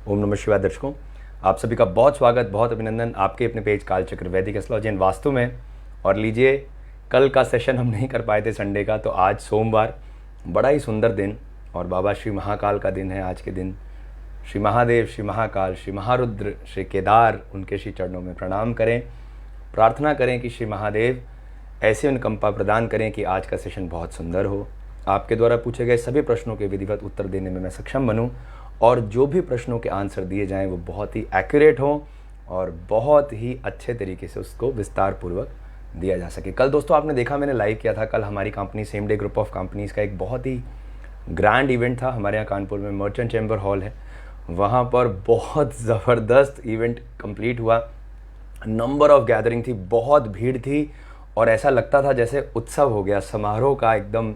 ओम नमः शिवाय दर्शकों, आप सभी का बहुत स्वागत, बहुत अभिनंदन आपके अपने पेज कालचक्र वैदिक एस्ट्रोलॉजी एंड वास्तु में। और लीजिए, कल का सेशन हम नहीं कर पाए थे संडे का, तो आज सोमवार बड़ा ही सुंदर दिन और बाबा श्री महाकाल का दिन है। आज के दिन श्री महादेव, श्री महाकाल, श्री महारुद्र, श्री केदार, उनके श्री चरणों में प्रणाम करें, प्रार्थना करें कि श्री महादेव ऐसे अनुकंपा प्रदान करें कि आज का सेशन बहुत सुंदर हो। आपके द्वारा पूछे गए सभी प्रश्नों के विधिवत उत्तर देने में मैं सक्षम बनूं और जो भी प्रश्नों के आंसर दिए जाएं वो बहुत ही एक्यूरेट हों और बहुत ही अच्छे तरीके से उसको विस्तार पूर्वक दिया जा सके। कल दोस्तों आपने देखा, मैंने लाइव किया था। कल हमारी company same day group of companies का एक बहुत ही ग्रैंड इवेंट था। हमारे यहाँ कानपुर में मर्चेंट चैम्बर हॉल है, वहाँ पर बहुत ज़बरदस्त इवेंट कंप्लीट हुआ। नंबर ऑफ गैदरिंग थी, बहुत भीड़ थी और ऐसा लगता था जैसे उत्सव हो गया, समारोह का एकदम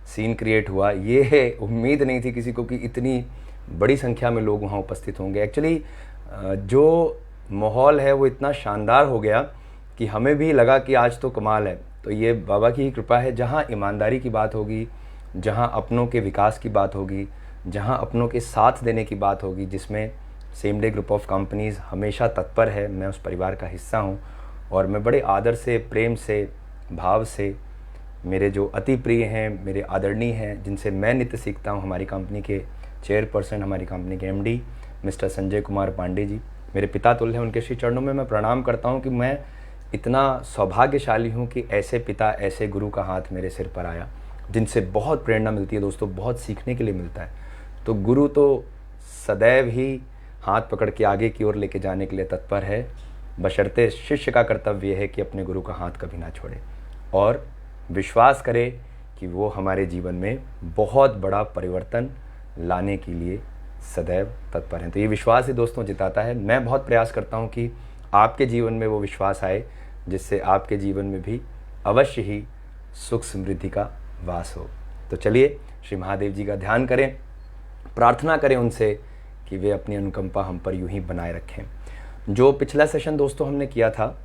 सीन क्रिएट हुआ। ये उम्मीद नहीं थी किसी को कि इतनी बड़ी संख्या में लोग वहाँ उपस्थित होंगे। एक्चुअली जो माहौल है वो इतना शानदार हो गया कि हमें भी लगा कि आज तो कमाल है। तो ये बाबा की ही कृपा है। जहाँ ईमानदारी की बात होगी, जहाँ अपनों के विकास की बात होगी, जहाँ अपनों के साथ देने की बात होगी, जिसमें same day group of companies हमेशा तत्पर है। मैं उस परिवार का हिस्सा हूँ और मैं बड़े आदर से, प्रेम से, भाव से, मेरे जो अति प्रिय हैं, मेरे आदरणीय हैं, जिनसे मैं नित्य सीखता हूँ, हमारी कंपनी के चेयरपर्सन, हमारी कंपनी के एमडी मिस्टर संजय कुमार पांडे जी मेरे पिता तुल्य हैं। उनके श्री चरणों में मैं प्रणाम करता हूँ कि मैं इतना सौभाग्यशाली हूँ कि ऐसे पिता, ऐसे गुरु का हाथ मेरे सिर पर आया, जिनसे बहुत प्रेरणा मिलती है दोस्तों, बहुत सीखने के लिए मिलता है। तो गुरु तो सदैव ही हाथ पकड़ के आगे की ओर लेके जाने के लिए तत्पर है, बशर्ते शिष्य का कर्तव्य है कि अपने गुरु का हाथ कभी ना छोड़े और विश्वास करे कि वो हमारे जीवन में बहुत बड़ा परिवर्तन लाने के लिए सदैव तत्पर हैं। तो ये विश्वास ही दोस्तों जिताता है। मैं बहुत प्रयास करता हूँ कि आपके जीवन में वो विश्वास आए, जिससे आपके जीवन में भी अवश्य ही सुख समृद्धि का वास हो। तो चलिए श्री महादेव जी का ध्यान करें, प्रार्थना करें उनसे कि वे अपनी अनुकंपा हम पर यूं ही बनाए रखें। जो पिछला सेशन दोस्तों हमने किया था,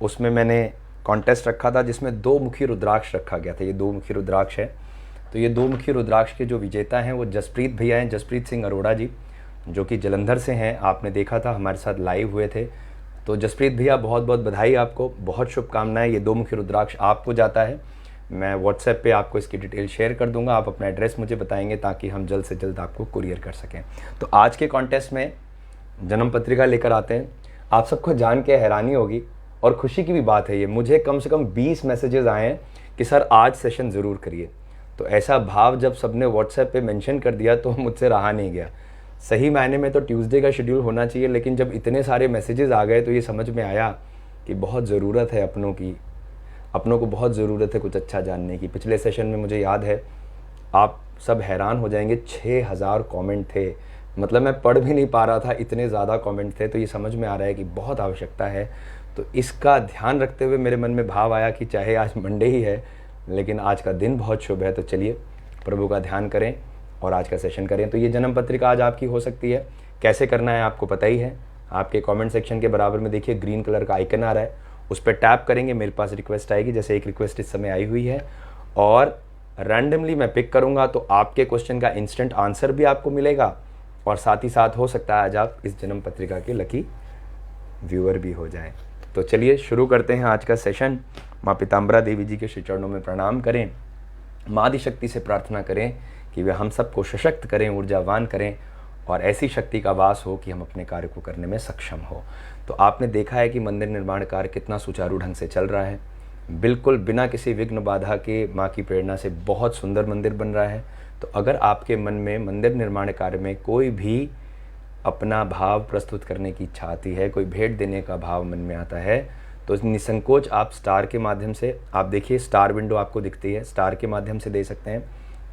उसमें मैंने कॉन्टेस्ट रखा था जिसमें 2 मुखी रुद्राक्ष रखा गया था। ये 2 मुखी रुद्राक्ष है। तो ये 2 मुखी रुद्राक्ष के जो विजेता हैं वो जसप्रीत भैया हैं, जसप्रीत सिंह अरोड़ा जी, जो कि जलंधर से हैं। आपने देखा था, हमारे साथ लाइव हुए थे। तो जसप्रीत भैया बहुत बहुत बधाई आपको, बहुत शुभकामनाएं। ये 2 मुखी रुद्राक्ष आपको जाता है। मैं व्हाट्सएप पे आपको इसकी डिटेल शेयर कर दूंगा। आप अपना एड्रेस मुझे बताएंगे ताकि हम जल्द से जल्द आपको कुरियर कर सकें। तो आज के कॉन्टेस्ट में जन्म पत्रिका लेकर आते हैं। आप सबको जान के हैरानी होगी और खुशी की भी बात है ये, मुझे कम से कम 20 मैसेजेस आए हैं कि सर आज सेशन ज़रूर करिए। तो ऐसा भाव जब सबने व्हाट्सएप पे मेंशन कर दिया तो मुझसे रहा नहीं गया। सही मायने में तो ट्यूसडे का शेड्यूल होना चाहिए, लेकिन जब इतने सारे मैसेजेस आ गए तो ये समझ में आया कि बहुत ज़रूरत है अपनों की, अपनों को बहुत ज़रूरत है कुछ अच्छा जानने की। पिछले सेशन में मुझे याद है, आप सब हैरान हो जाएंगे, 6000 कमेंट थे। मतलब मैं पढ़ भी नहीं पा रहा था, इतने ज़्यादा कमेंट थे। तो ये समझ में आ रहा है कि बहुत आवश्यकता है। तो इसका ध्यान रखते हुए मेरे मन में भाव आया कि चाहे आज मंडे ही है, लेकिन आज का दिन बहुत शुभ है। तो चलिए प्रभु का ध्यान करें और आज का सेशन करें। तो ये जन्म पत्रिका आज आपकी हो सकती है। कैसे करना है आपको पता ही है। आपके कमेंट सेक्शन के बराबर में देखिए ग्रीन कलर का आइकन आ रहा है, उस पर टैप करेंगे, मेरे पास रिक्वेस्ट आएगी। जैसे एक रिक्वेस्ट इस समय आई हुई है और रैंडमली मैं पिक करूँगा, तो आपके क्वेश्चन का इंस्टेंट आंसर भी आपको मिलेगा और साथ ही साथ हो सकता है आज आप इस जन्म पत्रिका के लकी व्यूअर भी हो जाएं। तो चलिए शुरू करते हैं आज का सेशन। माँ पीताम्बरा देवी जी के श्री चरणों में प्रणाम करें, माँ आदिशक्ति से प्रार्थना करें कि वे हम सबको सशक्त करें, ऊर्जावान करें और ऐसी शक्ति का वास हो कि हम अपने कार्य को करने में सक्षम हो। तो आपने देखा है कि मंदिर निर्माण कार्य कितना सुचारू ढंग से चल रहा है, बिल्कुल बिना किसी विघ्न बाधा के। माँ की प्रेरणा से बहुत सुंदर मंदिर बन रहा है। तो अगर आपके मन में मंदिर निर्माण कार्य में कोई भी अपना भाव प्रस्तुत करने की इच्छा आती है, कोई भेंट देने का भाव मन में आता है, तो निसंकोच आप स्टार के माध्यम से, आप देखिए स्टार विंडो आपको दिखती है, स्टार के माध्यम से दे सकते हैं।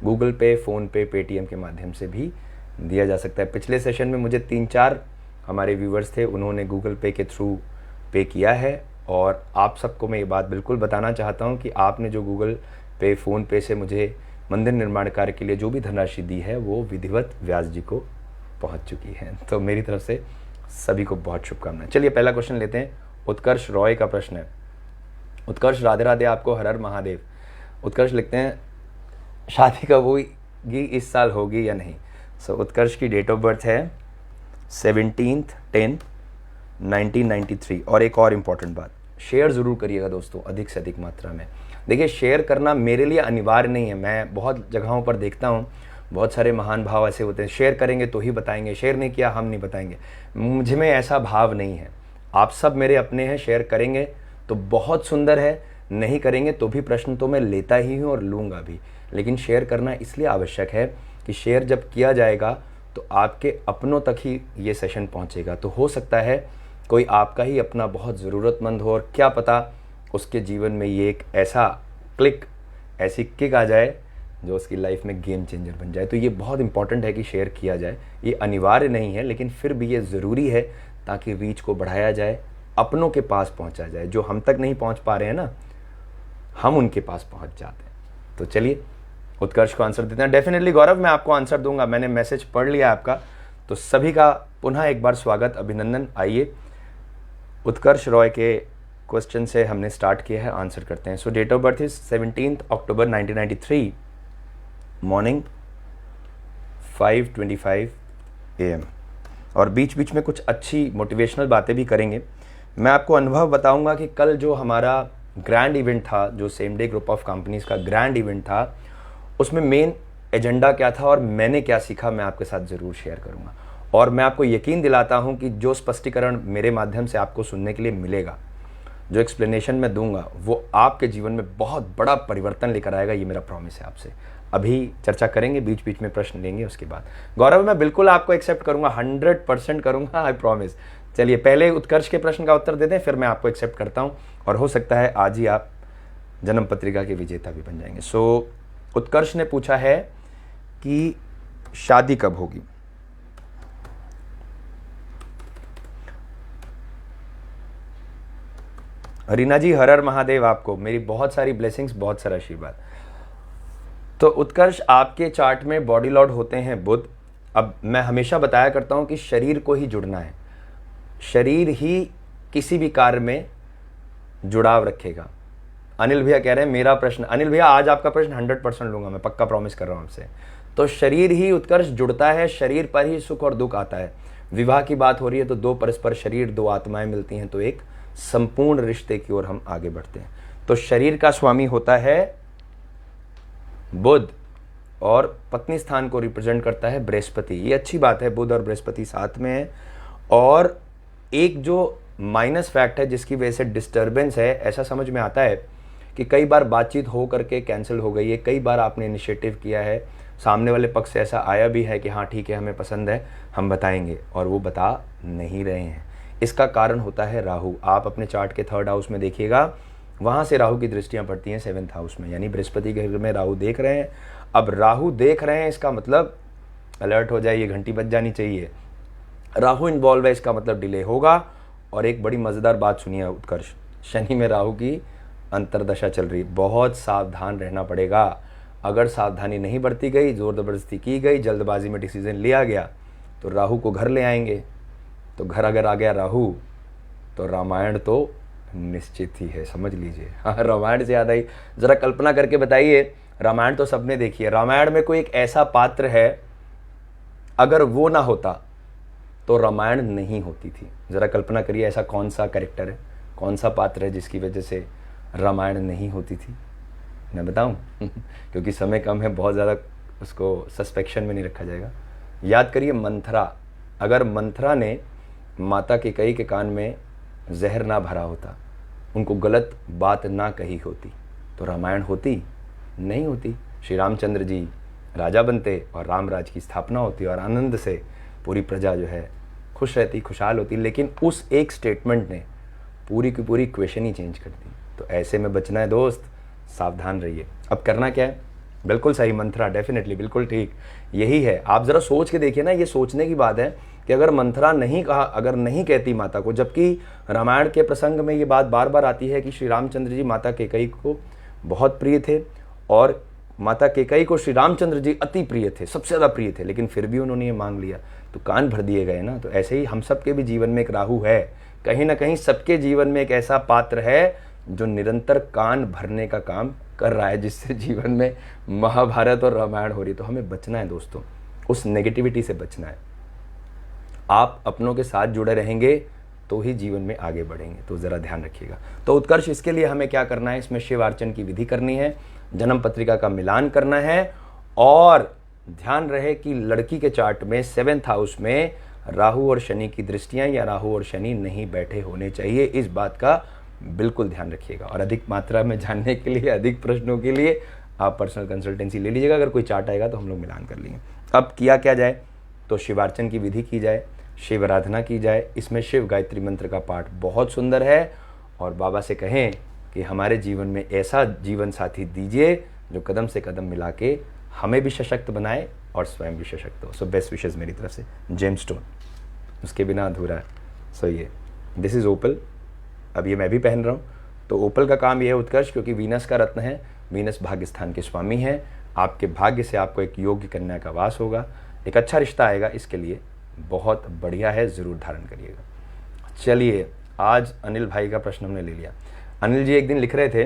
गूगल पे, फ़ोन पे, पेटीएम के माध्यम से भी दिया जा सकता है। पिछले सेशन में मुझे 3-4 हमारे व्यूवर्स थे, उन्होंने गूगल पे के थ्रू पे किया है। और आप सबको मैं ये बात बिल्कुल बताना चाहता हूँ कि आपने जो गूगल पे, फ़ोन पे से मुझे मंदिर निर्माण कार्य के लिए जो भी धनराशि दी है वो विधिवत व्यास जी को पहुंच चुकी है। तो मेरी तरफ से सभी को बहुत शुभकामनाएं। चलिए पहला क्वेश्चन लेते हैं। उत्कर्ष रॉय का प्रश्न है। उत्कर्ष राधे राधे आपको, हर हर महादेव। उत्कर्ष लिखते हैं, शादी कब होगी, इस साल होगी या नहीं। सो उत्कर्ष की डेट ऑफ बर्थ है 17/10/1993। और एक और इम्पॉर्टेंट बात, शेयर ज़रूर करिएगा दोस्तों, अधिक से अधिक मात्रा में। देखिए, शेयर करना मेरे लिए अनिवार्य नहीं है। मैं बहुत जगहों पर देखता हूँ, बहुत सारे महान भाव ऐसे होते हैं, शेयर करेंगे तो ही बताएंगे, शेयर नहीं किया हम नहीं बताएंगे। मुझे में ऐसा भाव नहीं है। आप सब मेरे अपने हैं, शेयर करेंगे तो बहुत सुंदर है, नहीं करेंगे तो भी प्रश्न तो मैं लेता ही हूँ और लूँगा भी। लेकिन शेयर करना इसलिए आवश्यक है कि शेयर जब किया जाएगा तो आपके अपनों तक ही ये सेशन पहुँचेगा। तो हो सकता है कोई आपका ही अपना बहुत ज़रूरतमंद हो, और क्या पता उसके जीवन में ये एक ऐसा क्लिक, ऐसी किक आ जाए जो उसकी लाइफ में गेम चेंजर बन जाए। तो ये बहुत इंपॉर्टेंट है कि शेयर किया जाए। ये अनिवार्य नहीं है, लेकिन फिर भी ये ज़रूरी है ताकि रीच को बढ़ाया जाए, अपनों के पास पहुंचा जाए। जो हम तक नहीं पहुंच पा रहे हैं ना, हम उनके पास पहुंच जाते हैं। तो चलिए उत्कर्ष को आंसर देते हैं। डेफिनेटली गौरव, मैं आपको आंसर दूंगा, मैंने मैसेज पढ़ लिया आपका। तो सभी का पुनः एक बार स्वागत, अभिनंदन। आइए, उत्कर्ष रॉय के क्वेश्चन से हमने स्टार्ट किया है, आंसर करते हैं। So date of birth is 17 October 1993, morning 5:25 AM। और बीच बीच में कुछ अच्छी मोटिवेशनल बातें भी करेंगे। मैं आपको अनुभव बताऊंगा कि कल जो हमारा ग्रैंड इवेंट था, जो same day group of companies का ग्रैंड इवेंट था, उसमें मेन एजेंडा क्या था और मैंने क्या सीखा, मैं आपके साथ ज़रूर शेयर करूंगा। और मैं आपको यकीन दिलाता हूं कि जो स्पष्टीकरण मेरे माध्यम से आपको सुनने के लिए मिलेगा, जो एक्सप्लेनेशन मैं दूंगा, वो आपके जीवन में बहुत बड़ा परिवर्तन लेकर आएगा। ये मेरा प्रॉमिस है आपसे। अभी चर्चा करेंगे, बीच बीच में प्रश्न लेंगे उसके बाद। गौरव, मैं बिल्कुल आपको एक्सेप्ट करूंगा, 100% करूंगा, आई प्रॉमिस। चलिए पहले उत्कर्ष के प्रश्न का उत्तर देते हैं, फिर मैं आपको एक्सेप्ट करता हूं, और हो सकता है आज ही आप जन्म पत्रिका के विजेता भी बन जाएंगे। सो उत्कर्ष ने पूछा है कि शादी कब होगी। रीना जी, हर हर महादेव, आपको मेरी बहुत सारी ब्लेसिंग्स, बहुत सारा आशीर्वाद। तो उत्कर्ष, आपके चार्ट में बॉडी लॉर्ड होते हैं बुध। अब मैं हमेशा बताया करता हूं कि शरीर को ही जुड़ना है, शरीर ही किसी भी कार्य में जुड़ाव रखेगा। अनिल भैया कह रहे हैं मेरा प्रश्न, अनिल भैया आज आपका प्रश्न 100% लूंगा मैं, पक्का प्रॉमिस कर रहा हूं आपसे। तो शरीर ही उत्कर्ष जुड़ता है, शरीर पर ही सुख और दुख आता है। विवाह की बात हो रही है तो दो परस्पर शरीर, दो आत्माएं मिलती हैं तो एक संपूर्ण रिश्ते की ओर हम आगे बढ़ते हैं। तो शरीर का स्वामी होता है बुध, और पत्नी स्थान को रिप्रेजेंट करता है बृहस्पति। ये अच्छी बात है, बुध और बृहस्पति साथ में है। और एक जो माइनस फैक्ट है जिसकी वजह से डिस्टर्बेंस है, ऐसा समझ में आता है कि कई बार बातचीत हो करके कैंसिल हो गई है, कई बार आपने इनिशिएटिव किया है, सामने वाले पक्ष से ऐसा आया भी है कि हाँ ठीक है, हमें पसंद है, हम बताएंगे, और वो बता नहीं रहे हैं। इसका कारण होता है राहु। आप अपने चार्ट के 3rd हाउस में देखिएगा, वहाँ से राहु की दृष्टियाँ पड़ती हैं 7th हाउस में, यानी बृहस्पति के घर में राहु देख रहे हैं। अब राहु देख रहे हैं, इसका मतलब अलर्ट हो जाइए, घंटी बज जानी चाहिए। राहु इन्वॉल्व है, इसका मतलब डिले होगा। और एक बड़ी मज़ेदार बात सुनिए उत्कर्ष, शनि में राहु की अंतर्दशा चल रही, बहुत सावधान रहना पड़ेगा। अगर सावधानी नहीं बरती गई, जोर ज़बरदस्ती की गई, जल्दबाजी में डिसीजन लिया गया, तो राहु को घर ले आएंगे। तो घर अगर आ गया राहु, तो रामायण तो निश्चित ही है, समझ लीजिए। हाँ, रामायण से याद आई, ज़रा कल्पना करके बताइए, रामायण तो सबने देखी है, रामायण में कोई एक ऐसा पात्र है, अगर वो ना होता तो रामायण नहीं होती थी। ज़रा कल्पना करिए, ऐसा कौन सा कैरेक्टर है, कौन सा पात्र है जिसकी वजह से रामायण नहीं होती थी। मैं बताऊं क्योंकि समय कम है, बहुत ज़्यादा उसको सस्पेक्शन में नहीं रखा जाएगा। याद करिए मंथरा, अगर मंथरा ने माता कैकेयी के कान में जहर ना भरा होता, उनको गलत बात ना कही होती, तो रामायण होती नहीं होती। श्री रामचंद्र जी राजा बनते और राम राज की स्थापना होती और आनंद से पूरी प्रजा जो है खुश रहती, खुशहाल होती। लेकिन उस एक स्टेटमेंट ने पूरी की पूरी इक्वेशन ही चेंज कर दी। तो ऐसे में बचना है दोस्त, सावधान रहिए। अब करना क्या है, बिल्कुल सही मंथरा, डेफिनेटली बिल्कुल ठीक यही है। आप ज़रा सोच के देखिए ना, ये सोचने की बात है कि अगर मंथरा नहीं कहा, अगर नहीं कहती माता को, जबकि रामायण के प्रसंग में ये बात बार बार आती है कि श्री रामचंद्र जी माता कैकेयी को बहुत प्रिय थे और माता कैकेयी को श्री रामचंद्र जी अति प्रिय थे, सबसे ज़्यादा प्रिय थे, लेकिन फिर भी उन्होंने ये मांग लिया, तो कान भर दिए गए ना। तो ऐसे ही हम सबके भी जीवन में एक राहु है, कहीं ना कहीं सबके जीवन में एक ऐसा पात्र है जो निरंतर कान भरने का काम कर रहा है, जिससे जीवन में महाभारत और रामायण हो रही है। तो हमें बचना है दोस्तों, उस नेगेटिविटी से बचना है। आप अपनों के साथ जुड़े रहेंगे तो ही जीवन में आगे बढ़ेंगे, तो ज़रा ध्यान रखिएगा। तो उत्कर्ष, इसके लिए हमें क्या करना है, इसमें शिव अर्चन की विधि करनी है, जन्म पत्रिका का मिलान करना है, और ध्यान रहे कि लड़की के चार्ट में 7th हाउस में राहु और शनि की दृष्टियां या राहु और शनि नहीं बैठे होने चाहिए। इस बात का बिल्कुल ध्यान रखिएगा। और अधिक मात्रा में जानने के लिए, अधिक प्रश्नों के लिए आप पर्सनल कंसल्टेंसी ले लीजिएगा। अगर कोई चार्ट आएगा तो हम लोग मिलान कर लेंगे। अब किया क्या जाए, तो शिवार्चन की विधि की जाए, शिव आराधना की जाए। इसमें शिव गायत्री मंत्र का पाठ बहुत सुंदर है, और बाबा से कहें कि हमारे जीवन में ऐसा जीवन साथी दीजिए जो कदम से कदम मिला के हमें भी सशक्त बनाए और स्वयं भी सशक्त हो। सो बेस्ट विशेज़ मेरी तरफ से। जेम स्टोन, उसके बिना अधूरा है। सो ये दिस इज़ ओपल, अब ये मैं भी पहन रहा हूँ। तो ओपल का काम ये है उत्कर्ष, क्योंकि वीनस का रत्न है, वीनस भाग्य स्थान के स्वामी हैं। आपके भाग्य से आपको एक योग्य कन्या का वास होगा, एक अच्छा रिश्ता आएगा, इसके लिए बहुत बढ़िया है, ज़रूर धारण करिएगा। चलिए, आज अनिल भाई का प्रश्न हमने ले लिया। अनिल जी एक दिन लिख रहे थे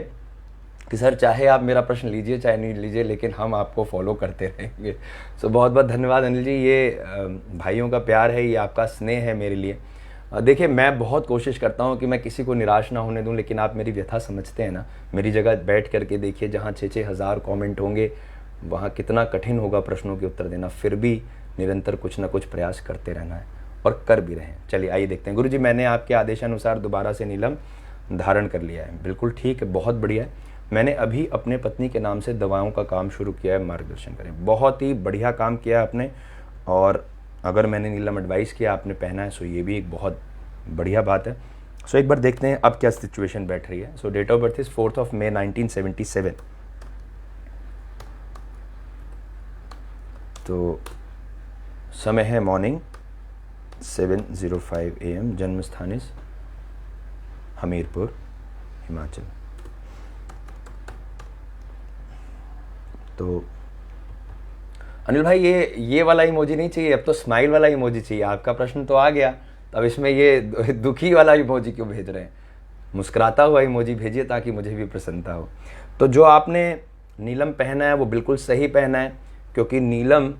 कि सर चाहे आप मेरा प्रश्न लीजिए चाहे नहीं लीजिए, लेकिन हम आपको फॉलो करते रहेंगे। सो बहुत बहुत धन्यवाद अनिल जी, ये भाइयों का प्यार है, ये आपका स्नेह है मेरे लिए। देखिए, मैं बहुत कोशिश करता हूँ कि मैं किसी को निराश ना होने दूँ, लेकिन आप मेरी व्यथा समझते हैं ना। मेरी जगह बैठ करके देखिए, जहाँ 6-6 हज़ार कॉमेंट होंगे, वहाँ कितना कठिन होगा प्रश्नों के उत्तर देना, फिर भी निरंतर कुछ ना कुछ प्रयास करते रहना है, और कर भी रहे हैं। चलिए आइए देखते हैं। गुरुजी, मैंने आपके आदेशानुसार दोबारा से नीलम धारण कर लिया है। बिल्कुल ठीक है, बहुत बढ़िया है। मैंने अभी अपने पत्नी के नाम से दवाओं का काम शुरू किया है, मार्गदर्शन करें। बहुत ही बढ़िया काम किया आपने, और अगर मैंने नीलम एडवाइस किया, आपने पहना है, सो ये भी एक बहुत बढ़िया बात है। सो एक बार देखते हैं अब क्या सिचुएशन बैठ रही है। सो डेट ऑफ बर्थ इज 4 मई 1977। तो समय है मॉर्निंग 7:05 AM। जन्म स्थान इज हमीरपुर, हिमाचल। तो अनिल भाई, ये वाला इमोजी नहीं चाहिए, अब तो स्माइल वाला इमोजी चाहिए। आपका प्रश्न तो आ गया, तो अब इसमें ये दुखी वाला इमोजी क्यों भेज रहे हैं? मुस्कुराता हुआ इमोजी भेजिए ताकि मुझे भी प्रसन्नता हो। तो जो आपने नीलम पहना है वो बिल्कुल सही पहना है, क्योंकि नीलम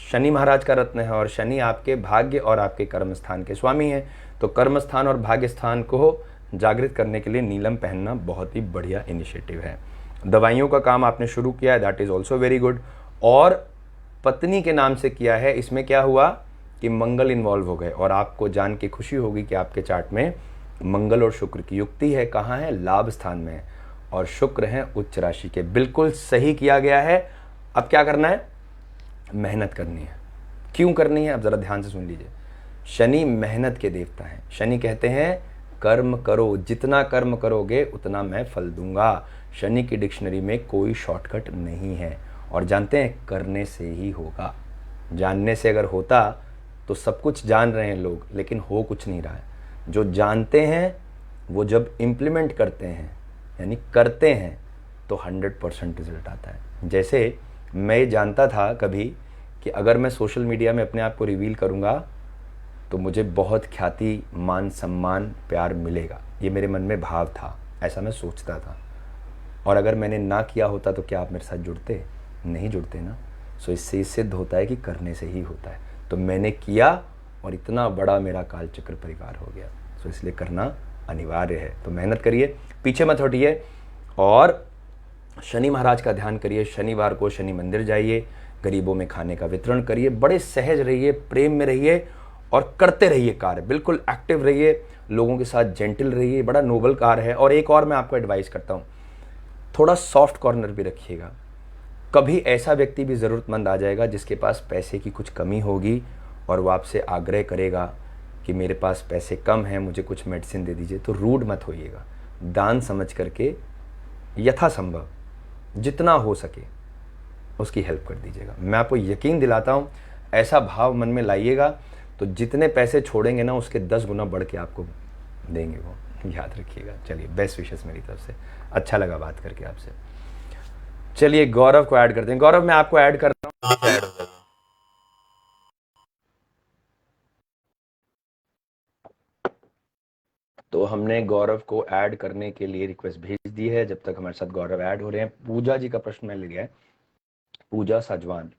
शनि महाराज का रत्न है, और शनि आपके भाग्य और आपके कर्म स्थान के स्वामी हैं। तो कर्म स्थान और भाग्य स्थान को जागृत करने के लिए नीलम पहनना बहुत ही बढ़िया इनिशिएटिव है। दवाइयों का काम आपने शुरू किया है, that is also very good. और पत्नी के नाम से किया है, इसमें क्या हुआ कि मंगल इन्वॉल्व हो गए, और आपको जान के खुशी होगी कि आपके चार्ट में मंगल और शुक्र की युक्ति है। कहाँ है? लाभ स्थान में है, और शुक्र हैं उच्च राशि के। बिल्कुल सही किया गया है। अब क्या करना है? मेहनत करनी है। क्यों करनी है? अब जरा ध्यान से सुन लीजिए। शनि मेहनत के देवता हैं। शनि कहते हैं कर्म करो, जितना कर्म करोगे उतना मैं फल दूंगा। शनि की डिक्शनरी में कोई शॉर्टकट नहीं है, और जानते हैं करने से ही होगा। जानने से अगर होता तो सब कुछ जान रहे हैं लोग, लेकिन हो कुछ नहीं रहा है। जो जानते हैं वो जब इम्प्लीमेंट करते हैं, यानी करते हैं, तो 100% रिजल्ट आता है। जैसे मैं जानता था कभी कि अगर मैं सोशल मीडिया में अपने आप को रिवील करूंगा तो मुझे बहुत ख्याति, मान सम्मान, प्यार मिलेगा। ये मेरे मन में भाव था, ऐसा मैं सोचता था। और अगर मैंने ना किया होता तो क्या आप मेरे साथ जुड़ते? नहीं जुड़ते ना। सो इससे सिद्ध होता है कि करने से ही होता है। तो मैंने किया, और इतना बड़ा मेरा कालचक्र परिवार हो गया। सो इसलिए करना अनिवार्य है। तो मेहनत करिए, पीछे मत हटिए, और शनि महाराज का ध्यान करिए। शनिवार को शनि मंदिर जाइए, गरीबों में खाने का वितरण करिए, बड़े सहज रहिए, प्रेम में रहिए, और करते रहिए कार्य। बिल्कुल एक्टिव रहिए, लोगों के साथ जेंटल रहिए। बड़ा नोबल कार्य है। और एक और मैं आपको एडवाइस करता हूँ, थोड़ा सॉफ्ट कॉर्नर भी रखिएगा। कभी ऐसा व्यक्ति भी ज़रूरतमंद आ जाएगा जिसके पास पैसे की कुछ कमी होगी, और वो आपसे आग्रह करेगा कि मेरे पास पैसे कम हैं, मुझे कुछ मेडिसिन दे दीजिए। तो रूड मत होइएगा, दान समझ करके यथासंभव जितना हो सके उसकी हेल्प कर दीजिएगा। मैं आपको यकीन दिलाता हूँ, ऐसा भाव मन में लाइएगा तो जितने पैसे छोड़ेंगे ना, उसके 10 गुना बढ़ के आपको देंगे वो, याद रखिएगा। चलिए, बेस्ट विशेस मेरी तरफ से। अच्छा लगा बात करके आपसे। चलिए गौरव को ऐड करते हैं। गौरव, मैं आपको ऐड कर रहा हूँ। तो हमने गौरव को ऐड करने के लिए रिक्वेस्ट भेज दी है। जब तक हमारे साथ गौरव ऐड हो रहे हैं, पूजा जी का प्रश्न मैं ले लिया है। पूजा साजवान,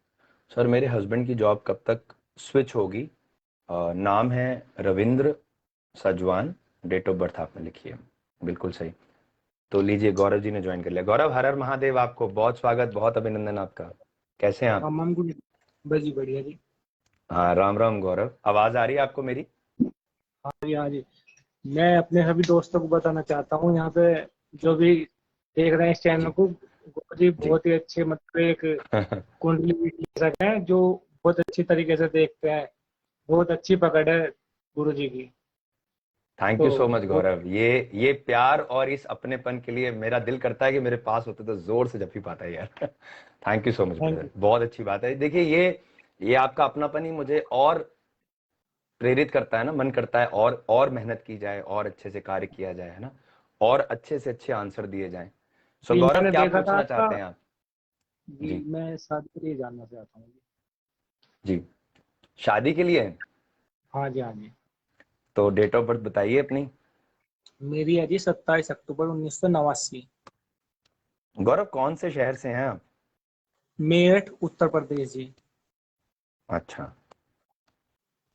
सर मेरे हस्बैंड की जॉब कब तक स्विच होगी नाम है Ravindra Sajwan. Date of birth आपने लिखी है, बिल्कुल सही। तो लीजिए, गौरव जी ने ज्वाइन कर लिया। गौरव, हर हर महादेव, आपको बहुत स्वागत, बहुत अभिनंदन आपका। कैसे हैं आप? हम गुड। बस जी बढ़िया जी। हाँ, राम राम गौरव। आवाज आ रही है आपको मेरी? हाँ जी हाँ जी। मैं अपने सभी दोस्तों को बताना चाहता हूँ यहाँ पे जो भी देख रहे हैं इस चैनल जी को, गुरु जी जी। बहुत ही अच्छे, मतलब एक कुंडली विश्लेषक हैं जो बहुत अच्छी तरीके से देखते हैं। बहुत अच्छी पकड़ है गुरु जी की। थैंक तो यू सो मच वो गौरव। ये प्यार और इस अपनेपन के लिए मेरा दिल करता है कि मेरे पास होते तो जोर से जप्फी पाता है यार। Thank you so much thank brother, you. बहुत अच्छी बात है। देखिए, ये आपका अपनापन ही मुझे और प्रेरित करता है ना, मन करता है और मेहनत की जाए, और अच्छे से कार्य किया जाए, है ना, और अच्छे से अच्छे आंसर दिए जाएं। सो जी गौरव, मैंने क्या देखा था पूछना आपका। चाहते हैं आप? जी जी मैं शादी के लिए जानना चाहता हूँ जी। जी। शादी के लिए? हाँ जी हाँ जी। तो डेट ऑफ बर्थ बताइए अपनी। मेरी है जी 27 अक्टूबर 1989। गौरव, कौन से शहर से हैं आप? मेरठ उत्तर प्रदेश जी। अच्छा।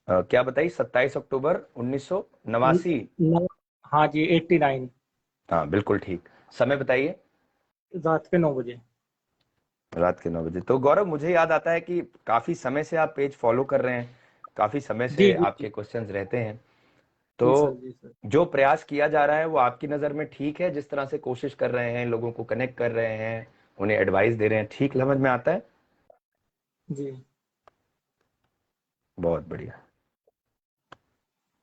क्या बताइए, 27 अक्टूबर 1989? न- हाँ जी 89। हाँ, बिल्कुल ठीक। समय बताइए। रात के 9 बजे। रात के 9 बजे। तो गौरव, मुझे याद आता है कि काफी समय से आप पेज फॉलो कर रहे हैं, काफी समय जी से जी जी। आपके क्वेश्चंस रहते हैं। जी सर तो जी सर। जो प्रयास किया जा रहा है वो आपकी नज़र में ठीक है? जिस तरह से कोशिश कर रहे हैं, लोगों को कनेक्ट कर रहे हैं, उन्हें एडवाइस दे रहे हैं, ठीक समझ में आता है? जी बहुत बढ़िया।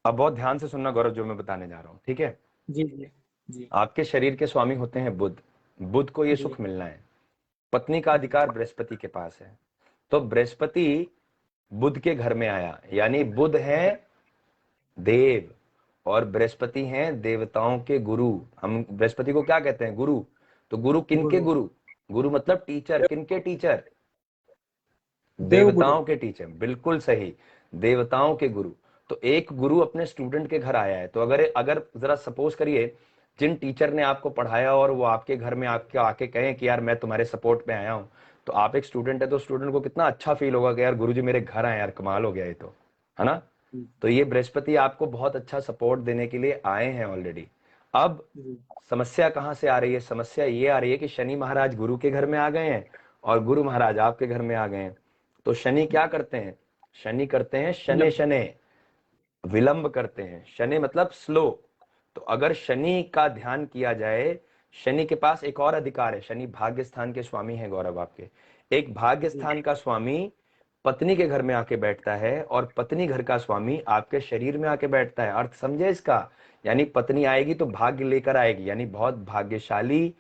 अब बहुत ध्यान से सुनना गौरव, जो मैं बताने जा रहा हूँ, ठीक है? जी जी जी आपके शरीर के स्वामी होते हैं बुध। बुध को ये जी सुख मिलना है। पत्नी का जी अधिकार बृहस्पति के पास है। तो बृहस्पति बुध के घर में आया, यानी बुध है देव और बृहस्पति हैं देवताओं के गुरु। हम बृहस्पति को क्या कहते हैं? गुरु। तो गुरु किनके गुरु। गुरु? गुरु मतलब टीचर। किनके टीचर? देव गुरु। देवताओं के टीचर, बिल्कुल सही। देवताओं के गुरु। तो एक गुरु अपने स्टूडेंट के घर आया है, तो अगर अगर जरा सपोज करिए, जिन टीचर ने आपको पढ़ाया और वो आपके घर में आपके आके कहें कि यार मैं तुम्हारे सपोर्ट में आया हूं, तो आप एक स्टूडेंट है तो स्टूडेंट को कितना अच्छा फील होगा कि यार गुरुजी मेरे घर आए, यार कमाल हो गया ये तो, है ना? जी तो ये बृहस्पति आपको बहुत अच्छा सपोर्ट देने के लिए आए हैं ऑलरेडी। अब जी समस्या कहां से आ रही है? समस्या ये आ रही है कि शनि महाराज गुरु के घर में आ गए हैं और गुरु महाराज आपके घर में आ गए हैं। तो शनि क्या करते हैं? शनि करते हैं शने विलंब। शने, विलंब करते हैं। शनि मतलब स्लो। तो अगर शनि का ध्यान किया जाए, शनि के पास एक और अधिकार है। शनि भाग्य स्थान के स्वामी है गौरव आपके। एक भाग्य जी स्थान का स्वामी पत्नी के घर में आके बैठता है और पत्नी घर का स्वामी आपके शरीर में आके बैठता है। अर्थ समझे इसका? यानी पत्नी आएगी तो भाग्य लेकर आएगी, यानी बहुत भाग्यशाली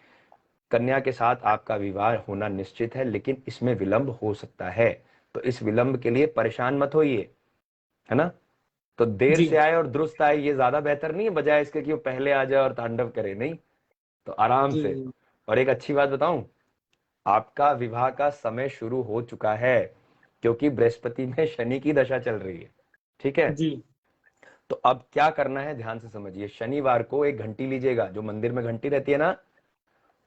कन्या के साथ आपका विवाह होना निश्चित है, लेकिन इसमें विलंब हो सकता है। तो इस विलंब के लिए परेशान मत होइए, है ना? तो देर जी से आए और दुरुस्त आए, ये ज्यादा बेहतर नहीं है बजाय इसके कि वो पहले आ जाए और तांडव करे, नहीं। तो आराम जी से। और एक अच्छी बात बताऊं, आपका विवाह का समय शुरू हो चुका है, क्योंकि बृहस्पति में शनि की दशा चल रही है, ठीक है? जी। तो अब क्या करना है, ध्यान से समझिए। शनिवार को एक घंटी लीजिएगा, जो मंदिर में घंटी रहती है ना,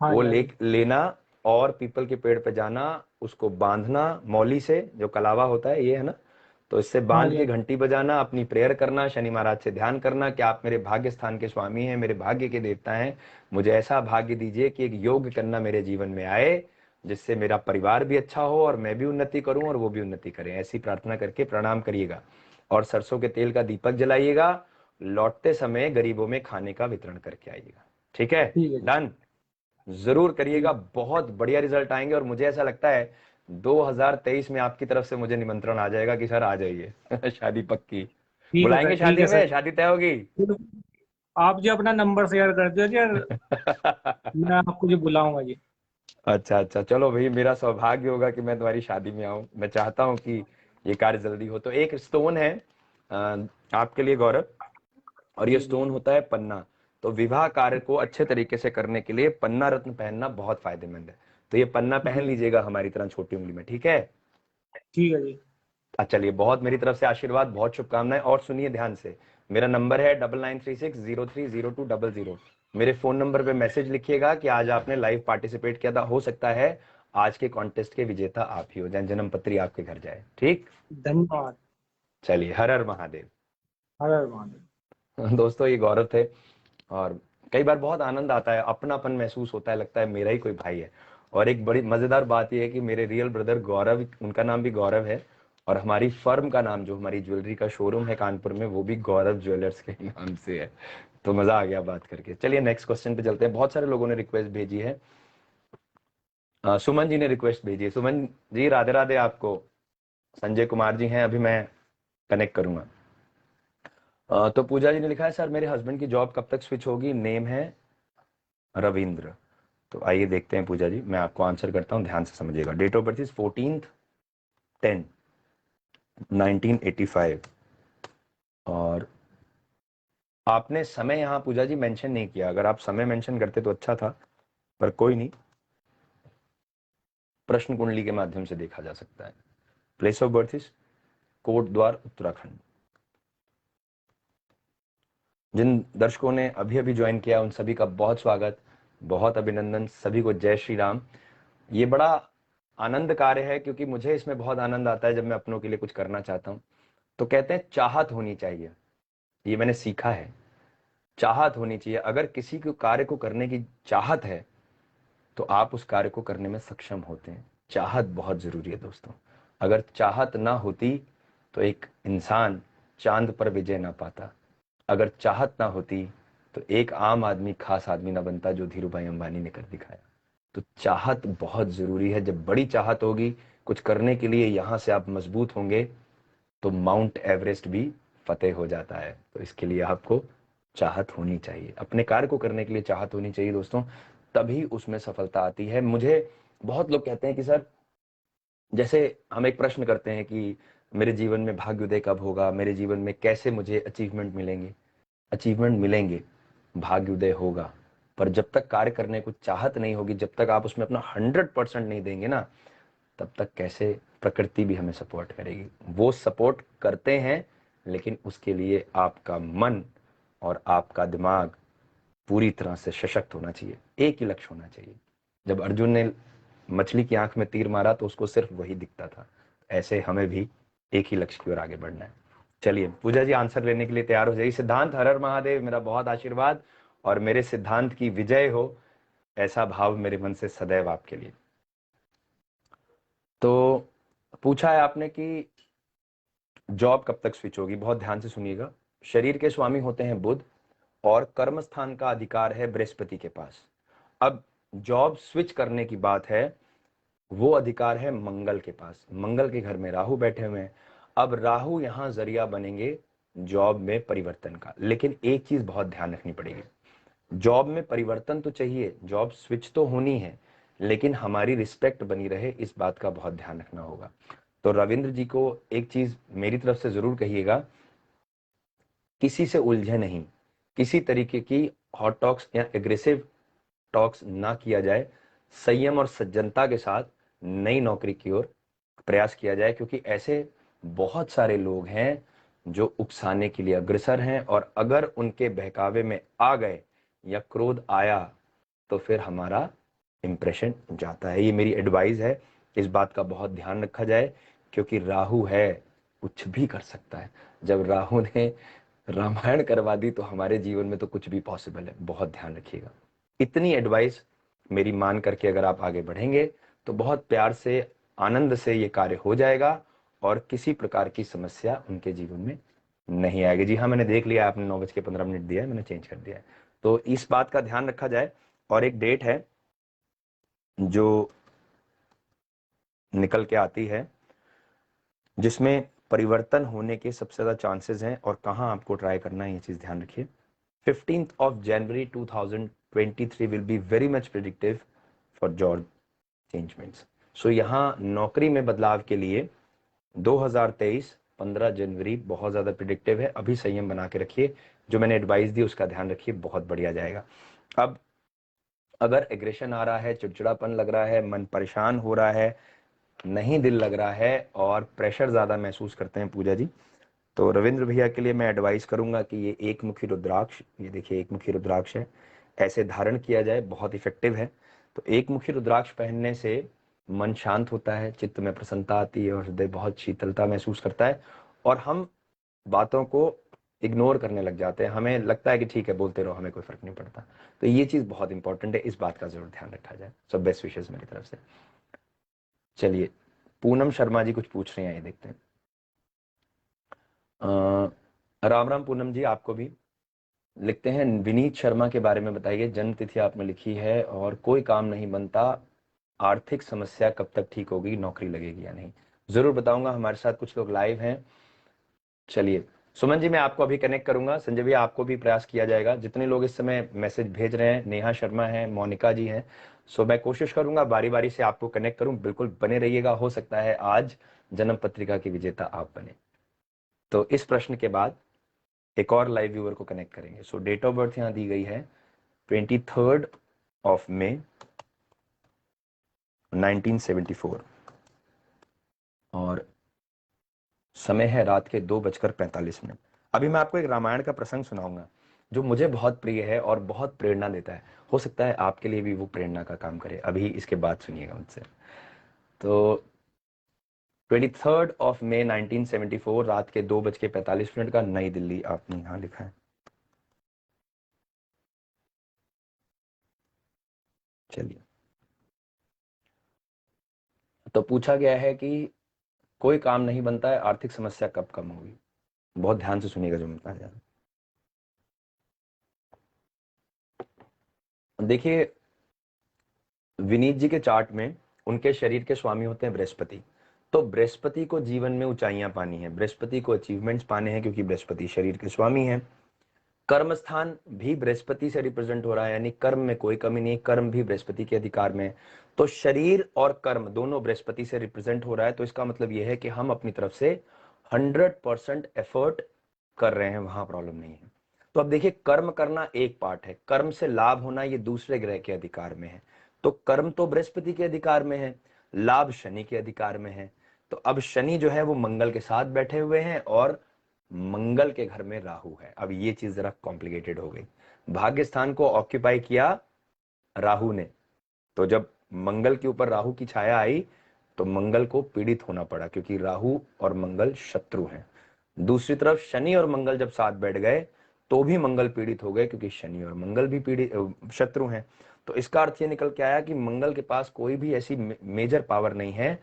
हाँ वो जी हाँ जी। लेना, और पीपल के पेड़ पे जाना, उसको बांधना मौली से, जो कलावा होता है ये, है ना, तो इससे हाँ बांध जी हाँ के घंटी बजाना, अपनी प्रेयर करना, शनि महाराज से ध्यान करना कि आप मेरे भाग्य स्थान के स्वामी हैं, मेरे भाग्य के देवता हैं, मुझे ऐसा भाग्य दीजिए कि एक योग करना मेरे जीवन में आए, जिससे मेरा परिवार भी अच्छा हो और मैं भी उन्नति करूं और वो भी उन्नति करें। ऐसी प्रार्थना करके प्रणाम करिएगा और सरसों के तेल का दीपक जलाइएगा। लौटते समय गरीबों में खाने का वितरण करके आइएगा, ठीक है? ठीक है जी। डन। जरूर जी करिएगा, बहुत बढ़िया रिजल्ट आएंगे। और मुझे ऐसा लगता है 2023 में आपकी तरफ से मुझे निमंत्रण आ जाएगा कि सर आ जाइए। शादी पक्की। ठीक है सर। बुलाएंगे ठीक शादी है में, सर। शादी तय होगी। आप जी अपना नंबर शेयर कर दो जी और मैं आपको जी बुलाऊंगा जी। अच्छा अच्छा, चलो भाई, मेरा सौभाग्य होगा कि मैं तुम्हारी शादी में आऊं। मैं चाहता हूं कि ये कार्य जल्दी हो। तो एक स्टोन है अ, आपके लिए गौरव, और ये जी जी स्टोन होता है पन्ना। तो विवाह कार्य को अच्छे तरीके से करने के लिए पन्ना रत्न पहनना बहुत फायदेमंद है। तो ये पन्ना पहन जी। लीजिएगा हमारी तरह छोटी उंगली में, ठीक है? ठीक है जी। चलिए, बहुत मेरी तरफ से आशीर्वाद, बहुत शुभकामनाएं। और सुनिए ध्यान से, मेरा नंबर है 9936030000। मेरे फोन नंबर पे मैसेज लिखिएगा कि आज आपने लाइव पार्टिसिपेट किया था, हो सकता है आज के कॉन्टेस्ट के विजेता आप ही हो जाए, जन्म पत्री आपके घर जाए, ठीक? धन्यवाद। चलिए, हर हर महादेव। हर हर महादेव। दोस्तों, ये गौरव थे। और कई बार बहुत आनंद आता है, अपनापन महसूस होता है, लगता है मेरा ही कोई भाई है। और एक बड़ी मजेदार बात यह है कि मेरे रियल ब्रदर गौरव, उनका नाम भी गौरव है। और हमारी फर्म का नाम, जो हमारी ज्वेलरी का शोरूम है कानपुर में, वो भी गौरव ज्वेलर्स के नाम से है। तो मजा आ गया बात करके। चलिए नेक्स्ट क्वेश्चन पे चलते हैं। बहुत सारे लोगों ने रिक्वेस्ट भेजी है। सुमन जी ने रिक्वेस्ट भेजी है। सुमन जी, राधे राधे आपको। संजय कुमार जी हैं, अभी मैं कनेक्ट करूंगा। तो पूजा जी ने लिखा है, सर मेरे हस्बैंड की जॉब कब तक स्विच होगी, नेम है रविंद्र। तो आइए देखते हैं पूजा जी, मैं आपको आंसर करता हूं, ध्यान से समझिएगा। Date of birth is 14/10/1985। और आपने समय यहां पूजा जी मेंशन नहीं किया, अगर आप समय मेंशन करते तो अच्छा था, पर कोई नहीं, प्रश्न कुंडली के माध्यम से देखा जा सकता है। Place of birth is Kotdwar, Uttarakhand. जिन दर्शकों ने अभी अभी ज्वाइन किया उन सभी का बहुत स्वागत, बहुत अभिनंदन, सभी को जय श्री राम। ये बड़ा आनंद कार्य है, क्योंकि मुझे इसमें बहुत आनंद आता है जब मैं अपनों के लिए कुछ करना चाहता हूं। तो कहते हैं चाहत होनी चाहिए, ये मैंने सीखा है। चाहत होनी चाहिए। अगर किसी को कार्य को करने की चाहत है तो आप उस कार्य को करने में सक्षम होते हैं। चाहत बहुत जरूरी है दोस्तों। अगर चाहत ना होती तो एक इंसान चांद पर विजय ना पाता। अगर चाहत ना होती तो एक आम आदमी खास आदमी ना बनता, जो धीरू भाई अंबानी ने कर दिखाया। तो चाहत बहुत जरूरी है। जब बड़ी चाहत होगी कुछ करने के लिए, यहां से आप मजबूत होंगे, तो माउंट एवरेस्ट भी फतेह हो जाता है। तो इसके लिए आपको चाहत होनी चाहिए, अपने कार्य को करने के लिए चाहत होनी चाहिए दोस्तों, तभी उसमें सफलता आती है। मुझे बहुत लोग कहते हैं कि सर, जैसे हम एक प्रश्न करते हैं कि मेरे जीवन में भाग्योदय कब होगा, मेरे जीवन में कैसे मुझे अचीवमेंट मिलेंगे। अचीवमेंट मिलेंगे, भाग्योदय होगा, पर जब तक कार्य करने को चाहत नहीं होगी, जब तक आप उसमें अपना 100% नहीं देंगे ना, तब तक कैसे प्रकृति भी हमें सपोर्ट करेगी। वो सपोर्ट करते हैं, लेकिन उसके लिए आपका मन और आपका दिमाग पूरी तरह से सशक्त होना चाहिए। एक ही लक्ष्य होना चाहिए। जब अर्जुन ने मछली की आंख में तीर मारा तो उसको सिर्फ वही दिखता था। ऐसे हमें भी एक ही लक्ष्य की ओर आगे बढ़ना है। चलिए पूजा जी, आंसर लेने के लिए तैयार हो जाइए। सिद्धांत, हर हर महादेव, मेरा बहुत आशीर्वाद, और मेरे सिद्धांत की विजय हो, ऐसा भाव मेरे मन से सदैव आपके लिए। तो पूछा है आपने कि जॉब कब तक स्विच होगी। बहुत ध्यान से सुनिएगा। शरीर के स्वामी होते हैं बुध, और कर्म स्थान का अधिकार है बृहस्पति के पास। अब जॉब स्विच करने की बात है, वो अधिकार है मंगल के पास। मंगल के घर में राहु बैठे हुए हैं। अब राहु यहां जरिया बनेंगे जॉब में परिवर्तन का। लेकिन एक चीज बहुत ध्यान रखनी पड़ेगी, जॉब में परिवर्तन तो चाहिए, जॉब स्विच तो होनी है, लेकिन हमारी रिस्पेक्ट बनी रहे, इस बात का बहुत ध्यान रखना होगा। तो रविंद्र जी को एक चीज मेरी तरफ से जरूर कहिएगा, किसी से उलझे नहीं, किसी तरीके की हॉट टॉक्स या एग्रेसिव टॉक्स ना किया जाए। संयम और सज्जनता के साथ नई नौकरी की ओर प्रयास किया जाए, क्योंकि ऐसे बहुत सारे लोग हैं जो उकसाने के लिए अग्रसर हैं, और अगर उनके बहकावे में आ गए या क्रोध आया तो फिर हमारा इंप्रेशन जाता है। ये मेरी एडवाइस है, इस बात का बहुत ध्यान रखा जाए, क्योंकि राहु है, कुछ भी कर सकता है। जब राहु ने रामायण करवा दी तो हमारे जीवन में तो कुछ भी पॉसिबल है। बहुत ध्यान रखिएगा। इतनी एडवाइस मेरी मान करके अगर आप आगे बढ़ेंगे तो बहुत प्यार से, आनंद से ये कार्य हो जाएगा, और किसी प्रकार की समस्या उनके जीवन में नहीं आएगी। जी हाँ, मैंने देख लिया, आपने 9:15 दिया है, मैंने चेंज कर दिया है। तो इस बात का ध्यान रखा जाए। और एक डेट है जो निकल के आती है, जिसमें परिवर्तन होने के सबसे ज्यादा चांसेस हैं, और कहां आपको ट्राई करना है, ये चीज ध्यान रखिए। 15 January 2023 will be very much predictive for job changements. So यहाँ नौकरी में बदलाव के लिए 2023 15 जनवरी बहुत ज्यादा प्रिडिक्टिव है। अभी संयम बना के रखिए, जो मैंने एडवाइस दी उसका ध्यान रखिए, बहुत बढ़िया जाएगा। अब अगर एग्रेशन आ रहा है, चिड़चिड़ापन लग रहा है, मन परेशान हो रहा है, नहीं दिल लग रहा है, और प्रेशर ज्यादा महसूस करते हैं पूजा जी, तो रविंद्र भैया के लिए मैं एडवाइस करूंगा कि ये एक मुखी रुद्राक्ष, ये देखिए एक मुखी रुद्राक्ष है, ऐसे धारण किया जाए, बहुत इफेक्टिव है। तो एक मुखी रुद्राक्ष पहनने से मन शांत होता है, चित्त में प्रसन्नता आती है, और हृदय बहुत शीतलता महसूस करता है। और हम बातों को इग्नोर करने लग जाते हैं, हमें लगता है कि ठीक है बोलते रहो, हमें कोई फर्क नहीं पड़ता। तो ये चीज़ बहुत इंपॉर्टेंट है, इस बात का जरूर ध्यान रखा जाए। सो बेस्ट विशेष मेरी तरफ से। चलिए, पूनम शर्मा जी कुछ पूछ रहे हैं, ये देखते हैं। राम राम पूनम जी, आपको भी। लिखते हैं, विनीत शर्मा के बारे में बताइए, जन्म तिथि आपने लिखी है, और कोई काम नहीं बनता, आर्थिक समस्या कब तक ठीक होगी, नौकरी लगेगी या नहीं। जरूर बताऊंगा, हमारे साथ कुछ लोग लाइव हैं। चलिए सुमन जी, मैं आपको अभी कनेक्ट करूंगा। संजय भैया, आपको भी प्रयास किया जाएगा। जितने लोग इस समय मैसेज भेज रहे हैं, नेहा शर्मा है, मोनिका जी हैं, सो मैं कोशिश करूंगा बारी बारी से आपको कनेक्ट करूं। बिल्कुल बने रहिएगा, हो सकता है आज जन्म पत्रिका की विजेता आप बने। तो इस प्रश्न के बाद एक और लाइव व्यूअर को कनेक्ट करेंगे। सो डेट ऑफ बर्थ यहां दी गई है 23 मई 1974, और समय है रात के 2:45। अभी मैं आपको एक रामायण का प्रसंग सुनाऊंगा जो मुझे बहुत प्रिय है और बहुत प्रेरणा देता है। हो सकता है आपके लिए भी वो प्रेरणा का काम करे। अभी इसके बाद सुनिएगा मुझसे। तो 23 मई 1974 रात के 2:45 का, नई दिल्ली, आपने यहां लिखा है। चलिए, तो पूछा गया है कि कोई काम नहीं बनता है, आर्थिक समस्या कब कम होगी। बहुत ध्यान से सुनिएगा जो मैं बता रहा हूं। देखिए, विनीत जी के चार्ट में उनके शरीर के स्वामी होते हैं बृहस्पति। तो बृहस्पति को जीवन में ऊंचाइयां पानी है, बृहस्पति को अचीवमेंट्स पाने हैं, क्योंकि बृहस्पति शरीर के स्वामी हैं। कर्म स्थान भी बृहस्पति से रिप्रेजेंट हो रहा है, यानी कर्म में कोई कमी नहीं, कर्म भी बृहस्पति के अधिकार में है। तो शरीर और कर्म दोनों बृहस्पति से रिप्रेजेंट हो रहा है। तो इसका मतलब यह है कि हम अपनी तरफ से 100% एफर्ट कर रहे हैं, वहां प्रॉब्लम नहीं है। तो अब देखिए, कर्म करना एक पार्ट है, कर्म से लाभ होना ये दूसरे ग्रह के अधिकार में है। तो कर्म तो बृहस्पति के अधिकार में है, लाभ शनि के अधिकार में है। तो अब शनि जो है वो मंगल के साथ बैठे हुए हैं, और मंगल के घर में राहु है। अब ये चीज जरा कॉम्प्लिकेटेड हो गई। भाग्य स्थान को ऑक्यूपाई किया राहु ने, तो जब मंगल के ऊपर राहु की छाया आई तो मंगल को पीड़ित होना पड़ा, क्योंकि राहु और मंगल शत्रु हैं। दूसरी तरफ शनि और मंगल जब साथ बैठ गए तो भी मंगल पीड़ित हो गए, क्योंकि शनि और मंगल भी पीड़ित शत्रु हैं। तो इसका अर्थ ये निकल के आया कि मंगल के पास कोई भी ऐसी मेजर पावर नहीं है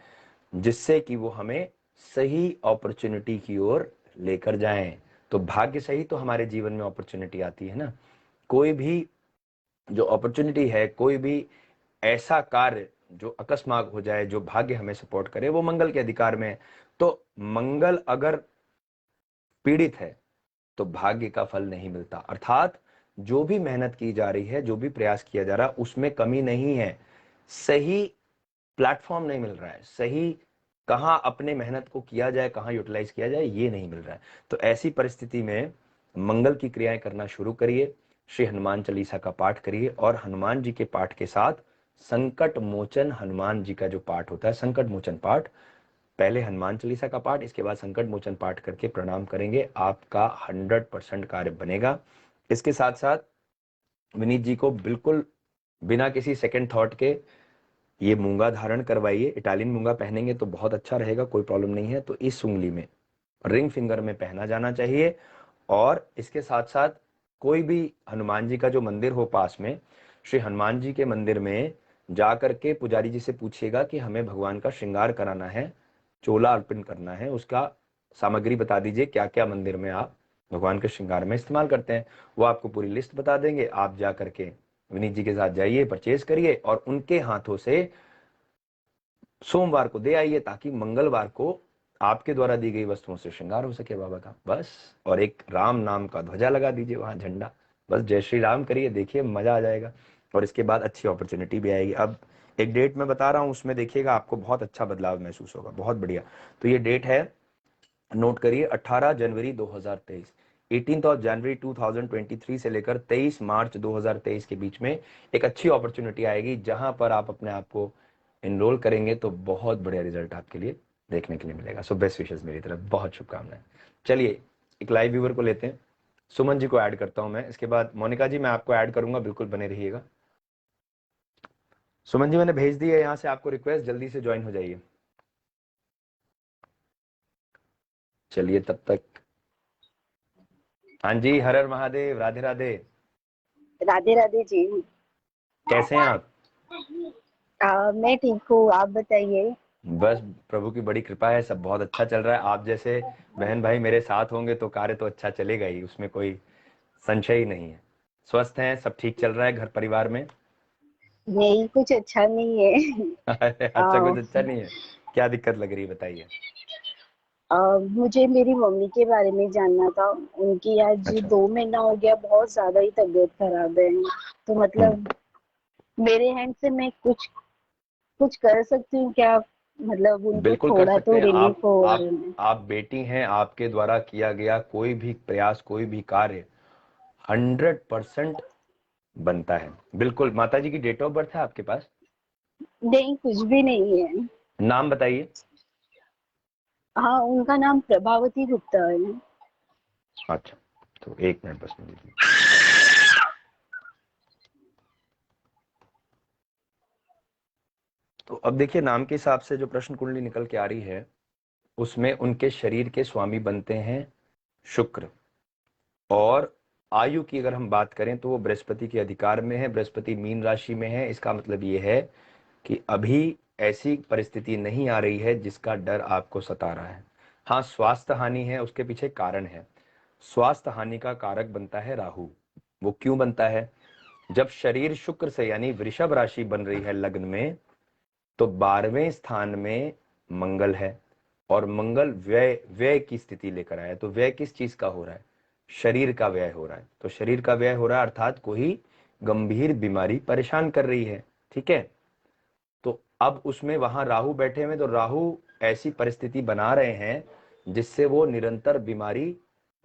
जिससे कि वो हमें सही अपॉर्चुनिटी की ओर लेकर जाएं। तो भाग्य से ही तो हमारे जीवन में अपॉर्चुनिटी आती है ना। कोई भी जो अपॉर्चुनिटी है, कोई भी ऐसा कार्य जो अकस्मात हो जाए, जो भाग्य हमें सपोर्ट करे, वो मंगल के अधिकार में है। तो मंगल अगर पीड़ित है तो भाग्य का फल नहीं मिलता। अर्थात जो भी मेहनत की जा रही है, जो भी प्रयास किया जा रहा है, उसमें कमी नहीं है, सही प्लेटफॉर्म नहीं मिल रहा है, सही कहां अपने मेहनत को किया जाए, कहां यूटिलाइज किया जाए, ये नहीं मिल रहा है। तो ऐसी परिस्थिति में मंगल की क्रियाएं करना शुरू करिए, श्री हनुमान चालीसा का पाठ करिए, और हनुमान जी के पाठ के साथ संकट मोचन हनुमान जी का जो पाठ होता है, संकट मोचन पाठ, पहले हनुमान चालीसा का पाठ, इसके बाद संकट मोचन पाठ करके प्रणाम करेंगे, आपका 100% कार्य बनेगा। इसके साथ साथ विनीत जी को बिल्कुल बिना किसी सेकंड थॉट के ये मूंगा धारण करवाइए। इटालियन मूंगा पहनेंगे तो बहुत अच्छा रहेगा, कोई प्रॉब्लम नहीं है। तो इस उंगली में, रिंग फिंगर में पहना जाना चाहिए। और इसके साथ साथ कोई भी हनुमान जी का जो मंदिर हो पास में, श्री हनुमान जी के मंदिर में जा करके पुजारी जी से पूछिएगा कि हमें भगवान का श्रृंगार कराना है, चोला अर्पण करना है, उसका सामग्री बता दीजिए क्या क्या मंदिर में आप भगवान के श्रृंगार में इस्तेमाल करते हैं। वो आपको पूरी लिस्ट बता देंगे। आप जा करके विनीत जी के साथ जाइए, परचेज करिए, और उनके हाथों से सोमवार को दे आइए, ताकि मंगलवार को आपके द्वारा दी गई वस्तुओं से श्रृंगार हो सके बाबा का, बस। और एक राम नाम का ध्वजा लगा दीजिए वहां, झंडा, बस जय श्री राम करिए, देखिए मजा आ जाएगा। और इसके बाद अच्छी अपॉर्चुनिटी भी आएगी। अब एक डेट मैं बता रहा हूं, उसमें देखिएगा आपको बहुत अच्छा बदलाव महसूस होगा, बहुत बढ़िया। तो ये डेट है, नोट करिए, 18 जनवरी 2023। 18 जनवरी 2023 से लेकर 23 मार्च 2023 के बीच में एक अच्छी अपॉर्चुनिटी आएगी, जहां पर आप अपने आप को इनरोल करेंगे तो बहुत बढ़िया रिजल्ट आपके लिए देखने के लिए मिलेगा। सो बेस्ट विशेष मेरी तरफ, बहुत शुभकामनाएं। चलिए, एक लाइव व्यूवर को लेते हैं। सुमन जी को ऐड करता हूं मैं, इसके बाद मोनिका जी मैं आपको ऐड करूंगा, बिल्कुल बने रहिएगा। सुमन जी मैंने भेज दी है यहां से आपको रिक्वेस्ट, जल्दी से ज्वाइन हो जाइए। चलिए तब तक। हाँ जी, हर हर महादेव, राधे राधे। राधे राधे जी। कैसे हैं आप? मैं ठीक हूँ, आप बताइए। बस प्रभु की बड़ी कृपा है, सब बहुत अच्छा चल रहा है। आप जैसे बहन भाई मेरे साथ होंगे तो कार्य तो अच्छा चलेगा ही, उसमें कोई संशय ही नहीं है। स्वस्थ हैं, सब ठीक चल रहा है घर परिवार में? यही कुछ अच्छा नहीं है। अरे अच्छा, अ, कुछ अच्छा नहीं है? क्या दिक्कत लग रही है बताइए। मुझे मेरी मम्मी के बारे में जानना था। उनकी आज अच्छा। 2 महीना हो गया, बहुत ज्यादा ही तबीयत खराब है। तो हम्म। मतलब मेरे हैंड से मैं कुछ कुछ कर सकती हूँ क्या? मतलब उनको बिल्कुल कर थोड़ा सकते तो हैं। रिलीफ हो। आप बेटी हैं, आपके द्वारा किया गया कोई भी प्रयास, कोई भी कार्य 100% बनता है। बिल्कुल। माता जी की डेट ऑफ बर्थ है आपके पास? नहीं, कुछ भी नहीं है। नाम बताइए। हाँ, उनका नाम प्रभावती गुप्ता है। अच्छा, तो एक मिनट बस मुझे दीजिए। तो अब देखिए, नाम के हिसाब से जो प्रश्न कुंडली निकल के आ रही है उसमें उनके शरीर के स्वामी बनते हैं शुक्र। और आयु की अगर हम बात करें तो वो बृहस्पति के अधिकार में है, बृहस्पति मीन राशि में है। इसका मतलब ये है कि अभी ऐसी परिस्थिति नहीं आ रही है जिसका डर आपको सता रहा है। हाँ, स्वास्थ्य हानि है, उसके पीछे कारण है। स्वास्थ्य हानि का कारक बनता है राहु। वो क्यों बनता है? जब शरीर शुक्र से यानी वृषभ राशि बन रही है लग्न में, तो 12वें स्थान में मंगल है और मंगल व्यय व्यय की स्थिति लेकर आया। तो व्यय किस चीज का हो रहा है? शरीर का व्यय हो रहा है। तो शरीर का व्यय हो रहा है अर्थात कोई गंभीर बीमारी परेशान कर रही है। ठीक है। तो अब उसमें वहां राहु बैठे हुए, तो राहु ऐसी परिस्थिति बना रहे हैं जिससे वो निरंतर बीमारी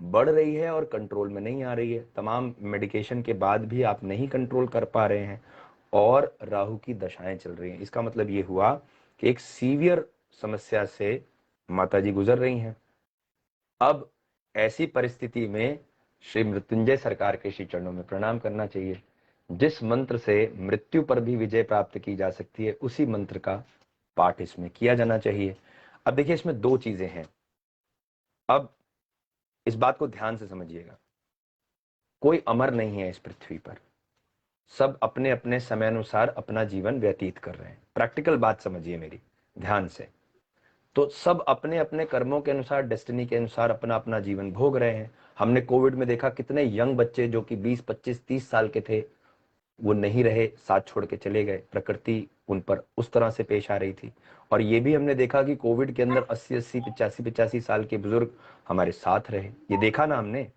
बढ़ रही है और कंट्रोल में नहीं आ रही है। तमाम मेडिकेशन के बाद भी आप नहीं कंट्रोल कर पा रहे हैं और राहु की दशाएं चल रही हैं। इसका मतलब ये हुआ कि एक सीवियर समस्या से माता जी गुजर रही हैं। अब ऐसी परिस्थिति में श्री मृत्युंजय सरकार के श्री चरणों में प्रणाम करना चाहिए। जिस मंत्र से मृत्यु पर भी विजय प्राप्त की जा सकती है उसी मंत्र का पाठ इसमें किया जाना चाहिए। अब देखिए, इसमें दो चीजें हैं। अब इस बात को ध्यान से समझिएगा। कोई अमर नहीं है इस पृथ्वी पर। सब अपने अपने समय अनुसार अपना जीवन व्यतीत कर रहे हैं। प्रैक्टिकल बात समझिए मेरी ध्यान से। तो सब अपने अपने कर्मों के अनुसार, डेस्टिनी के अनुसार अपना अपना जीवन भोग रहे हैं। हमने कोविड में देखा कितने यंग बच्चे जो कि 20 25 30 साल के थे, वो नहीं रहे, साथ छोड़ के चले गए। प्रकृति उन पर उस तरह से पेश आ रही थी। और ये भी हमने देखा कि कोविड के अंदर 80 80 85 साल के बुजुर्ग हमारे साथ रहे। ये देखा ना हमने।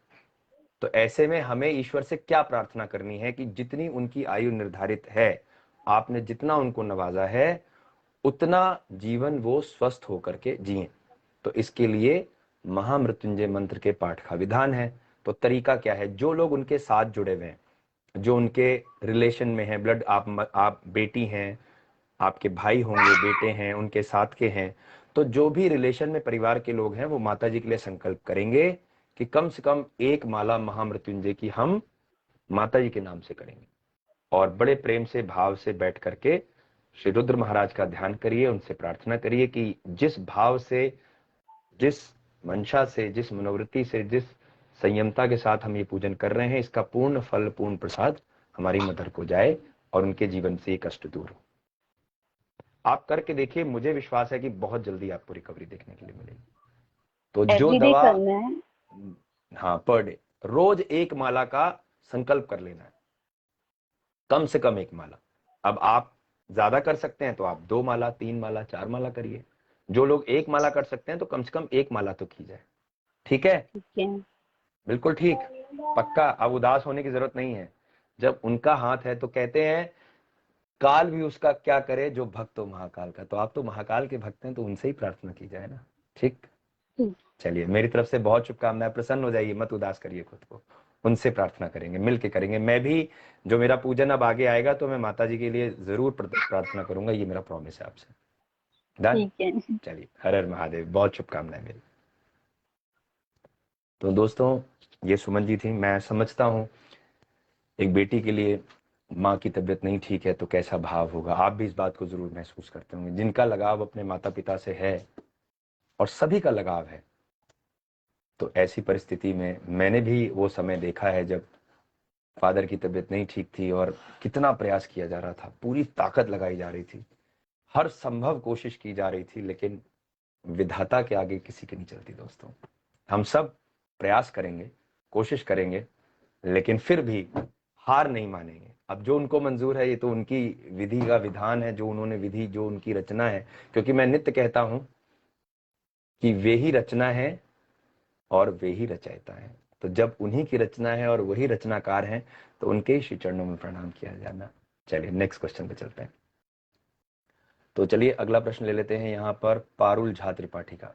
तो ऐसे में हमें ईश्वर से क्या प्रार्थना करनी है कि जितनी उनकी आयु निर्धारित है, आपने जितना उनको नवाजा है, उतना जीवन वो स्वस्थ होकर के जिए। तो इसके लिए महामृत्युंजय मंत्र के पाठ का विधान है। तो तरीका क्या है? जो लोग उनके साथ जुड़े हुए हैं, जो उनके रिलेशन में है, ब्लड, आप बेटी हैं, आपके भाई होंगे, बेटे हैं, उनके साथ के हैं, तो जो भी रिलेशन में परिवार के लोग हैं वो माता जी के लिए संकल्प करेंगे कि कम से कम एक माला महामृत्युंजय की हम माता जी के नाम से करेंगे। और बड़े प्रेम से, भाव से बैठ करके श्री रुद्र महाराज का ध्यान करिए, उनसे प्रार्थना करिए कि जिस भाव से, जिस मंशा से, जिस मनोवृत्ति से, जिस संयमता के साथ हम ये पूजन कर रहे हैं, इसका पूर्ण फल, पूर्ण प्रसाद हमारी मदर को जाए और उनके जीवन से ये कष्ट दूर हो। आप करके देखिए, मुझे विश्वास है कि बहुत जल्दी आपको रिकवरी देखने के लिए मिलेगी। तो जो एवरीडे दवा, करना है? हाँ, पर डे रोज एक माला का संकल्प कर लेना है, कम से कम एक माला। अब आप ज्यादा कर सकते हैं तो आप 2 माला, 3 माला, 4 माला करिए। जो लोग एक माला कर सकते हैं तो कम से कम एक माला तो की जाए। ठीक है? ठीक है। बिल्कुल ठीक। पक्का। अब उदास होने की जरूरत नहीं है। जब उनका हाथ है तो कहते हैं काल भी उसका क्या करे जो भक्त हो महाकाल का। तो आप तो महाकाल के भक्त हैं, तो उनसे ही प्रार्थना की जाए ना। ठीक। ठीक। चलिए, मेरी तरफ से बहुत शुभकामनाएं। प्रसन्न हो जाइए, मत उदास करिए खुद को। उनसे प्रार्थना करेंगे, मिल के करेंगे। मैं भी, जो मेरा पूजन अब आगे आएगा तो मैं माता जी के लिए जरूर प्रार्थना करूंगा। ये मेरा प्रॉमिस है आपसे। डन। ठीक है। चलिए, हर हर महादेव, बहुत शुभकामनाएं मेरी। तो दोस्तों, ये सुमन जी थी। मैं समझता हूँ एक बेटी के लिए माँ की तबीयत नहीं ठीक है तो कैसा भाव होगा। आप भी इस बात को जरूर महसूस करते होंगे। जिनका लगाव अपने माता पिता से है, और सभी का लगाव है, तो ऐसी परिस्थिति में मैंने भी वो समय देखा है जब फादर की तबीयत नहीं ठीक थी और कितना प्रयास किया जा रहा था, पूरी ताकत लगाई जा रही थी, हर संभव कोशिश की जा रही थी, लेकिन विधाता के आगे किसी की नहीं चलती दोस्तों। हम सब प्रयास करेंगे, कोशिश करेंगे, लेकिन फिर भी हार नहीं मानेंगे। अब जो उनको मंजूर है ये तो उनकी विधि का विधान है, जो उन्होंने विधि, जो उनकी रचना है, क्योंकि मैं नित्य कहता हूं कि वे ही रचना है और वे ही रचयिता है। तो जब उन्हीं की रचना है और वही रचनाकार हैं तो उनके ही श्री चरणों में प्रणाम किया जाना। चलिए नेक्स्ट क्वेश्चन पे चलते हैं। तो चलिए अगला प्रश्न ले लेते हैं यहाँ पर पारुल झा त्रिपाठी का।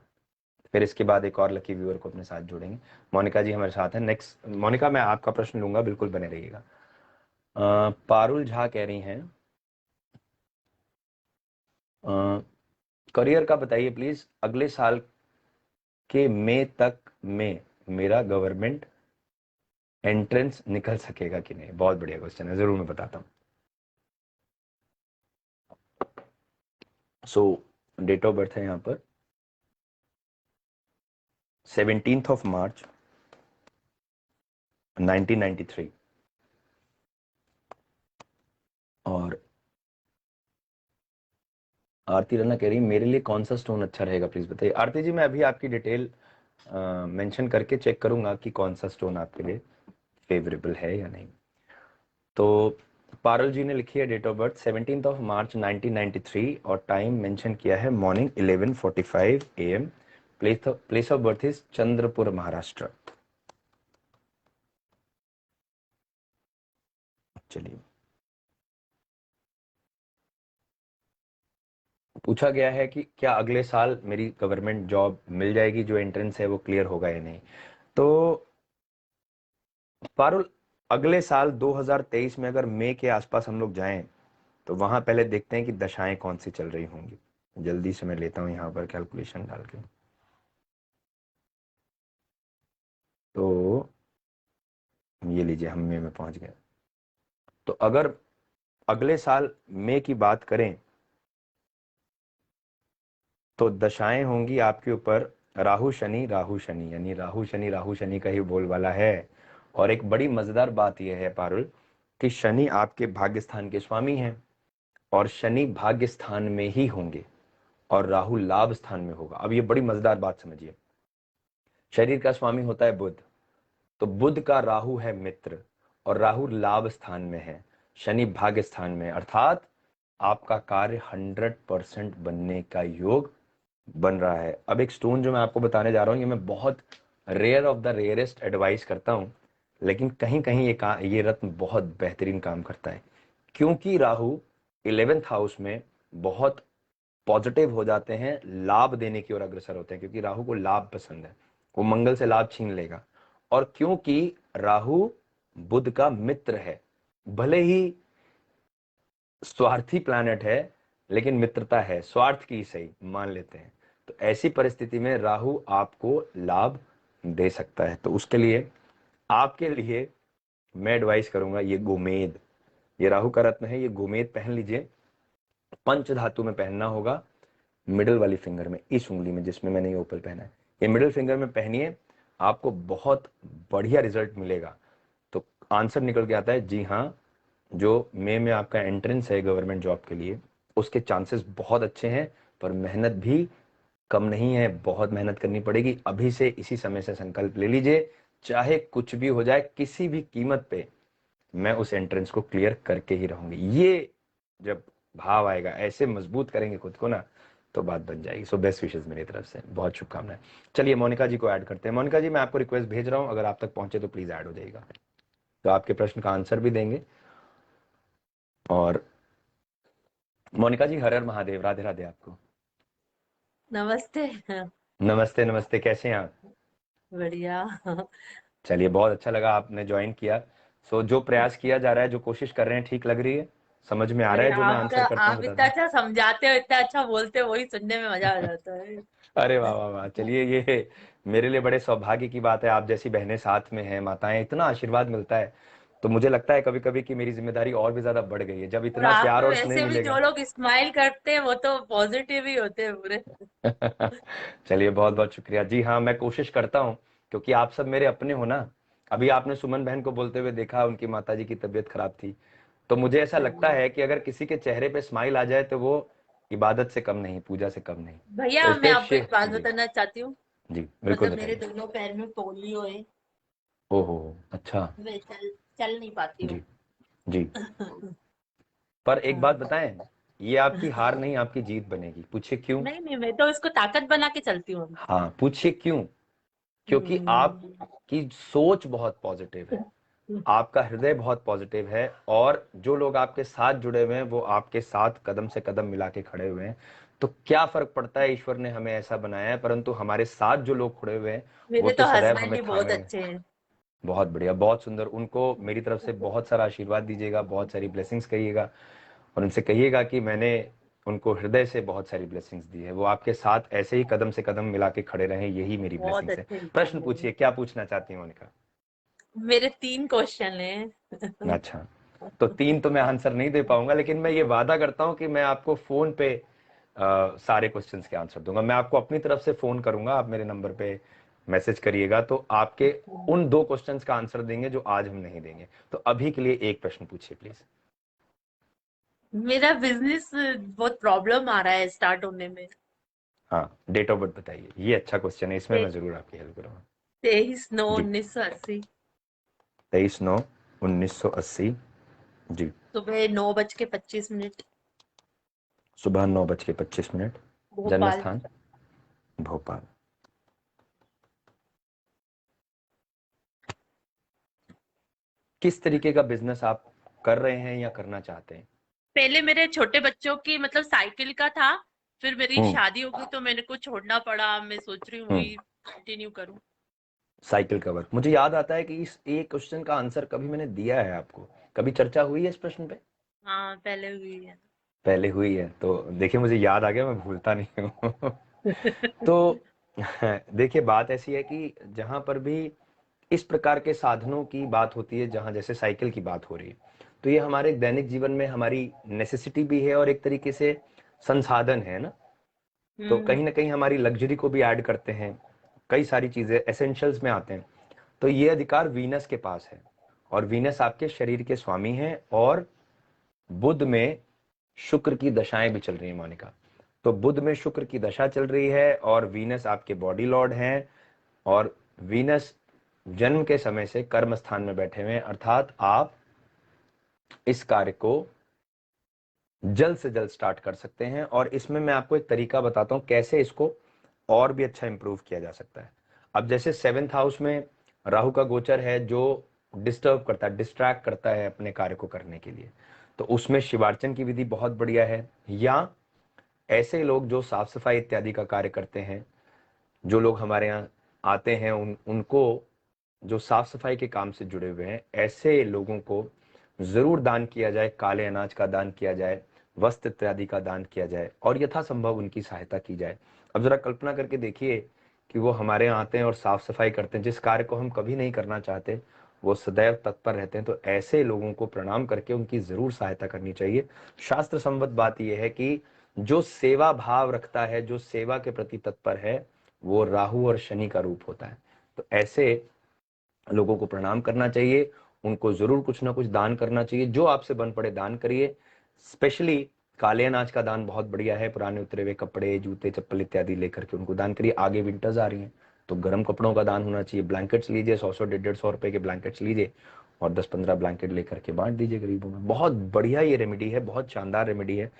फिर इसके बाद एक और लकी व्यूअर को अपने साथ जोड़ेंगे। मोनिका जी हमारे साथ हैं। नेक्स्ट मोनिका, मैं आपका प्रश्न लूंगा, बिल्कुल बने रहिएगा। पारुल झा कह रही हैं करियर का बताइए प्लीज, अगले साल के मई तक में मेरा गवर्नमेंट एंट्रेंस निकल सकेगा कि नहीं। बहुत बढ़िया क्वेश्चन है, जरूर मैं बताता हूँ। सो डेट ऑफ बर्थ है यहाँ पर 17 मार्च 1993। और आरती रन्ना कह रही मेरे लिए कौन सा स्टोन अच्छा रहेगा प्लीज बताइए। आरती जी मैं अभी आपकी डिटेल मेंशन करके चेक करूंगा कि कौन सा स्टोन आपके लिए फेवरेबल है या नहीं। तो पारुल जी ने लिखी है डेट ऑफ बर्थ 17 मार्च 1993 और टाइम मेंशन किया है morning 11:45 AM। Place of birth is Chandrapur Maharashtra. चलिए, पूछा गया है कि क्या अगले साल मेरी गवर्नमेंट जॉब मिल जाएगी, जो एंट्रेंस है वो क्लियर होगा या नहीं। तो पारुल, अगले साल 2023 में अगर मई के आसपास हम लोग जाएं तो वहां पहले देखते हैं कि दशाएं कौन सी चल रही होंगी। जल्दी से मैं लेता हूं यहाँ पर कैलकुलेशन डाल के। तो ये लीजिए, हम मई में पहुंच गए। तो अगर अगले साल मई की बात करें तो दशाएं होंगी आपके ऊपर राहु शनि, राहु शनि, यानी राहु शनि, राहु शनि का ही बोलबाला है। और एक बड़ी मजेदार बात यह है पारुल कि शनि आपके भाग्य स्थान के स्वामी हैं और शनि भाग्य स्थान में ही होंगे और राहु लाभ स्थान में होगा। अब ये बड़ी मजेदार बात समझिए, शरीर का स्वामी होता है बुध, तो बुध का राहु है मित्र और राहु लाभ स्थान में है, शनि भाग्य स्थान में, अर्थात आपका कार्य 100% बनने का योग बन रहा है। अब एक स्टोन जो मैं आपको बताने जा रहा हूं, ये मैं बहुत rare of the rarest advice करता हूं, लेकिन कहीं कहीं ये रत्न बहुत बेहतरीन काम करता है, क्योंकि राहु 11th हाउस में बहुत पॉजिटिव हो जाते हैं, लाभ देने की ओर अग्रसर होते हैं, क्योंकि राहु को लाभ पसंद है, वो मंगल से लाभ छीन लेगा। और क्योंकि राहु बुध का मित्र है, भले ही स्वार्थी प्लैनेट है लेकिन मित्रता है, स्वार्थ की सही मान लेते हैं। तो ऐसी परिस्थिति में राहु आपको लाभ दे सकता है। तो उसके लिए आपके लिए मैं एडवाइस करूंगा ये गोमेद, ये राहु का रत्न है, ये गोमेद पहन लीजिए। पंच धातु में पहनना होगा, मिडिल वाली फिंगर में, इस उंगली में जिसमें मैंने ये ओपल पहना है, ये मिडिल फिंगर में पहनिए, आपको बहुत बढ़िया रिजल्ट मिलेगा। तो आंसर निकल के आता है जी हाँ, जो मई में आपका एंट्रेंस है गवर्नमेंट जॉब के लिए, उसके चांसेस बहुत अच्छे हैं, पर मेहनत भी कम नहीं है, बहुत मेहनत करनी पड़ेगी। अभी से इसी समय से संकल्प ले लीजिए, चाहे कुछ भी हो जाए, किसी भी कीमत पे मैं उस एंट्रेंस को क्लियर करके ही रहूंगी। ये जब भाव आएगा, ऐसे मजबूत करेंगे खुद को ना, तो बात बन जाएगी। सो बेस्ट विशेष मेरी तरफ से, बहुत शुभकामनाएं। चलिए मोनिका जी को ऐड करते हैं। मोनिका जी मैं आपको रिक्वेस्ट भेज रहा हूं, अगर आप तक पहुंचे तो प्लीज ऐड हो जाइएगा, तो आपके प्रश्न का आंसर भी देंगे। और मोनिका जी, हर हर महादेव, राधे राधे आपको। नमस्ते। नमस्ते नमस्ते, कैसे हैं आप? बढ़िया। चलिए, बहुत अच्छा लगा आपने ज्वाइन किया। सो जो प्रयास किया जा रहा है, जो कोशिश कर रहे हैं, ठीक लग रही है? समझ में आ रहा अरे है जो मैं आंसर करता हूँ आप इतना बताता अच्छा समझाते हो, इतना अच्छा बोलते हो, वही सुनने में मजा आ जाता है। हूँ? अरे वाह वाह वाह, चलिए ये मेरे लिए बड़े सौभाग्य की बात है, आप जैसी बहनें साथ में हैं, माताएं, इतना आशीर्वाद मिलता है। तो मुझे लगता है कभी कभी कि मेरी जिम्मेदारी और भी ज्यादा बढ़ गई है, जब और इतना आप प्यार में और स्नेह वैसे भी मिलेगा। जो लोग स्माइल करते हैं वो तो पॉजिटिव ही होते हैं पूरे। चलिए बहुत बहुत शुक्रिया। जी हाँ, मैं कोशिश करता हूँ क्योंकि आप सब मेरे अपने हो ना। अभी आपने सुमन बहन को बोलते हुए देखा, उनकी माताजी की तबीयत खराब थी, तो मुझे ऐसा लगता है कि अगर किसी के चेहरे पे स्माइल आ जाए तो वो इबादत से कम नहीं, पूजा से कम नहीं। तो भैया इस मैं पे आपको एक बात जी बताना चाहती हूँ। जी बिल्कुल मतलब मेरे बताइए। दोनों पैर में पोलियो है। ओहो, अच्छा। मैं चल नहीं पाती जी हूँ। जी। पर एक बात हाँ। बताएं, ये आपकी हार नहीं, आपकी जीत बनेगी। पूछिए क्यों? नहीं नहीं, मैं तो इसको ताकत बना के चलती हूँ। हाँ, पूछिए क्यों? क्योंकि आपकी सोच बहुत पॉजिटिव है, आपका हृदय बहुत पॉजिटिव है, और जो लोग आपके साथ जुड़े हुए हैं वो आपके साथ कदम से कदम मिला के खड़े हुए हैं। तो क्या फर्क पड़ता है, ईश्वर ने हमें ऐसा बनाया है, परंतु हमारे साथ जो लोग खड़े हुए हैं वो मेरे तो तो सदैव हस्बैंड हमें ही बहुत थामे हुए हैं। अच्छे हैं। बहुत बढ़िया, बहुत सुंदर। उनको मेरी तरफ से बहुत सारा आशीर्वाद दीजिएगा, बहुत सारी ब्लेसिंग्स कहिएगा, और उनसे कहिएगा कि मैंने उनको हृदय से बहुत सारी ब्लेसिंग्स दी है। वो आपके साथ ऐसे ही कदम से कदम मिला के खड़े रहें, यही मेरी बहुत ब्लेसिंग्स है। अच्छे इंसान प्रश्न है। पूछिए, क्या पूछना चाहती हैं उनका? मेरे 3 क्वेश्चन हैं। अच्छा, तो 3 तो मैं आंसर नहीं दे पाऊंगा, लेकिन मैं ये वादा करता हूं कि मैं आपको फोन पे सारे क्वेश्चंस के आंसर दूंगा। मैं आपको अपनी तरफ से फोन करूंगा, आप मेरे नंबर पे मैसेज करिएगा, तो आपके उन 2 क्वेश्चंस का आंसर देंगे जो आज हम नहीं देंगे। तो अभी के लिए एक प्रश्न पूछिए प्लीज। मेरा बिजनेस बहुत प्रॉब्लम आ रहा है स्टार्ट होने में। हाँ, डेट ऑफ बर्थ बताइए, ये अच्छा क्वेश्चन है, इसमें मैं जरूर आपकी हेल्प करूंगा। जी, 23/9/1980। 23/9/1980। जी, सुबह 9:25। सुबह 9:25। जन्म भोपाल। स्थान? भोपाल। किस तरीके का बिजनेस आप कर रहे हैं या करना चाहते हैं? पहले मेरे छोटे बच्चों की मतलब साइकिल का था। फिर मेरी हम्म शादी हो गई तो मेरे को छोड़ना पड़ा। मैं सोच रही हूँ हम्म वही कंटिन्यू करूँ। साइकिल का वर्क। मुझे याद आता है कि इस एक क्वेश्चन का आंसर कभी मैंने दिया है आपको, कभी चर्चा हुई है इस प्रश्न पे? हाँ, पहले हुई है। पहले हुई है, तो देखिए मुझे याद आ गया, मैं भूलता नहीं हूँ। तो देखिए बात ऐसी है कि जहां पर भी इस प्रकार के साधनों की बात होती है, जहां जैसे साइकिल की बात हो रही है, तो ये हमारे दैनिक जीवन में हमारी नेसेसिटी भी है और एक तरीके से संसाधन है ना। तो कहीं हम्म। ना कहीं हमारी लग्जरी को भी ऐड करते हैं, कई सारी चीजें एसेंशियल्स में आते हैं। तो ये अधिकार वीनस के पास है, और वीनस आपके शरीर के स्वामी हैं, और बुध में शुक्र की दशाएं भी चल रही है मोनिका। तो बुध में शुक्र की दशा चल रही है, और वीनस आपके बॉडी लॉर्ड हैं, और वीनस जन्म के समय से कर्म स्थान में बैठे हुए हैं, अर्थात आप इस कार्य को जल्द से जल्द स्टार्ट कर सकते हैं। और इसमें मैं आपको एक तरीका बताता हूं कैसे इसको और भी अच्छा इंप्रूव किया जा सकता है। अब जैसे 7th हाउस में राहु का गोचर है, जो डिस्टर्ब करता है, डिस्ट्रैक्ट करता है अपने कार्य को करने के लिए, तो उसमें शिवार्चन की विधि बहुत बढ़िया है। या ऐसे लोग जो साफ सफाई इत्यादि का कार्य करते हैं, जो लोग हमारे यहाँ आते हैं, उनको जो साफ सफाई के काम से जुड़े हुए हैं, ऐसे लोगों को जरूर दान किया जाए, काले अनाज का दान किया जाए, वस्त्र इत्यादि का दान किया जाए, और यथासंभव उनकी सहायता की जाए। अब जरा कल्पना करके देखिए कि वो हमारे यहाँ आते हैं और साफ सफाई करते हैं, जिस कार्य को हम कभी नहीं करना चाहते, वो सदैव तत्पर रहते हैं। तो ऐसे लोगों को प्रणाम करके उनकी जरूर सहायता करनी चाहिए। शास्त्र संबद्ध बात यह है कि जो सेवा भाव रखता है, जो सेवा के प्रति तत्पर है, वो राहु और शनि का रूप होता है। तो ऐसे लोगों को प्रणाम करना चाहिए, उनको जरूर कुछ ना कुछ दान करना चाहिए, जो आपसे बन पड़े दान करिए। स्पेशली काले अनाज का दान बहुत बढ़िया है, पुराने उतरे हुए कपड़े, जूते, चप्पल इत्यादि लेकर के उनको दान करिए। आगे विंटर्स आ रही हैं, तो गर्म कपड़ों का दान होना चाहिए। ब्लैंकेट्स लीजिए, 100 150 रुपए के ब्लैंकेट्स लीजिए, और 10-15 ब्लैंकेट लेकर के बांट दीजिए गरीबों में। बहुत बढ़िया ये रेमेडी है, बहुत शानदार रेमेडी है।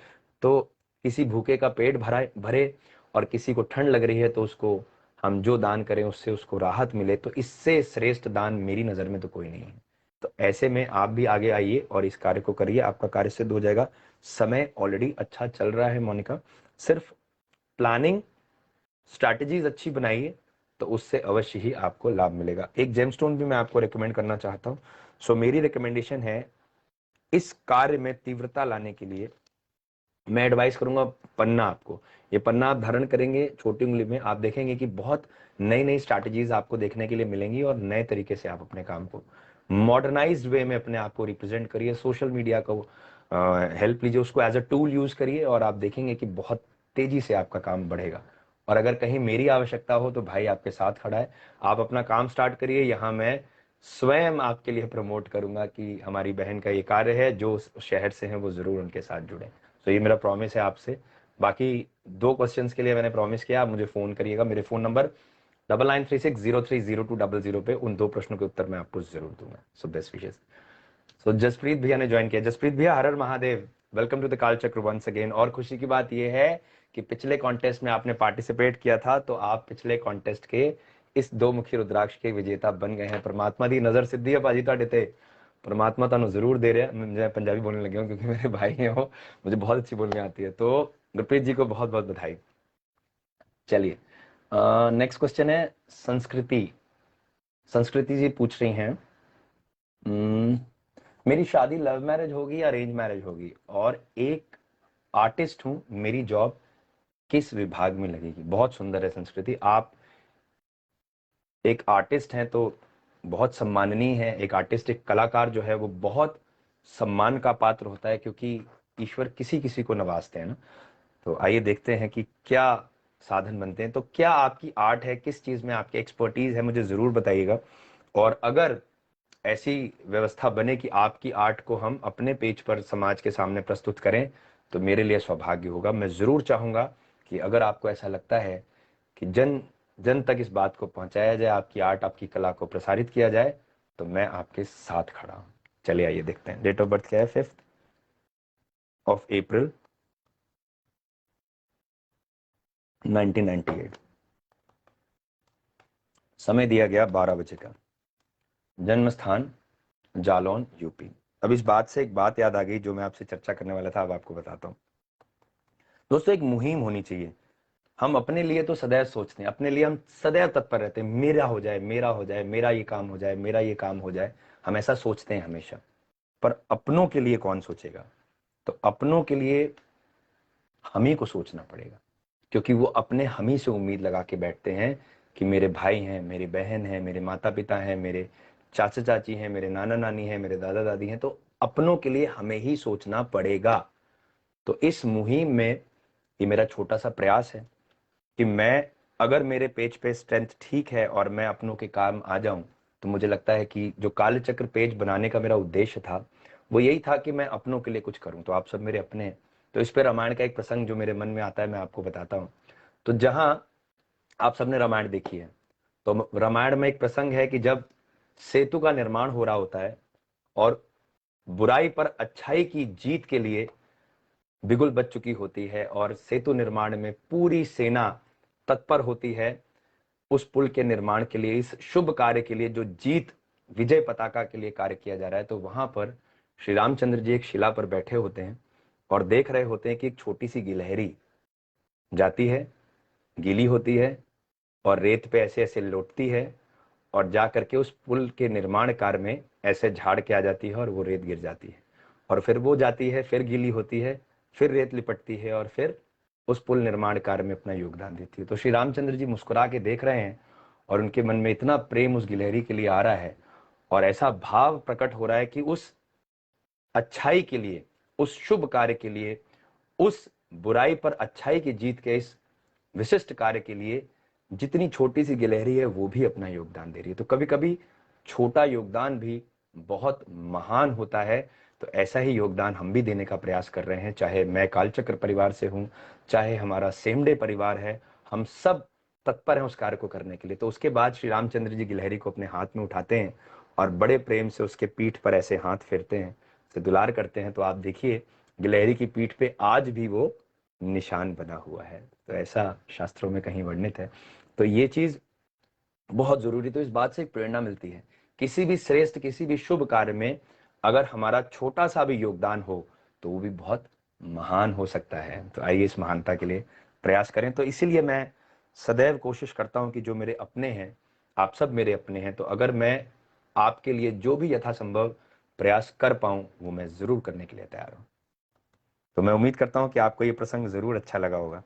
तो किसी भूखे का पेट भरे, और किसी को ठंड लग रही है, तो उसको हम जो दान करें उससे उसको राहत मिले, तो इससे श्रेष्ठ दान मेरी नजर में तो कोई नहीं है। तो ऐसे में आप भी आगे आइए और इस कार्य को करिए, आपका कार्य सिद्ध हो जाएगा। समय ऑलरेडी अच्छा चल रहा है मोनिका, सिर्फ प्लानिंग, स्ट्रैटेजीज अच्छी बनाइए, तो उससे अवश्य ही आपको लाभ मिलेगा। एक जेमस्टोन भी मैं आपको रिकमेंड करना चाहता हूं। सो मेरी रिकमेंडेशन है, इस कार्य में तीव्रता लाने के लिए मैं एडवाइस करूंगा पन्ना। आपको ये पन्ना आप धारण करेंगे छोटी उंगली में, आप देखेंगे कि बहुत नई नई स्ट्रैटेजीज आपको देखने के लिए मिलेंगी, और नए तरीके से आप अपने काम को मॉडर्नाइज्ड वे में अपने आप को रिप्रेजेंट करिए। सोशल मीडिया को हेल्प लीजिए, उसको एज अ टूल यूज करिए, और आप देखेंगे कि बहुत तेजी से आपका काम बढ़ेगा। और अगर कहीं मेरी आवश्यकता हो तो भाई आपके साथ खड़ा है। आप अपना काम स्टार्ट करिए, यहाँ मैं स्वयं आपके लिए प्रमोट करूंगा कि हमारी बहन का ये कार्य है, जो शहर से हैं वो जरूर उनके साथ जुड़े। तो ये मेरा प्रॉमिस है आपसे। बाकी 2 क्वेश्चंस के लिए मैंने प्रॉमिस किया, आप मुझे फोन करिएगा। मेरे फोन नंबर 9936030200 पे उन 2 प्रश्नों के उत्तर मैं आपको जरूर दूंगा। So best wishes. So Jaspreet भैया ने ज्वाइन किया। जसप्रीत भैया, Har Har Mahadev, welcome to the Kaal Chakra once again. और खुशी की बात यह है कि पिछले कॉन्टेस्ट में आपने पार्टिसिपेट किया था, तो आप पिछले कॉन्टेस्ट के इस 2 मुखी रुद्राक्ष के विजेता बन गए हैं। परमात्मा दी नजर सिद्धि है भाजी ਤੁਹਾਡੇ ਤੇ। परमात्मा ਤੁਹਾਨੂੰ जरूर दे रहे हैं। मैं पंजाबी बोलने लगे हूँ क्योंकि मेरे भाई हैं वो, मुझे बहुत अच्छी बोलने आती है। तो गुरप्रीत जी को बहुत बहुत बधाई। चलिए नेक्स्ट क्वेश्चन है संस्कृति। संस्कृति जी पूछ रही हैं, मेरी शादी लव मैरिज होगी या अरेंज मैरिज होगी, और एक आर्टिस्ट हूं, मेरी जॉब किस विभाग में लगेगी। बहुत सुंदर है संस्कृति। आप एक आर्टिस्ट हैं तो बहुत सम्माननीय है। एक आर्टिस्ट, एक कलाकार जो है वो बहुत सम्मान का पात्र होता है, क्योंकि ईश्वर किसी किसी को नवाजते हैं ना। तो आइए देखते हैं कि क्या साधन बनते हैं। तो क्या आपकी आर्ट है, किस चीज में आपकी एक्सपर्टीज है, मुझे जरूर बताइएगा। और अगर ऐसी व्यवस्था बने कि आपकी आर्ट को हम अपने पेज पर समाज के सामने प्रस्तुत करें, तो मेरे लिए सौभाग्य होगा। मैं जरूर चाहूंगा कि अगर आपको ऐसा लगता है कि जन जन तक इस बात को पहुंचाया जाए, आपकी आर्ट, आपकी कला को प्रसारित किया जाए, तो मैं आपके साथ खड़ा हूं। चलिए आइए देखते हैं। डेट ऑफ बर्थ क्या है? 5 अप्रैल 1998। समय दिया गया 12 बजे का। जन्म स्थान जालौन, यूपी। अब इस बात से एक बात याद आ गई जो मैं आपसे चर्चा करने वाला था, अब आपको बताता हूं। दोस्तों, एक मुहिम होनी चाहिए। हम अपने लिए तो सदैव सोचते हैं, अपने लिए हम सदैव तत्पर रहते हैं, मेरा हो जाए, मेरा हो जाए, मेरा ये काम हो जाए, मेरा ये काम हो जाए। हम ऐसा सोचते हैं हमेशा। पर अपनों के लिए कौन सोचेगा? तो अपनों के लिए हम ही को सोचना पड़ेगा, क्योंकि वो अपने हम ही से उम्मीद लगा के बैठते हैं कि मेरे भाई हैं, मेरी बहन है, मेरे माता पिता हैं, मेरे चाचा चाची हैं, मेरे नाना नानी हैं, मेरे दादा दादी हैं। तो अपनों के लिए हमें ही सोचना पड़ेगा। तो इस मुहिम में ये मेरा छोटा सा प्रयास है कि मैं, अगर मेरे पेज पे स्ट्रेंथ ठीक है और मैं अपनों के काम आ जाऊं, तो मुझे लगता है कि जो कालचक्र पेज बनाने का मेरा उद्देश्य था वो यही था कि मैं अपनों के लिए कुछ करूं। तो आप सब मेरे अपने हैं। तो इस पे रामायण का एक प्रसंग जो मेरे मन में आता है, मैं आपको बताता हूं। तो जहां आप सबने रामायण देखी है, तो रामायण में एक प्रसंग है कि जब सेतु का निर्माण हो रहा होता है और बुराई पर अच्छाई की जीत के लिए बिगुल बज चुकी होती है, और सेतु निर्माण में पूरी सेना तत्पर होती है उस पुल के निर्माण के लिए, इस शुभ कार्य के लिए, जो जीत विजय पताका के लिए कार्य किया जा रहा है। तो वहां पर श्री रामचंद्र जी एक शिला पर बैठे होते हैं और देख रहे होते हैं कि एक छोटी सी गिलहरी जाती है, गीली होती है और रेत पे ऐसे ऐसे लौटती है, और जा करके उस पुल के निर्माण कार्य में ऐसे झाड़ के आ जाती है और वो रेत गिर जाती है। और फिर वो जाती है, फिर गीली होती है, फिर रेत लिपटती है और फिर उस पुल निर्माण कार्य में अपना योगदान देती है। तो श्री रामचंद्र जी मुस्कुरा के देख रहे हैं और उनके मन में इतना प्रेम उस गिलहरी के लिए आ रहा है और ऐसा भाव प्रकट हो रहा है कि उस अच्छाई के लिए, उस शुभ कार्य के लिए, उस बुराई पर अच्छाई की जीत के इस विशिष्ट कार्य के लिए जितनी छोटी सी गिलहरी है वो भी अपना योगदान दे रही है। तो कभी कभी छोटा योगदान भी बहुत महान होता है। तो ऐसा ही योगदान हम भी देने का प्रयास कर रहे हैं, चाहे मैं कालचक्र परिवार से हूं, चाहे हमारा सेमडे परिवार है, हम सब तत्पर हैं उस कार्य को करने के लिए। तो उसके बाद श्री रामचंद्र जी गिलहरी को अपने हाथ में उठाते हैं और बड़े प्रेम से उसके पीठ पर ऐसे हाथ फेरते हैं, से दुलार करते हैं। तो आप देखिए गिलहरी की पीठ पे आज भी वो निशान बना हुआ है। तो ऐसा शास्त्रों में कहीं वर्णित है। तो ये चीज बहुत जरूरी। तो इस बात से एक प्रेरणा मिलती है, किसी भी श्रेष्ठ, किसी भी शुभ कार्य में अगर हमारा छोटा सा भी योगदान हो तो वो भी बहुत महान हो सकता है। तो आइए इस महानता के लिए प्रयास करें। तो इसीलिए मैं सदैव कोशिश करता हूं कि जो मेरे अपने हैं, आप सब मेरे अपने हैं, तो अगर मैं आपके लिए जो भी यथासंभव प्रयास कर पाऊं वो मैं जरूर करने के लिए तैयार हूं। तो मैं उम्मीद करता हूं कि आपको ये प्रसंग जरूर अच्छा लगा होगा।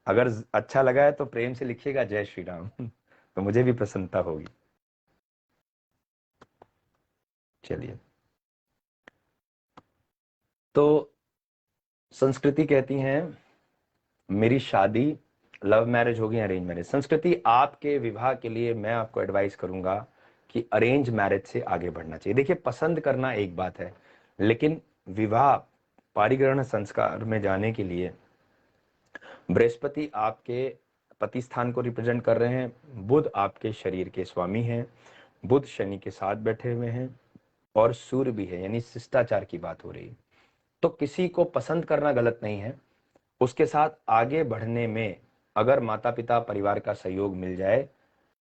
अगर अच्छा लगा है तो प्रेम से लिखिएगा जय श्री राम। तो मुझे भी प्रसन्नता होगी। चलिए, तो संस्कृति कहती हैं, मेरी शादी लव मैरिज होगी या अरेंज मैरिज, संस्कृति आपके विवाह के लिए मैं आपको एडवाइस करूंगा कि अरेंज मैरिज से आगे बढ़ना चाहिए। देखिए, पसंद करना एक बात है, लेकिन विवाह पारिग्रहण संस्कार में जाने के लिए बृहस्पति आपके पति स्थान को रिप्रेजेंट कर रहे हैं, बुध आपके शरीर के स्वामी हैं, बुध शनि के साथ बैठे हुए हैं और सूर्य भी है, यानी शिष्टाचार की बात हो रही है। तो किसी को पसंद करना गलत नहीं है, उसके साथ आगे बढ़ने में अगर माता पिता परिवार का सहयोग मिल जाए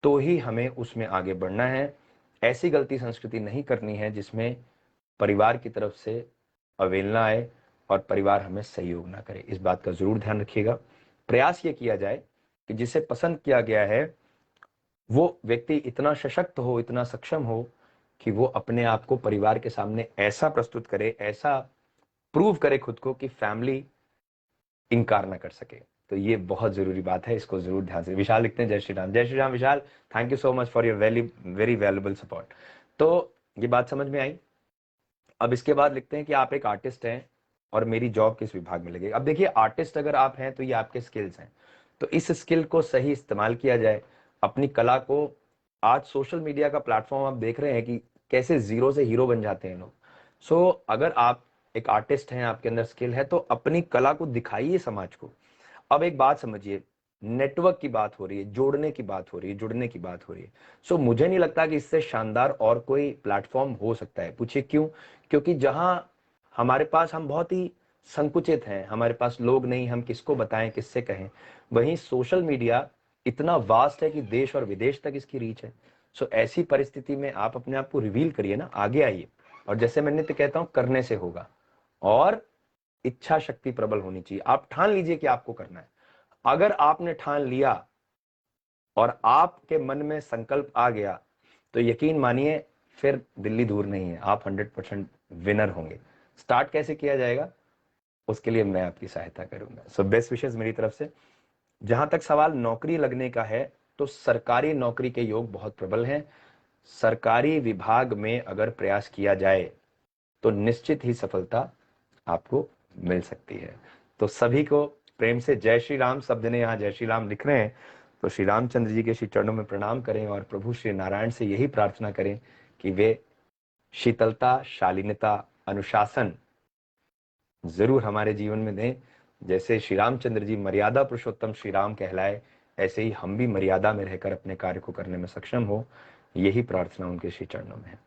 तो ही हमें उसमें आगे बढ़ना है। ऐसी गलती संस्कृति नहीं करनी है जिसमें परिवार की तरफ से अवहेलना आए और परिवार हमें सहयोग ना करे। इस बात का जरूर ध्यान रखिएगा। प्रयास ये किया जाए कि जिसे पसंद किया गया है वो व्यक्ति इतना सशक्त हो, इतना सक्षम हो कि वो अपने आप को परिवार के सामने ऐसा प्रस्तुत करे, ऐसा प्रूव करे खुद को कि फैमिली इनकार ना कर सके। तो ये बहुत जरूरी बात है, इसको जरूर ध्यान से। विशाल लिखते हैं, जय श्री राम। जय Shri Ram Vishal, thank you so much for your very valuable support. तो ये बात समझ में आई। अब इसके बाद लिखते हैं कि आप एक आर्टिस्ट हैं और मेरी जॉब किस विभाग में लगेगी। अब देखिए, आर्टिस्ट अगर आप हैं तो ये आपके स्किल्स हैं, तो इस स्किल को सही इस्तेमाल किया जाए, अपनी कला को। आज सोशल मीडिया का प्लेटफॉर्म आप देख रहे हैं कि कैसे जीरो से हीरो बन जाते हैं लोग। सो अगर आप एक आर्टिस्ट हैं, आपके अंदर स्किल है, तो अपनी कला को दिखाइए समाज को। अब एक बात समझिए, नेटवर्क की बात हो रही है, जोड़ने की बात हो रही है, जुड़ने की बात हो रही है। सो मुझे नहीं लगता कि इससे शानदार और कोई प्लेटफॉर्म हो सकता है। पूछिए क्यों? क्योंकि जहां हमारे पास, हम बहुत ही संकुचित हैं, हमारे पास लोग नहीं, हम किसको बताएं, किससे कहें। वहीं सोशल मीडिया इतना वास्ट है कि देश और विदेश तक इसकी रीच है। सो ऐसी परिस्थिति में आप अपने आप को रिवील करिए ना, आगे आइए। और जैसे मैं नित्य कहता हूं, करने से होगा और इच्छा शक्ति प्रबल होनी चाहिए। आप ठान लीजिए कि आपको करना है। अगर आपने ठान लिया और आपके मन में संकल्प आ गया तो यकीन मानिए फिर दिल्ली दूर नहीं है, आप 100% विनर होंगे। स्टार्ट कैसे किया जाएगा उसके लिए मैं आपकी सहायता करूंगा। सो बेस्ट विशेष मेरी तरफ से। जहां तक सवाल नौकरी लगने का है, तो सरकारी नौकरी के योग बहुत प्रबल हैं। सरकारी विभाग में अगर प्रयास किया जाए तो निश्चित ही सफलता आपको मिल सकती है। तो सभी को प्रेम से जय श्री राम। सब जने यहाँ जय श्री राम लिख रहे हैं, तो श्री रामचंद्र जी के श्री चरणों में प्रणाम करें और प्रभु श्री नारायण से यही प्रार्थना करें कि वे शीतलता, शालीनता, अनुशासन जरूर हमारे जीवन में दें। जैसे श्री रामचंद्र जी मर्यादा पुरुषोत्तम श्री राम कहलाए, ऐसे ही हम भी मर्यादा में रहकर अपने कार्य को करने में सक्षम हो, यही प्रार्थना उनके श्री चरणों में है।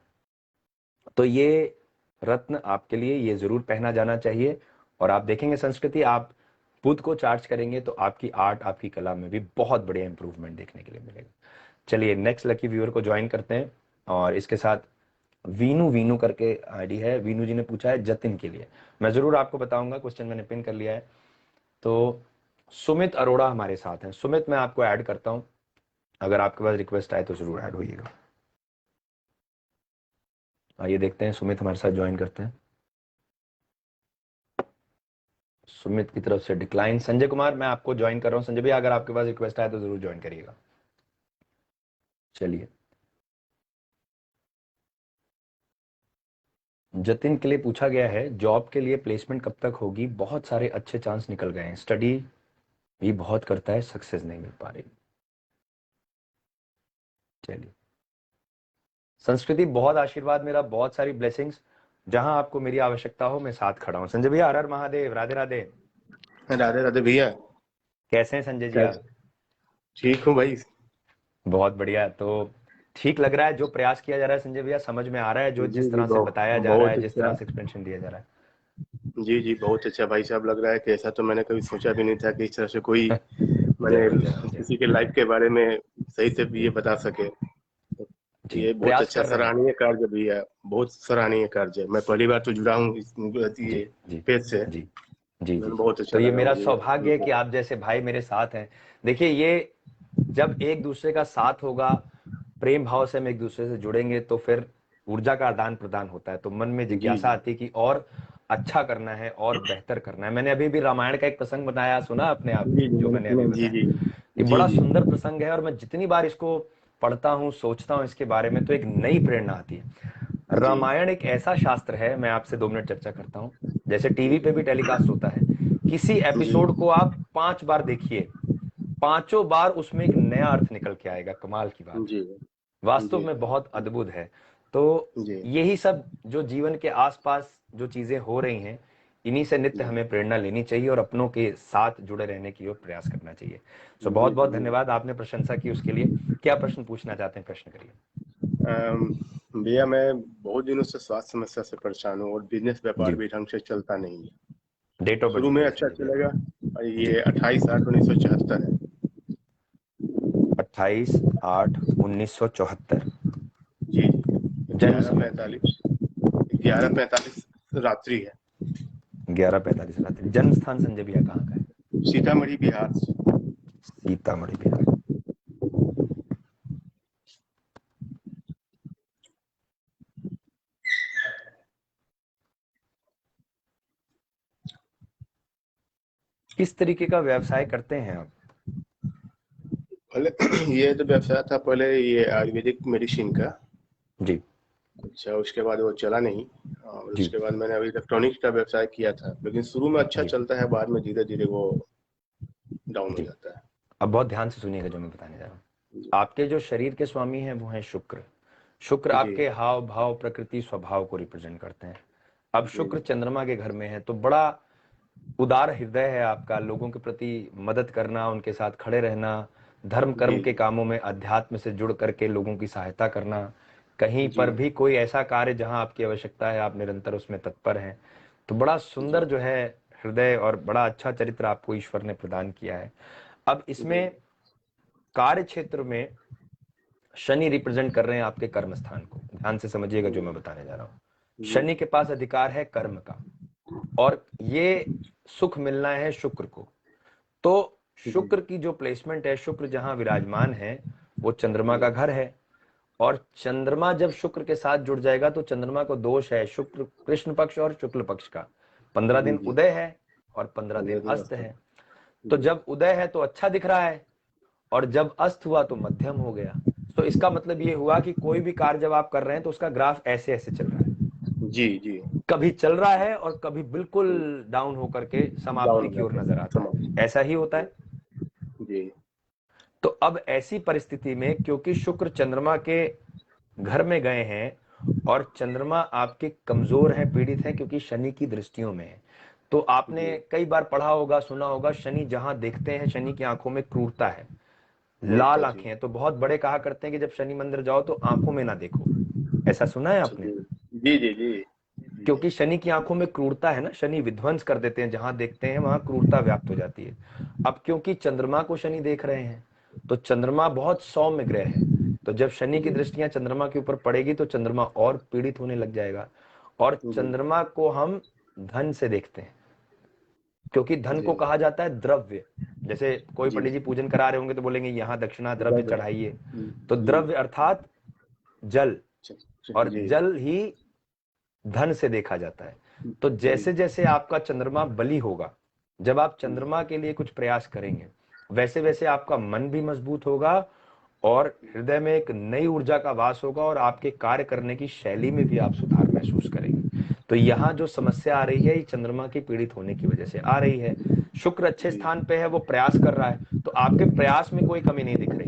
तो ये रत्न आपके लिए, ये जरूर पहना जाना चाहिए। और आप देखेंगे संस्कृति, आप बुध को चार्ज करेंगे तो आपकी आर्ट, आपकी कला में भी बहुत बढ़िया इंप्रूवमेंट देखने के लिए मिलेगा। चलिए नेक्स्ट लकी व्यूअर को ज्वाइन करते हैं। और इसके साथ वीनू वीनू करके आईडी है, वीनू जी ने पूछा है जतिन के लिए। मैं जरूर आपको बताऊंगा, क्वेश्चन मैंने पिन कर लिया है। तो सुमित अरोड़ा हमारे साथ हैं। सुमित, मैं आपको ऐड करता हूं, अगर आपके पास रिक्वेस्ट आए तो जरूर ऐड होइएगा। आइए देखते हैं, सुमित हमारे साथ ज्वाइन करते हैं। सुमित की तरफ से डिक्लाइन। संजय कुमार, मैं आपको ज्वाइन कर रहा हूं। संजय भैया, अगर आपके पास रिक्वेस्ट आए तो जरूर ज्वाइन करिएगा। चलिए, जतिन के लिए पूछा गया है, जॉब के लिए प्लेसमेंट कब तक होगी? बहुत सारे अच्छे चांस निकल गए हैं, स्टडी भी बहुत करता है, सक्सेस नहीं मिल पा रही। चलिए, संस्कृति बहुत आशीर्वाद मेरा, बहुत सारी ब्लेसिंग्स। जहां आपको मेरी आवश्यकता हो मैं साथ खड़ा हूं। संजय भैया, हर हर महादेव, राधे राधे। राधे राधे भैया, कैसे हैं संजय जी आप? ठीक हूँ भाई। बहुत बढ़िया। तो ठीक लग रहा है जो प्रयास किया जा रहा है संजय भैया? समझ में आ रहा है जो जिस तरह से बताया जा रहा है, जिस तरह से एक्सप्लेनेशन दिया जा रहा है? जी जी, बहुत अच्छा भाई साहब लग रहा है कि ऐसा तो मैंने कभी सोचा भी नहीं था कि इस तरह से कोई मैंने किसी के लाइफ के बारे में सही से ये बता सके। ये बहुत अच्छा सराहनीय कार्य भी है, बहुत सराहनीय कार्य है। मैं पहली बार तो जुड़ा हूँ इस पेज से। जी जी, बहुत अच्छा। तो ये मेरा सौभाग्य है कि आप जैसे भाई मेरे साथ हैं। देखिए, ये जब एक दूसरे का साथ होगा, प्रेम भाव से हम एक दूसरे से जुड़ेंगे तो फिर ऊर्जा का आदान प्रदान होता है, तो मन में जिज्ञासा आती है कि और अच्छा करना है और बेहतर करना है। मैंने अभी भी रामायण का एक प्रसंग बताया, सुना अपने आप जो मैंने अभी बताया, ये बड़ा सुंदर प्रसंग है। और मैं जितनी बार इसको पढ़ता हूँ, सोचता हूँ इसके बारे में, तो एक नई प्रेरणा आती है। रामायण एक ऐसा शास्त्र है, मैं आपसे 2 मिनट चर्चा करता हूँ। जैसे टीवी पे भी टेलीकास्ट होता है, किसी एपिसोड को आप 5 बार देखिए, 5 बार उसमें एक नया अर्थ निकल के आएगा। कमाल की बात, जी वास्तव जी में बहुत अद्भुत है। तो जी यही सब जो जीवन के आसपास जो चीजें हो रही हैं, इन्हीं से नित्य हमें प्रेरणा लेनी चाहिए और अपनों के साथ जुड़े रहने की ओर प्रयास करना चाहिए। सो बहुत बहुत धन्यवाद, आपने प्रशंसा की उसके लिए। क्या प्रश्न पूछना चाहते हैं, प्रश्न करिए। भैया मैं बहुत दिनों से स्वास्थ्य समस्या से परेशान हूँ और बिजनेस व्यापार जी। भी ढंग से चलता नहीं है। डेट ऑफ बर्थ शुरू में बताइए अच्छा संजय जी। चलेगा और ये 28/8/1974 है। 28/8/1974 जी जन्म समय जी। 11:45 रात्रि है। 11:45 रात्रि। जन्म स्थान संजय भैया कहाँ का है? सीतामढ़ी बिहार से। सीतामढ़ी बिहार। किस तरीके का व्यवसाय करते हैं आप? पहले ये तो व्यवसाय था पहले ये आयुर्वेदिक मेडिसिन का। जी अच्छा उसके बाद वो चला नहीं और जी उसके बाद मैंने अभी इलेक्ट्रॉनिक्स का व्यवसाय किया था, लेकिन शुरू में अच्छा जी चलता है, बाद में धीरे धीरे वो डाउन हो जी। जाता है। अब बहुत ध्यान से सुनिएगा जो मैं बताने जा रहा हूँ। आपके जो शरीर के स्वामी हैं वो हैं शुक्र। शुक्र जी आपके हाव भाव प्रकृति स्वभाव को रिप्रेजेंट करते हैं। अब जी शुक्र चंद्रमा के घर में है तो बड़ा उदार हृदय है आपका, लोगों के प्रति मदद करना, उनके साथ खड़े रहना, धर्म कर्म जी के कामों में अध्यात्म से जुड़ करके लोगों की सहायता करना, कहीं जी पर भी कोई ऐसा कार्य जहां आपकी आवश्यकता है आप निरंतर उसमें तत्पर हैं। तो बड़ा सुंदर जो है हृदय और बड़ा अच्छा चरित्र आपको ईश्वर ने प्रदान किया है। अब इसमें कार्य क्षेत्र में शनि रिप्रेजेंट कर रहे हैं आपके कर्म स्थान को। ध्यान से समझिएगा जो मैं बताने जा रहा हूं। शनि के पास अधिकार है कर्म का और ये सुख मिलना है शुक्र को। तो शुक्र की जो प्लेसमेंट है, शुक्र जहां विराजमान है वो चंद्रमा का घर है और चंद्रमा जब शुक्र के साथ जुड़ जाएगा तो चंद्रमा को दोष है शुक्र कृष्ण पक्ष और शुक्ल पक्ष का। 15 दिन उदय है और 15 दिन अस्त है। तो जब उदय है तो अच्छा दिख रहा है और जब अस्त हुआ तो मध्यम हो गया। तो इसका मतलब ये हुआ कि कोई भी कार्य जब आप कर रहे हैं तो उसका ग्राफ ऐसे ऐसे चल रहा है, जी जी कभी चल रहा है और कभी बिल्कुल डाउन होकर के समाप्ति की ओर नजर आता है। ऐसा ही होता है। जी तो अब ऐसी परिस्थिति में क्योंकि शुक्र चंद्रमा के घर में गए हैं और चंद्रमा आपके कमजोर हैं, पीड़ित हैं क्योंकि शनि की दृष्टियों में है। तो आपने कई बार पढ़ा होगा, सुना होगा, शनि जहां देखते हैं शनि की आंखों में क्रूरता है, लाल आंखें हैं। तो बहुत बड़े कहा करते हैं कि जब शनि मंदिर जाओ तो आंखों में ना देखो। ऐसा सुना है आपने? जी जी जी क्योंकि शनि की आंखों में क्रूरता है ना, शनि विध्वंस कर देते हैं, जहां देखते हैं वहां क्रूरता व्याप्त हो जाती है। अब क्योंकि चंद्रमा को शनि देख रहे हैं तो चंद्रमा बहुत सौम्य ग्रह है, तो जब शनि की दृष्टियां चंद्रमा के ऊपर पड़ेगी तो चंद्रमा और पीड़ित होने लग जाएगा। और चंद्रमा को हम धन से देखते हैं क्योंकि धन को कहा जाता है द्रव्य। जैसे कोई पंडित जी पूजन करा रहे होंगे तो बोलेंगे यहाँ दक्षिणा द्रव्य चढ़ाइए, तो द्रव्य अर्थात जल, और जल ही धन से देखा जाता है। तो जैसे जैसे आपका चंद्रमा बली होगा, जब आप चंद्रमा के लिए कुछ प्रयास करेंगे, वैसे वैसे आपका मन भी मजबूत होगा और हृदय में एक नई ऊर्जा का वास होगा और आपके कार्य करने की शैली में भी आप सुधार महसूस करेंगे। तो यहाँ जो समस्या आ रही है ये चंद्रमा की पीड़ित होने की वजह से आ रही है। शुक्र अच्छे स्थान पे है, वो प्रयास कर रहा है, तो आपके प्रयास में कोई कमी नहीं दिख रही है।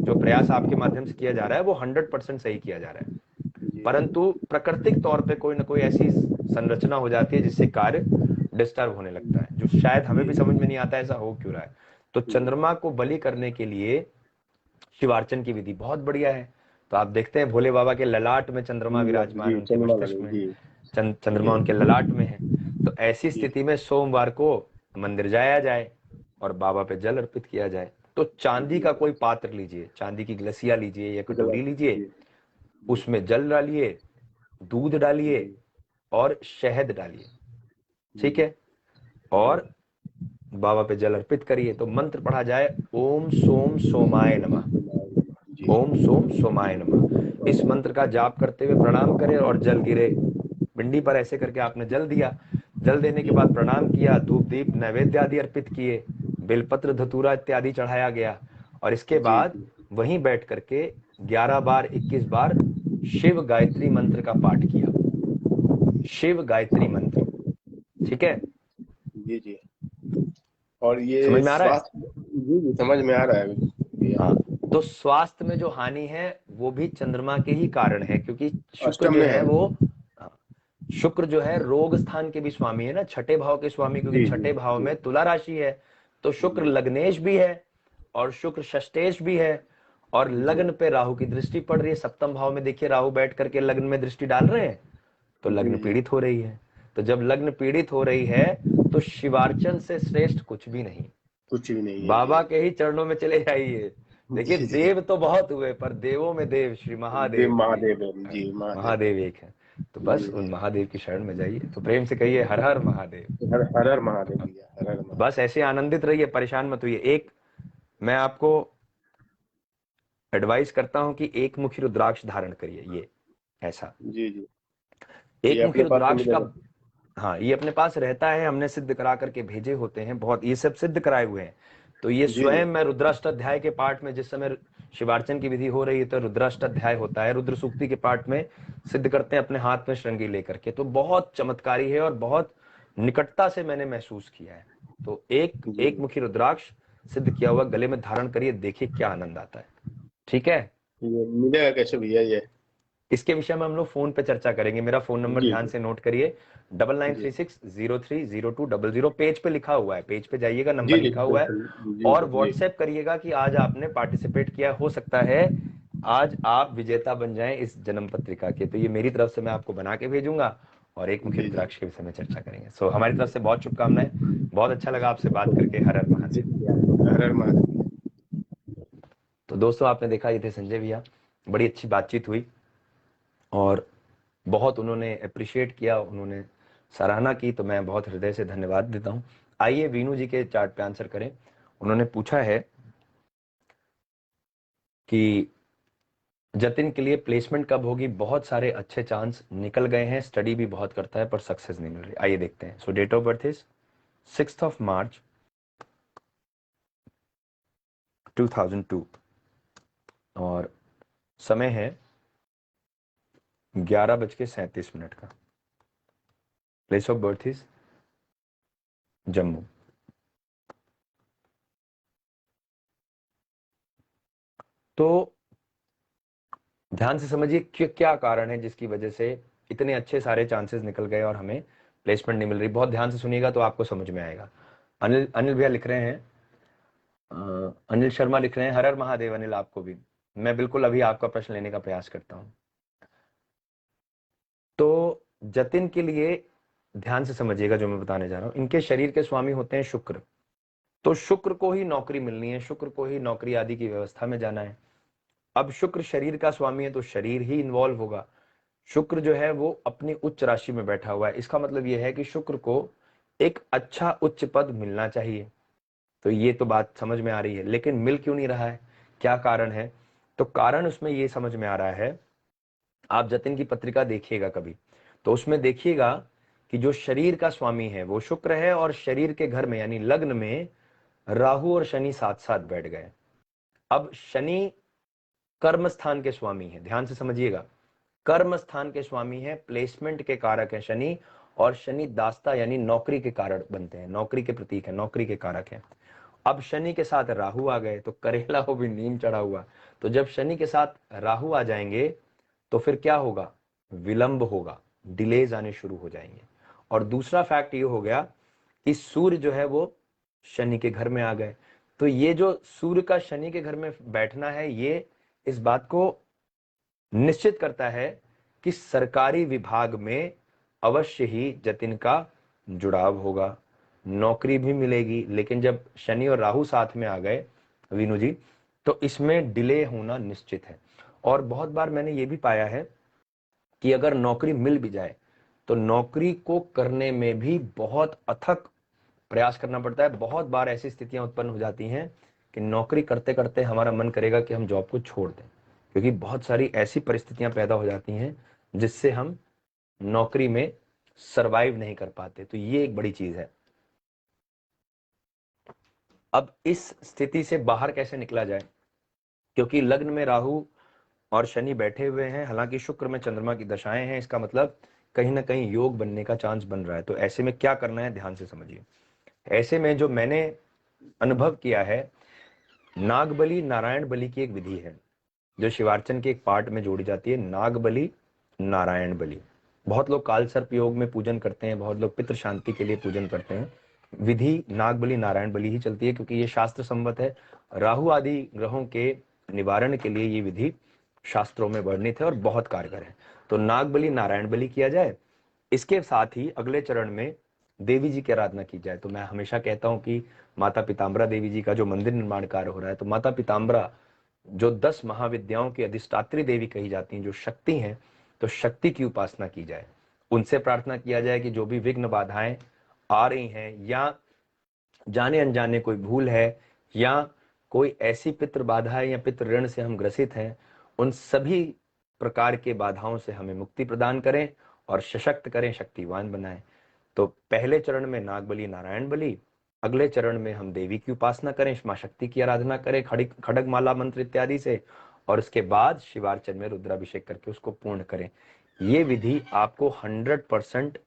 जो प्रयास आपके माध्यम से किया जा रहा है वो 100% सही किया जा रहा है, परंतु प्राकृतिक तौर पे कोई ना कोई ऐसी संरचना हो जाती है जिससे कार्य डिस्टर्ब होने लगता है, जो शायद हमें भी समझ में नहीं आता ऐसा हो क्यों रहा है। तो चंद्रमा को बलि करने के लिए शिवार्चन की विधि बहुत बढ़िया है। तो आप देखते हैं भोले बाबा के ललाट में चंद्रमा विराजमान, उनके मस्तिष्क में चंद्रमा उनके ललाट में है। तो ऐसी स्थिति में सोमवार को मंदिर जाया जाए और बाबा पे जल अर्पित किया जाए। तो चांदी का कोई पात्र लीजिए, चांदी की ग्लसिया लीजिए या कटोरी लीजिए, उसमें जल डालिए, दूध डालिए और शहद डालिए, ठीक है, और बाबा पे जल अर्पित करिए। तो मंत्र पढ़ा जाए ओम सोम सोमाय नमः, ओम सोम सोमाय नमः। इस मंत्र का जाप करते हुए प्रणाम करें और जल गिरे पिंडी पर, ऐसे करके आपने जल दिया। जल देने के बाद प्रणाम किया, धूप दीप नैवेद्य आदि अर्पित किए, बेलपत्र धतूरा इत्यादि चढ़ाया गया और इसके बाद वहीं बैठ करके 11 बार 21 बार शिव गायत्री मंत्र का पाठ किया, शिव गायत्री मंत्र, ठीक है। जी जी। और ये समझ में आ रहा है? जी जी समझ में आ रहा है भैया। हाँ, तो स्वास्थ्य में जो हानि है वो भी चंद्रमा के ही कारण है, क्योंकि शुक्र अष्टम जो में है है। वो, हाँ, शुक्र जो है रोग स्थान के भी स्वामी है ना, छठे भाव के स्वामी, क्योंकि जी जी छठे भाव जी में तुला राशि है। तो शुक्र लग्नेश भी है और शुक्र षष्टेश भी है, और जी लग्न पे राहु की दृष्टि पड़ रही है। सप्तम भाव में देखिए राहु बैठ करके लग्न में दृष्टि डाल रहे हैं, तो लग्न जी पीड़ित हो रही है। तो जब लग्न पीड़ित हो रही है तो शिवार्चन से श्रेष्ठ कुछ भी नहीं। कुछ भी नहीं है जी। बाबा के ही चरणों में चले जाइए। देखिए जी जी देव तो बहुत हुए, पर देवों में देव श्री देव महादेव जी, महादेव है जी, महादेव। महादेव एक है। तो बस जी उन महादेव की शरण में जाइए, तो प्रेम से कहिए हर हर महादेव। हर हर महादेव भैया, हर हर बस महादेव। ऐसे आनंदित रहिए, परेशान मत होइए। एक मैं आपको एडवाइस करता हूं कि एक मुखी रुद्राक्ष धारण करिए, ये ऐसा जी जी ये एक मुखी अपने पास में रुद्राक्ष का। मिलेगा। हाँ, ये अपने पास रहता है, हमने सिद्ध करा करके भेजे होते हैं, बहुत ये सब सिद्ध कराए हुए हैं। तो ये जी जी स्वयं मैं रुद्राष्टाध्याय के पाठ में जिस समय शिवार्चन की विधि हो रही है तो रुद्राष्टाध्याय होता है, रुद्र सूक्ति के पाठ में सिद्ध करते हैं अपने हाथ में श्रृंगी लेकर के। तो बहुत चमत्कारी है और बहुत निकटता से मैंने महसूस किया है। तो एक जी एक मुखी रुद्राक्ष सिद्ध किया हुआ गले में धारण करिए, देखिए क्या आनंद आता है। ठीक है, ये मिलेगा कैसे भैया ये? इसके विषय में हम लोग फोन पे चर्चा करेंगे। मेरा फोन नंबर जी ध्यान जी से नोट करिए, जी 9936030200। पेज पे लिखा हुआ है, पेज पे जाइएगा, जी नंबर जी लिखा हुआ है। जी और जी व्हाट्सएप करिएगा कि आज आपने पार्टिसिपेट किया, हो सकता है आज आप विजेता बन जाएं इस जन्म पत्रिका के। तो ये मेरी तरफ से मैं आपको बना के भेजूंगा और एक मुखी जी जी रुद्राक्ष के विषय में चर्चा करेंगे। सो हमारी तरफ से बहुत शुभकामनाएं, बहुत अच्छा लगा आपसे बात करके। हर हर महादेव। हर हर महादेव। तो दोस्तों आपने देखा, ये थे संजय भैया, बड़ी अच्छी बातचीत हुई और बहुत उन्होंने अप्रिशिएट किया, उन्होंने सराहना की, तो मैं बहुत हृदय से धन्यवाद देता हूं। आइए वीनू जी के चार्ट पे आंसर करें। उन्होंने पूछा है कि जतिन के लिए प्लेसमेंट कब होगी? बहुत सारे अच्छे चांस निकल गए हैं, स्टडी भी बहुत करता है पर सक्सेस नहीं मिल रही। आइए देखते हैं। So date of birth is 6 मार्च 2002 और समय है 11:37 का। Place of birth is Jammu. तो ध्यान से समझिए कि क्या कारण है जिसकी वजह से इतने अच्छे सारे चांसेस निकल गए और हमें प्लेसमेंट नहीं मिल रही। बहुत ध्यान से सुनिएगा तो आपको समझ में आएगा। अनिल अनिल भैया लिख रहे हैं, अनिल शर्मा लिख रहे हैं, हर हर महादेव। अनिल आपको भी मैं बिल्कुल अभी आपका प्रश्न लेने का प्रयास करता हूं। तो जतिन के लिए ध्यान से समझिएगा जो मैं बताने जा रहा हूं। इनके शरीर के स्वामी होते हैं शुक्र, तो शुक्र को ही नौकरी मिलनी है, शुक्र को ही नौकरी आदि की व्यवस्था में जाना है। अब शुक्र शरीर का स्वामी है तो शरीर ही इन्वॉल्व होगा। शुक्र जो है वो अपनी उच्च राशि में बैठा हुआ है, इसका मतलब यह है कि शुक्र को एक अच्छा उच्च पद मिलना चाहिए। तो ये तो बात समझ में आ रही है, लेकिन मिल क्यों नहीं रहा है, क्या कारण है? तो कारण उसमें ये समझ में आ रहा है, आप जतिन की पत्रिका देखिएगा कभी, तो उसमें देखिएगा कि जो शरीर का स्वामी है वो शुक्र है और शरीर के घर में यानी लग्न में राहु और शनि साथ साथ बैठ गए। अब शनि कर्म स्थान के स्वामी है, ध्यान से समझिएगा, कर्म स्थान के स्वामी है, प्लेसमेंट के कारक है शनि, और शनि दास्ता यानी नौकरी के कारण बनते हैं, नौकरी के प्रतीक है, नौकरी के कारक है। अब शनि के साथ राहु आ गए तो करेला हो भी नीम चढ़ा हुआ। तो जब शनि के साथ राहु आ जाएंगे तो फिर क्या होगा? विलंब होगा, डिलेज आने शुरू हो जाएंगे। और दूसरा फैक्ट ये हो गया कि सूर्य जो है वो शनि के घर में आ गए। तो ये जो सूर्य का शनि के घर में बैठना है, ये इस बात को निश्चित करता है कि सरकारी विभाग में अवश्य ही जतिन का जुड़ाव होगा, नौकरी भी मिलेगी। लेकिन जब शनि और राहु साथ में आ गए वीनू जी, तो इसमें डिले होना निश्चित है। और बहुत बार मैंने ये भी पाया है कि अगर नौकरी मिल भी जाए तो नौकरी को करने में भी बहुत अथक प्रयास करना पड़ता है। बहुत बार ऐसी स्थितियां उत्पन्न हो जाती हैं कि नौकरी करते करते हमारा मन करेगा कि हम जॉब को छोड़ दें, क्योंकि बहुत सारी ऐसी परिस्थितियां पैदा हो जाती हैं जिससे हम नौकरी में सरवाइव नहीं कर पाते। तो ये एक बड़ी चीज है। अब इस स्थिति से बाहर कैसे निकला जाए? क्योंकि लग्न में राहु और शनि बैठे हुए हैं, हालांकि शुक्र में चंद्रमा की दशाएं हैं, इसका मतलब कहीं ना कहीं योग बनने का चांस बन रहा है। तो ऐसे में क्या करना है, ध्यान से समझिए। ऐसे में जो मैंने अनुभव किया है नाग बलि नारायण बलि की एक विधि है जो शिवार्चन के एक पार्ट में जोड़ी जाती है, नाग बलि नारायण बलि। बहुत लोग काल सर्प योग में पूजन करते हैं, बहुत लोग पितृ शांति के लिए पूजन करते हैं। विधि नाग बलि नारायण बलि ही चलती है क्योंकि ये शास्त्र संबत है। राहु आदि ग्रहों के निवारण के लिए ये विधि शास्त्रों में वर्णित है और बहुत कारगर है। तो नाग बलि नारायण बलि किया जाए। इसके साथ ही अगले चरण में देवी जी की आराधना की जाए। तो मैं हमेशा कहता हूं कि माता पीताम्बरा देवी जी का जो मंदिर निर्माण कार्य हो रहा है, तो माता पीताम्बरा जो 10 महाविद्याओं की अधिष्ठात्री देवी कही जाती हैं, जो शक्ति हैं, तो शक्ति की उपासना की जाए। उनसे प्रार्थना किया जाए कि जो भी विघ्न बाधाएं आ रही हैं या जाने अनजाने कोई भूल है या कोई ऐसी पितृ बाधा है या पितृ ऋण से हम ग्रसित हैं, उन सभी प्रकार के बाधाओं से हमें मुक्ति प्रदान करें और सशक्त करें, शक्तिवान बनाएं। तो पहले चरण में नाग बलि नारायण बलि, अगले चरण में हम देवी की उपासना करें, मां शक्ति की आराधना करें खड़ग माला मंत्र इत्यादि से, और उसके बाद शिवार्चन में रुद्राभिषेक करके उसको पूर्ण करें। ये विधि आपको 100%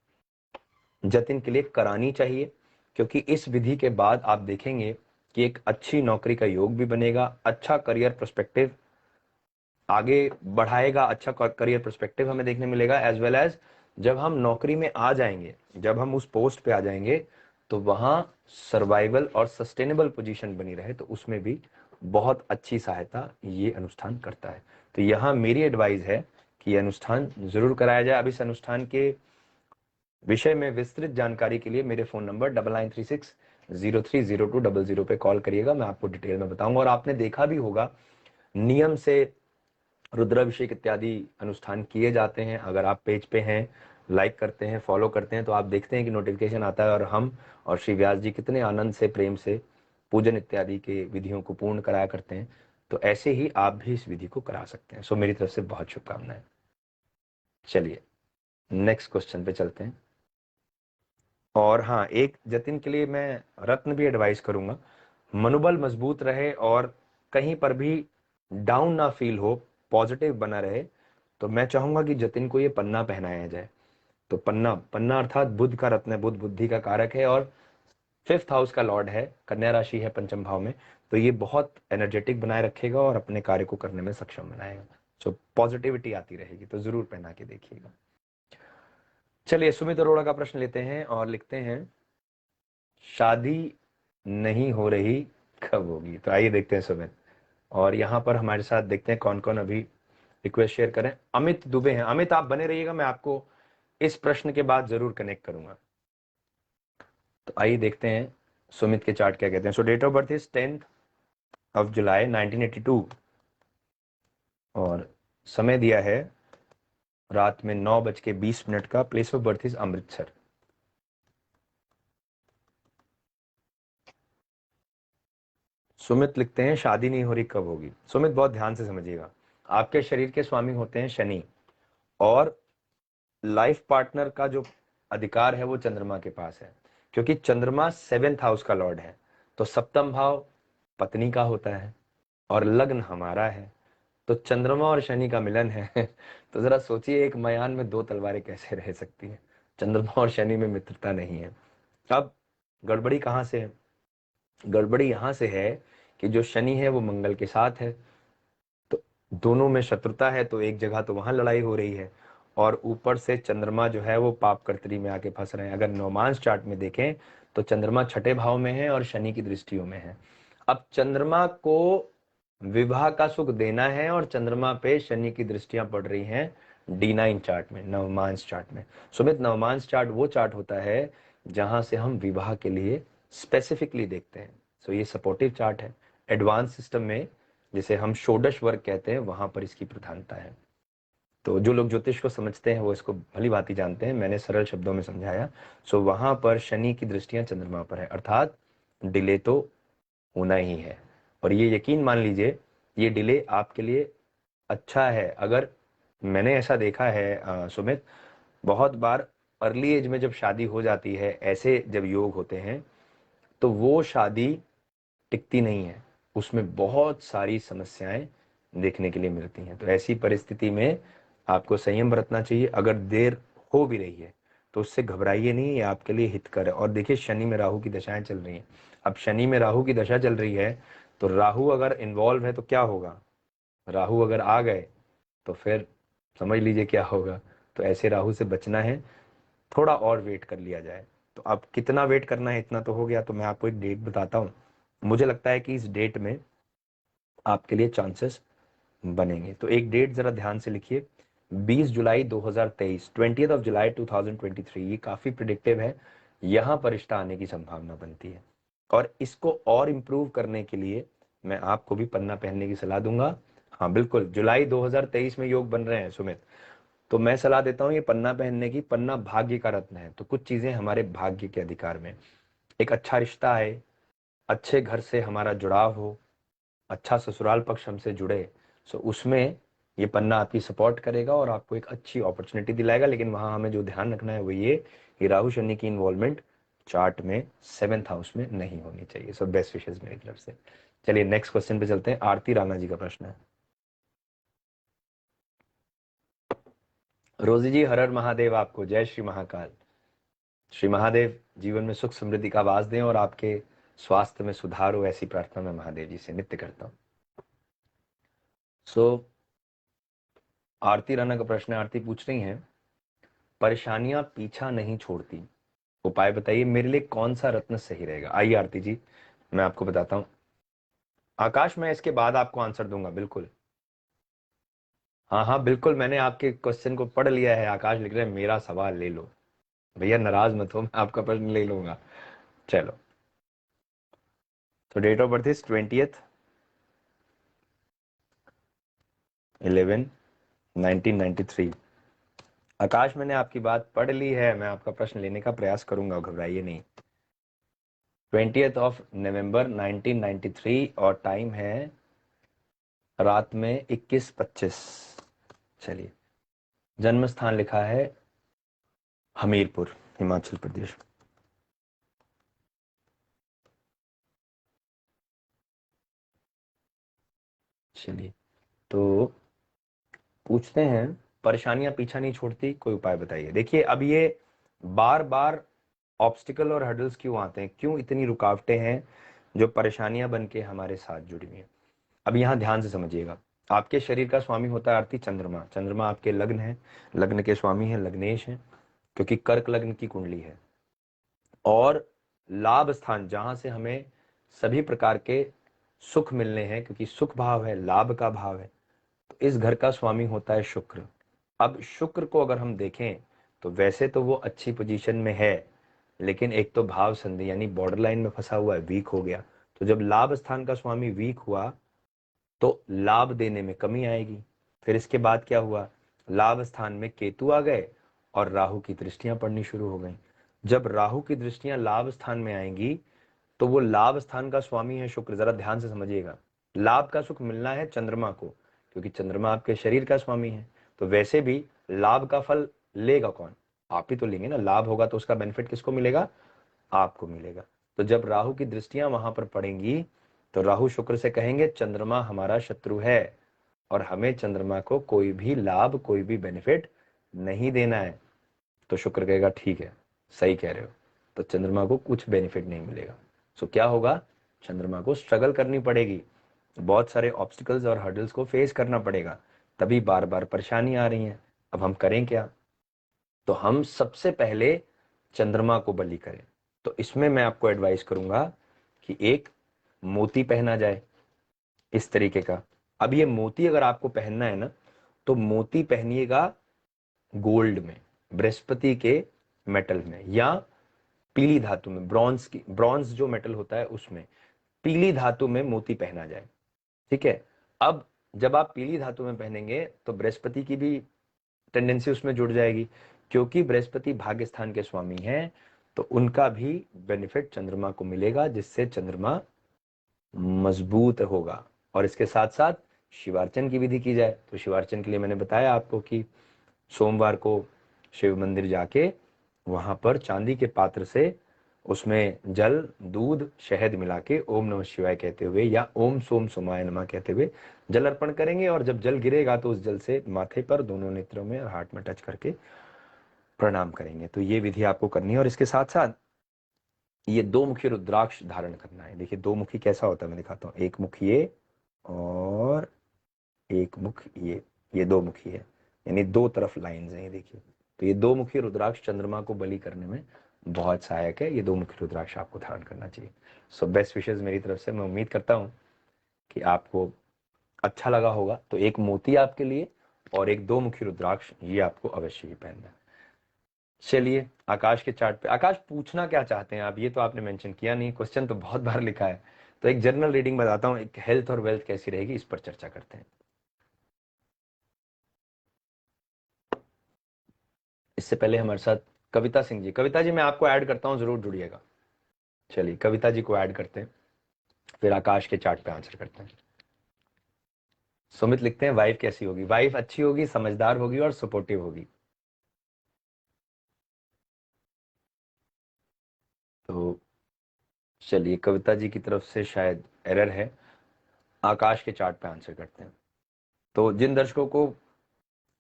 जतिन के लिए करानी चाहिए, क्योंकि इस विधि के बाद आप देखेंगे कि एक अच्छी नौकरी का योग भी बनेगा, अच्छा करियर पर्सपेक्टिव आगे बढ़ाएगा, अच्छा करियर पर्सपेक्टिव हमें देखने मिलेगा। एज वेल एज जब हम नौकरी में आ जाएंगे, जब हम उस पोस्ट पे आ जाएंगे, तो वहां सर्वाइवल और सस्टेनेबल पोजीशन बनी रहे, तो उसमें भी बहुत अच्छी सहायता ये अनुष्ठान करता है। तो यहाँ मेरी एडवाइस है कि यह अनुष्ठान जरूर कराया जाए। अब इस अनुष्ठान के विषय में विस्तृत जानकारी के लिए मेरे फोन नंबर 9936030200 पे कॉल करिएगा, मैं आपको डिटेल में बताऊंगा। और आपने देखा भी होगा, नियम से रुद्राभिषेक इत्यादि अनुष्ठान किए जाते हैं। अगर आप पेज पे हैं, लाइक करते हैं, फॉलो करते हैं, तो आप देखते हैं कि नोटिफिकेशन आता है और हम और श्री व्यास जी कितने आनंद से, प्रेम से पूजन इत्यादि के विधियों को पूर्ण कराया करते हैं। तो ऐसे ही आप भी इस विधि को करा सकते हैं। सो मेरी तरफ से बहुत शुभकामनाएं। चलिए नेक्स्ट क्वेश्चन पे चलते हैं। और हाँ, एक जतिन के लिए मैं रत्न भी एडवाइस करूंगा, मनोबल मजबूत रहे और कहीं पर भी डाउन ना फील हो, पॉजिटिव बना रहे, तो मैं चाहूंगा कि जतिन को ये पन्ना पहनाया जाए। तो पन्ना, पन्ना अर्थात बुध का रत्न है, बुध बुद्धि का कारक है और 5th हाउस का लॉर्ड है, कन्या राशि है पंचम भाव में। तो ये बहुत एनर्जेटिक बनाए रखेगा और अपने कार्य को करने में सक्षम बनाएगा। सो पॉजिटिविटी आती रहेगी, तो जरूर पहना के देखिएगा। चलिए सुमित अरोड़ा का प्रश्न लेते हैं और लिखते हैं, शादी नहीं हो रही, कब होगी? तो आइए देखते हैं सुमित। और यहाँ पर हमारे साथ देखते हैं कौन कौन अभी रिक्वेस्ट शेयर करें। अमित दुबे हैं। अमित आप बने रहिएगा, मैं आपको इस प्रश्न के बाद जरूर कनेक्ट करूंगा। तो आइए देखते हैं सुमित के चार्ट क्या कहते हैं। So date of birth is 10th of July 1982 और समय दिया है रात में 9:20 का। Place of birth is Amritsar. Sumit लिखते हैं, शादी नहीं हो रही, कब होगी? सुमित बहुत ध्यान से समझिएगा, आपके शरीर के स्वामी होते हैं शनि, और लाइफ पार्टनर का जो अधिकार है वो चंद्रमा के पास है, क्योंकि चंद्रमा 7th हाउस का लॉर्ड है। तो सप्तम भाव पत्नी का होता है और लग्न हमारा है, तो चंद्रमा और शनि का मिलन है। तो जरा सोचिए, एक मयान में दो तलवारें कैसे रह सकती हैं? चंद्रमा और शनि में मित्रता नहीं है। अब गड़बड़ी कहां से है? गड़बड़ी यहां से है कि जो शनि है वो मंगल के साथ है, तो दोनों में शत्रुता है, तो एक जगह तो वहां लड़ाई हो रही है, और ऊपर से चंद्रमा जो है वो पाप कर्तरी में आके फंस रहे हैं। अगर नवमांश चार्ट में देखें तो चंद्रमा 6ठे भाव में है और शनि की दृष्टियों में है। अब चंद्रमा को विवाह का सुख देना है और चंद्रमा पे शनि की दृष्टियां पड़ रही हैं D9 चार्ट में, नवमांश चार्ट में। सुमित, नवमांश चार्ट वो चार्ट होता है जहां से हम विवाह के लिए स्पेसिफिकली देखते हैं। सो ये सपोर्टिव चार्ट है। एडवांस सिस्टम में जिसे हम षोडश वर्ग कहते हैं, वहां पर इसकी प्रधानता है। तो जो लोग ज्योतिष को समझते हैं वो इसको भली भांति जानते हैं, मैंने सरल शब्दों में समझाया। सो वहां पर शनि की दृष्टियां चंद्रमा पर है, अर्थात डिले तो होना ही है। और ये यकीन मान लीजिए, ये डिले आपके लिए अच्छा है। अगर मैंने ऐसा देखा है सुमित, बहुत बार अर्ली एज में जब शादी हो जाती है, ऐसे जब योग होते हैं, तो वो शादी टिकती नहीं है, उसमें बहुत सारी समस्याएं देखने के लिए मिलती हैं। तो ऐसी परिस्थिति में आपको संयम बरतना चाहिए। अगर देर हो भी रही है तो उससे घबराइए नहीं, ये आपके लिए हितकर है। और देखिए, शनि में राहु की दशाएं चल रही हैं। अब शनि में राहु की दशा चल रही है तो राहु अगर इन्वॉल्व है तो क्या होगा, राहु अगर आ गए तो फिर समझ लीजिए क्या होगा। तो ऐसे राहु से बचना है, थोड़ा और वेट कर लिया जाए। तो अब कितना वेट करना है, इतना तो हो गया। तो मैं आपको एक डेट बताता हूँ, मुझे लगता है कि इस डेट में आपके लिए चांसेस बनेंगे। तो एक डेट जरा ध्यान से लिखिए, 20 जुलाई 2023, 20th ऑफ जुलाई 2023, ये काफी प्रिडिक्टिव है, यहां पर रिश्ता आने की संभावना बनती है। और इसको और इम्प्रूव करने के लिए मैं आपको भी पन्ना पहनने की सलाह दूंगा। हाँ बिल्कुल, जुलाई 2023 में योग बन रहे हैं सुमित, तो मैं सलाह देता हूँ ये पन्ना पहनने की। पन्ना भाग्य का रत्न है, तो कुछ चीजें हमारे भाग्य के अधिकार में, एक अच्छा रिश्ता है, अच्छे घर से हमारा जुड़ाव हो, अच्छा ससुराल पक्ष हमसे जुड़े, सो उसमें ये पन्ना आपकी सपोर्ट करेगा और आपको एक अच्छी अपॉर्चुनिटी दिलाएगा। लेकिन वहां हमें जो ध्यान रखना है वो ये कि राहु शनि की इन्वॉल्वमेंट चार्ट में 7th हाउस में नहीं होनी चाहिए। सो बेस्ट विशेष मेरी तरफ से। चलिए नेक्स्ट क्वेश्चन पे चलते हैं। आरती राणा जी का प्रश्न है। रोजी जी, हर हर महादेव, आपको जय श्री महाकाल। श्री महादेव जीवन में सुख समृद्धि का आवाज दें और आपके स्वास्थ्य में सुधार हो, ऐसी प्रार्थना मैं महादेव जी से नित्य करता हूं। सो आरती राणा का प्रश्न है, आरती पूछ रही हैं, परेशानियां पीछा नहीं छोड़ती, उपाय बताइए, मेरे लिए कौन सा रत्न सही रहेगा। आइए आरती जी मैं आपको बताता हूं। आकाश, मैं इसके बाद आपको आंसर दूंगा बिल्कुल। हाँ हाँ बिल्कुल, मैंने आपके क्वेश्चन को पढ़ लिया है। आकाश लिख रहे हैं मेरा सवाल ले लो। भैया नाराज मत हो, मैं आपका प्रश्न ले लूंगा। चलो, तो date of birth is 20th/11/1993। Akash, मैंने आपकी बात पढ़ ली है, मैं आपका प्रश्न लेने का प्रयास करूंगा, घबराइए नहीं। 20th of November 1993 और टाइम है रात में 21:25। चलिए, जन्म स्थान लिखा है हमीरपुर, हिमाचल प्रदेश। चलिए, तो पूछते हैं, परेशानियां पीछा नहीं छोड़ती, कोई उपाय बताइए। देखिए, अब ये बार बार ऑब्स्टिकल और हर्डल्स क्यों आते हैं, क्यों इतनी रुकावटें हैं जो परेशानियां बन के हमारे साथ जुड़ी हुई हैं। अब यहां ध्यान से समझिएगा, आपके शरीर का स्वामी होता है आरती चंद्रमा। चंद्रमा आपके लग्न है, लग्न के स्वामी है, लग्नेश है, क्योंकि कर्क लग्न की कुंडली है। और लाभ स्थान जहां से हमें सभी प्रकार के सुख मिलने हैं, क्योंकि सुख भाव है, लाभ का भाव है, तो इस घर का स्वामी होता है शुक्र। अब शुक्र को अगर हम देखें तो वैसे तो वो अच्छी पोजीशन में है, लेकिन एक तो भाव संधि यानी बॉर्डर लाइन में फंसा हुआ है, वीक हो गया। तो जब लाभ स्थान का स्वामी वीक हुआ तो लाभ देने में कमी आएगी। फिर इसके बाद क्या हुआ, लाभ स्थान में केतु आ गए और राहु की दृष्टियां पड़नी शुरू हो गई। जब राहु की दृष्टियां लाभ स्थान में आएंगी तो वो लाभ स्थान का स्वामी है शुक्र। जरा ध्यान से समझिएगा, लाभ का सुख मिलना है चंद्रमा को, क्योंकि चंद्रमा आपके शरीर का स्वामी है। तो वैसे भी लाभ का फल लेगा कौन, आप ही तो लेंगे ना। लाभ होगा तो उसका बेनिफिट किसको मिलेगा, आपको मिलेगा। तो जब राहु की दृष्टियां वहां पर पड़ेंगी तो राहु शुक्र से कहेंगे चंद्रमा हमारा शत्रु है और हमें चंद्रमा को कोई भी लाभ, कोई भी बेनिफिट नहीं देना है। तो शुक्र कहेगा ठीक है, सही कह रहे हो, तो चंद्रमा को कुछ बेनिफिट नहीं मिलेगा। सो क्या होगा, चंद्रमा को स्ट्रगल करनी पड़ेगी, बहुत सारे ऑब्स्टिकल्स और हर्डल्स को फेस करना पड़ेगा, तभी बार बार परेशानी आ रही है। अब हम करें क्या, तो हम सबसे पहले चंद्रमा को बलि करें। तो इसमें मैं आपको एडवाइस करूंगा कि एक मोती पहना जाए इस तरीके का। अब ये मोती अगर आपको पहनना है ना, तो मोती पहनिएगा गोल्ड में, बृहस्पति के मेटल में, या पीली धातु में, ब्रॉन्ज जो मेटल होता है उसमें, पीली धातु में मोती पहना जाए। ठीक है, अब जब आप पीली धातु में पहनेंगे तो बृहस्पति की भी टेंडेंसी उसमें जुड़ जाएगी, क्योंकि बृहस्पति भाग्य स्थान के स्वामी हैं, तो उनका भी बेनिफिट चंद्रमा को मिलेगा, जिससे चंद्रमा मजबूत होगा। और इसके साथ साथ शिवार्चन की विधि की जाए, तो शिवार्चन के लिए मैंने बताया आपको कि सोमवार को शिव मंदिर जाके वहां पर चांदी के पात्र से उसमें जल, दूध, शहद मिला के ओम नमः शिवाय कहते हुए या ओम सोम सोमाय नमः कहते हुए जल अर्पण करेंगे। और जब जल गिरेगा तो उस जल से माथे पर, दोनों नेत्रों में और हार्ट में टच करके प्रणाम करेंगे। तो ये विधि आपको करनी है। और इसके साथ साथ ये दो मुखी रुद्राक्ष धारण करना है। देखिए दो मुखी कैसा होता है मैं दिखाता हूँ। एक मुख ये और एक मुख ये दो मुखी है, यानी दो तरफ लाइंस हैं ये देखिए। तो ये दो मुखी रुद्राक्ष चंद्रमा को बलि करने में बहुत सहायक है। ये दो मुखी रुद्राक्ष आपको धारण करना चाहिए। सो बेस्ट विशेष मेरी तरफ से। मैं उम्मीद करता हूँ कि आपको अच्छा लगा होगा। तो एक मोती आपके लिए और एक दो मुखी रुद्राक्ष, ये आपको अवश्य ही पहनना है। चलिए आकाश के चार्ट पे, आकाश पूछना क्या चाहते हैं आप, ये तो आपने मेंशन किया नहीं, क्वेश्चन तो बहुत बार लिखा है। तो एक जनरल रीडिंग बताता हूँ, एक हेल्थ और वेल्थ कैसी रहेगी इस पर चर्चा करते हैं। इससे पहले हमारे साथ कविता सिंह जी, कविता जी मैं आपको ऐड करता हूँ, जरूर जुड़िएगा। चलिए कविता जी को ऐड करते हैं, फिर आकाश के चार्ट पे आंसर करते हैं। सुमित लिखते हैं वाइफ कैसी होगी, वाइफ अच्छी होगी, समझदार होगी और सपोर्टिव होगी। तो चलिए कविता जी की तरफ से शायद एरर है। आकाश के चार्ट पे आंसर करते हैं। तो जिन दर्शकों को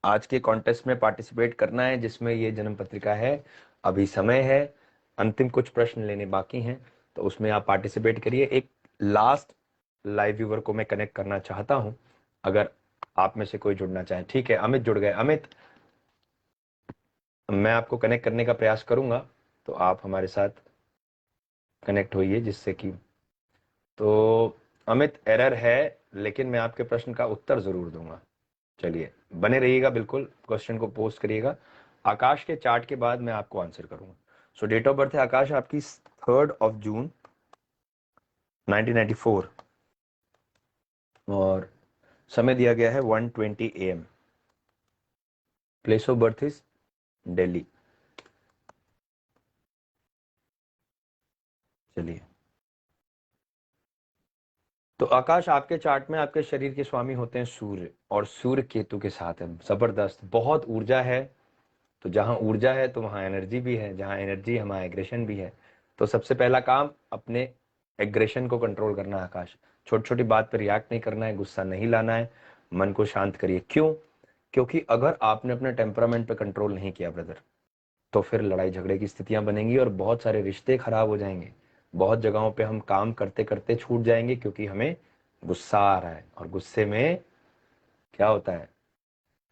आज के कॉन्टेस्ट में पार्टिसिपेट करना है जिसमें ये जन्म पत्रिका है, अभी समय है, अंतिम कुछ प्रश्न लेने बाकी हैं, तो उसमें आप पार्टिसिपेट करिए। एक लास्ट लाइव व्यूवर को मैं कनेक्ट करना चाहता हूं, अगर आप में से कोई जुड़ना चाहे। ठीक है अमित जुड़ गए। अमित मैं आपको कनेक्ट करने का प्रयास करूंगा, तो आप हमारे साथ कनेक्ट होइए जिससे कि, तो अमित एरर है लेकिन मैं आपके प्रश्न का उत्तर जरूर दूंगा। चलिए बने रहिएगा, बिल्कुल क्वेश्चन को पोस्ट करिएगा। आकाश के चार्ट के बाद मैं आपको आंसर करूंगा। सो डेट ऑफ बर्थ है आकाश आपकी 3 जून 1994 और समय दिया गया है 1:20 AM। Place of birth is Delhi. चलिए तो आकाश आपके चार्ट में आपके शरीर के स्वामी होते हैं सूर्य, और सूर्य केतु के साथ है, जबरदस्त, बहुत ऊर्जा है। तो जहां ऊर्जा है तो वहां एनर्जी भी है, जहां एनर्जी है वहां एग्रेशन भी है। तो सबसे पहला काम अपने एग्रेशन को कंट्रोल करना है आकाश। छोटी छोटी बात पर रिएक्ट नहीं करना है, गुस्सा नहीं लाना है, मन को शांत करिए। क्यों? क्योंकि अगर आपने अपने टेम्परामेंट पे कंट्रोल नहीं किया ब्रदर, तो फिर लड़ाई झगड़े की स्थितियां बनेंगी और बहुत सारे रिश्ते खराब हो जाएंगे। बहुत जगहों पे हम काम करते करते छूट जाएंगे क्योंकि हमें गुस्सा आ रहा है, और गुस्से में क्या होता है,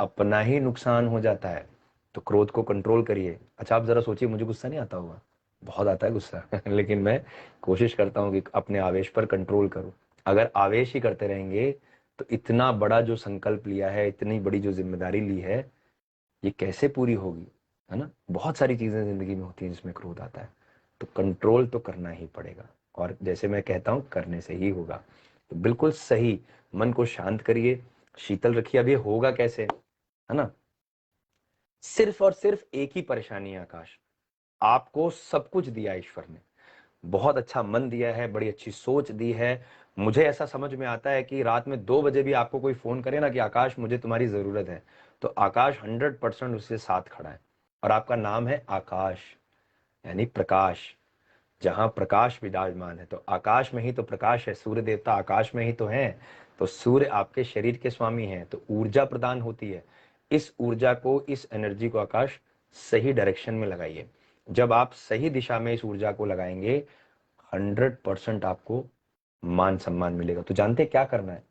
अपना ही नुकसान हो जाता है। तो क्रोध को कंट्रोल करिए। अच्छा आप जरा सोचिए, मुझे गुस्सा नहीं आता होगा, बहुत आता है गुस्सा लेकिन मैं कोशिश करता हूँ कि अपने आवेश पर कंट्रोल करूँ। अगर आवेश ही करते रहेंगे तो इतना बड़ा जो संकल्प लिया है, इतनी बड़ी जो जिम्मेदारी ली है, ये कैसे पूरी होगी, है ना। बहुत सारी चीजें जिंदगी में होती हैं जिसमें क्रोध आता है, तो कंट्रोल तो करना ही पड़ेगा, और जैसे मैं कहता हूं करने से ही होगा। तो बिल्कुल सही, मन को शांत करिए, शीतल रखिए। अब ये होगा कैसे, है ना। सिर्फ और सिर्फ एक ही परेशानी है आकाश, आपको सब कुछ दिया ईश्वर ने, बहुत अच्छा मन दिया है, बड़ी अच्छी सोच दी है। मुझे ऐसा समझ में आता है कि रात में 2 बजे भी आपको कोई फोन करे ना कि आकाश मुझे तुम्हारी जरूरत है, तो आकाश 100% उससे साथ खड़ा है। और आपका नाम है आकाश, यानी प्रकाश। जहां प्रकाश विराजमान है तो आकाश में ही तो प्रकाश है, सूर्य देवता आकाश में ही तो है। तो सूर्य आपके शरीर के स्वामी हैं, तो ऊर्जा प्रदान होती है। इस ऊर्जा को, इस एनर्जी को आकाश सही डायरेक्शन में लगाइए। जब आप सही दिशा में इस ऊर्जा को लगाएंगे, 100% आपको मान सम्मान मिलेगा। तो जानते हैं क्या करना है,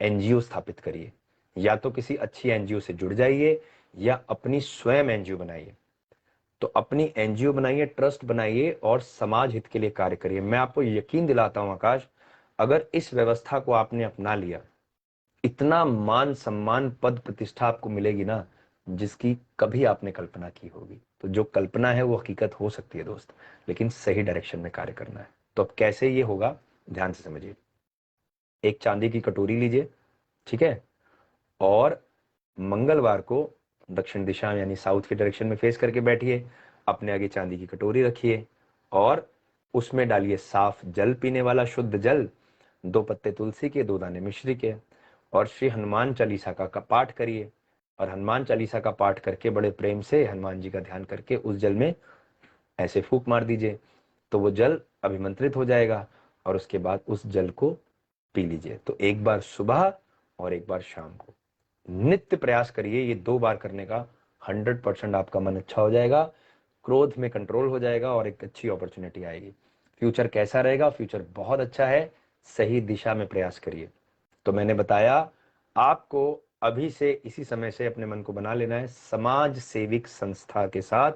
एनजीओ स्थापित करिए, या तो किसी अच्छी एनजीओ से जुड़ जाइए या अपनी स्वयं एनजीओ बनाइए। तो अपनी एनजीओ बनाइए, ट्रस्ट बनाइए और समाज हित के लिए कार्य करिए। मैं आपको यकीन दिलाता हूं आकाश, अगर इस व्यवस्था को आपने अपना लिया, इतना मान सम्मान पद प्रतिष्ठा आपको मिलेगी ना, जिसकी कभी आपने कल्पना की होगी। तो जो कल्पना है वो हकीकत हो सकती है दोस्त, लेकिन सही डायरेक्शन में कार्य करना है। तो अब कैसे ये होगा, ध्यान से समझिए। एक चांदी की कटोरी लीजिए, ठीक है, और मंगलवार को दक्षिण दिशा यानी साउथ के डायरेक्शन में फेस करके बैठिए। अपने आगे चांदी की कटोरी रखिए और उसमें डालिए साफ जल, पीने वाला शुद्ध जल, 2 पत्ते तुलसी के, 2 दाने मिश्री के, और श्री हनुमान चालीसा का पाठ करिए। और हनुमान चालीसा का पाठ करके बड़े प्रेम से हनुमान जी का ध्यान करके उस जल में ऐसे फूंक मार दीजिए, तो वो जल अभिमंत्रित हो जाएगा और उसके बाद उस जल को पी लीजिए। तो एक बार सुबह और एक बार शाम को नित्य प्रयास करिए, ये 2 बार करने का। 100% आपका मन अच्छा हो जाएगा, क्रोध में कंट्रोल हो जाएगा और एक अच्छी अपॉर्चुनिटी आएगी। फ्यूचर कैसा रहेगा? फ्यूचर बहुत अच्छा है, सही दिशा में प्रयास करिए। तो मैंने बताया आपको अभी से इसी समय से अपने मन को बना लेना है, समाज सेविक संस्था के साथ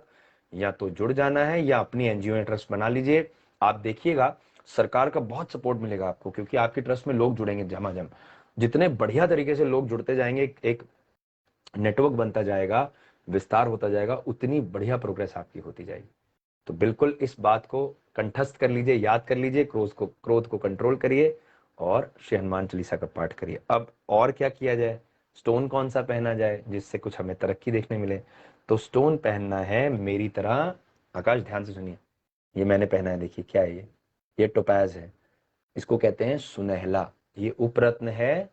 या तो जुड़ जाना है या अपनी एनजीओ में ट्रस्ट बना लीजिए। आप देखिएगा सरकार का बहुत सपोर्ट मिलेगा आपको, क्योंकि आपके ट्रस्ट में लोग जुड़ेंगे झमाझम। जितने बढ़िया तरीके से लोग जुड़ते जाएंगे, एक नेटवर्क बनता जाएगा, विस्तार होता जाएगा, उतनी बढ़िया प्रोग्रेस आपकी होती जाएगी। तो बिल्कुल इस बात को कंठस्थ कर लीजिए, याद कर लीजिए, क्रोध को कंट्रोल करिए और श्री हनुमान चालीसा का पाठ करिए। अब और क्या किया जाए, स्टोन कौन सा पहना जाए जिससे कुछ हमें तरक्की देखने मिले? तो स्टोन पहनना है मेरी तरह। आकाश ध्यान से सुनिए, ये मैंने पहना है, देखिए क्या है ये टोपैज है, इसको कहते हैं सुनहला। ये उपरत्न है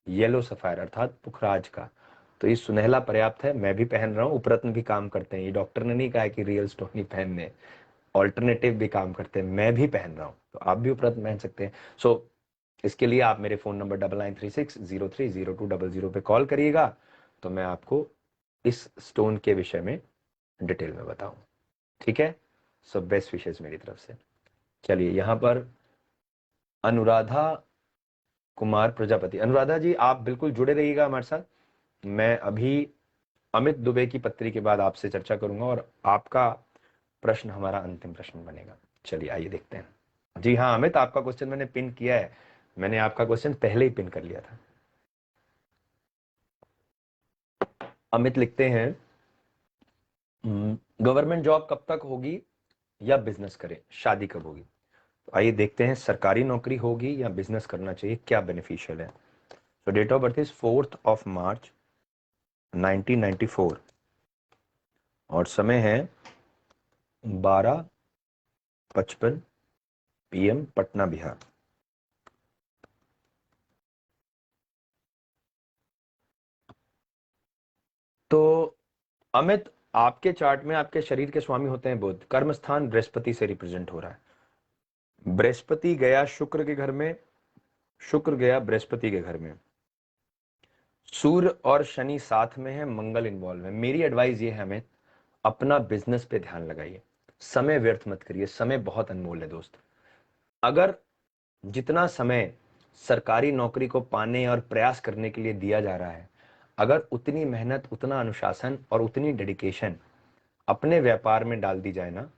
येलो सफायर अर्थात पुखराज का। तो ये सुनहला पर्याप्त है, मैं भी पहन रहा हूँ। उपरत्न भी काम करते हैं, ये डॉक्टर ने नहीं कहा कि रियल स्टोन ही पहनने, ऑल्टरनेटिव भी काम करते हैं, मैं भी पहन रहा हूँ, तो आप भी उपरत्न पहन सकते हैं। सो इसके लिए आप मेरे फोन नंबर 9936030200 पे कॉल करिएगा, तो मैं आपको इस स्टोन के विषय में डिटेल में बताऊं। ठीक है, सो बेस्ट विशेष मेरी तरफ से। चलिए यहाँ पर अनुराधा कुमार प्रजापति, अनुराधा जी आप बिल्कुल जुड़े रहिएगा हमारे साथ। मैं अभी अमित दुबे की पत्री के बाद आपसे चर्चा करूंगा और आपका प्रश्न हमारा अंतिम प्रश्न बनेगा। चलिए आइए देखते हैं। जी हाँ अमित, आपका क्वेश्चन मैंने पिन किया है, मैंने आपका क्वेश्चन पहले ही पिन कर लिया था। अमित लिखते हैं गवर्नमेंट जॉब कब तक होगी या बिजनेस करें, शादी कब होगी? तो आइए देखते हैं, सरकारी नौकरी होगी या बिजनेस करना चाहिए, क्या बेनिफिशियल है। तो डेट ऑफ बर्थ इज 4 मार्च 1994 और समय है 12:55 PM, पटना बिहार। तो अमित, आपके चार्ट में आपके शरीर के स्वामी होते हैं बुध, कर्म स्थान बृहस्पति से रिप्रेजेंट हो रहा है। बृहस्पति गया शुक्र के घर में, शुक्र गया बृहस्पति के घर में, सूर्य और शनि साथ में है, मंगल इन्वॉल्व है। मेरी एडवाइस ये है अमित, अपना बिजनेस पे ध्यान लगाइए, समय व्यर्थ मत करिए, समय बहुत अनमोल है दोस्त। अगर जितना समय सरकारी नौकरी को पाने और प्रयास करने के लिए दिया जा रहा है, अगर उतनी मेहनत, उतना अनुशासन और उतनी डेडिकेशन अपने व्यापार में डाल दी जाए ना,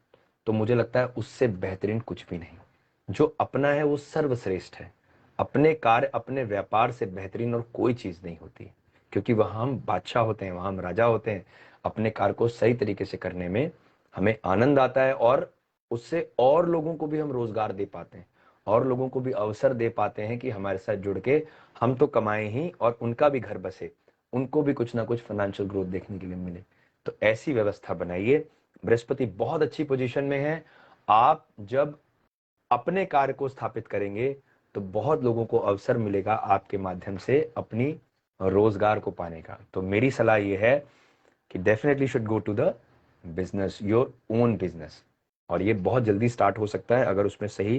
तो मुझे लगता है उससे बेहतरीन कुछ भी नहीं। जो अपना है वो सर्वश्रेष्ठ है। अपने कार्य, अपने व्यापार से बेहतरीन और कोई चीज नहीं होती, क्योंकि वहां हम बादशाह होते हैं, वहां हम राजा होते हैं। अपने कार्य को सही तरीके से करने में हमें आनंद आता है और उससे और लोगों को भी हम रोजगार दे पाते हैं, और लोगों को भी अवसर दे पाते हैं कि हमारे साथ जुड़ के हम तो कमाएं ही और उनका भी घर बसे, उनको भी कुछ ना कुछ फाइनेंशियल ग्रोथ देखने के लिए मिले। तो ऐसी व्यवस्था बनाइए। बृहस्पति बहुत अच्छी पोजीशन में है। आप जब अपने कार्य को स्थापित करेंगे तो बहुत लोगों को अवसर मिलेगा आपके माध्यम से अपनी रोजगार को पाने का। तो मेरी सलाह यह है कि definitely should go to the business, your own business, और ये बहुत जल्दी स्टार्ट हो सकता है अगर उसमें सही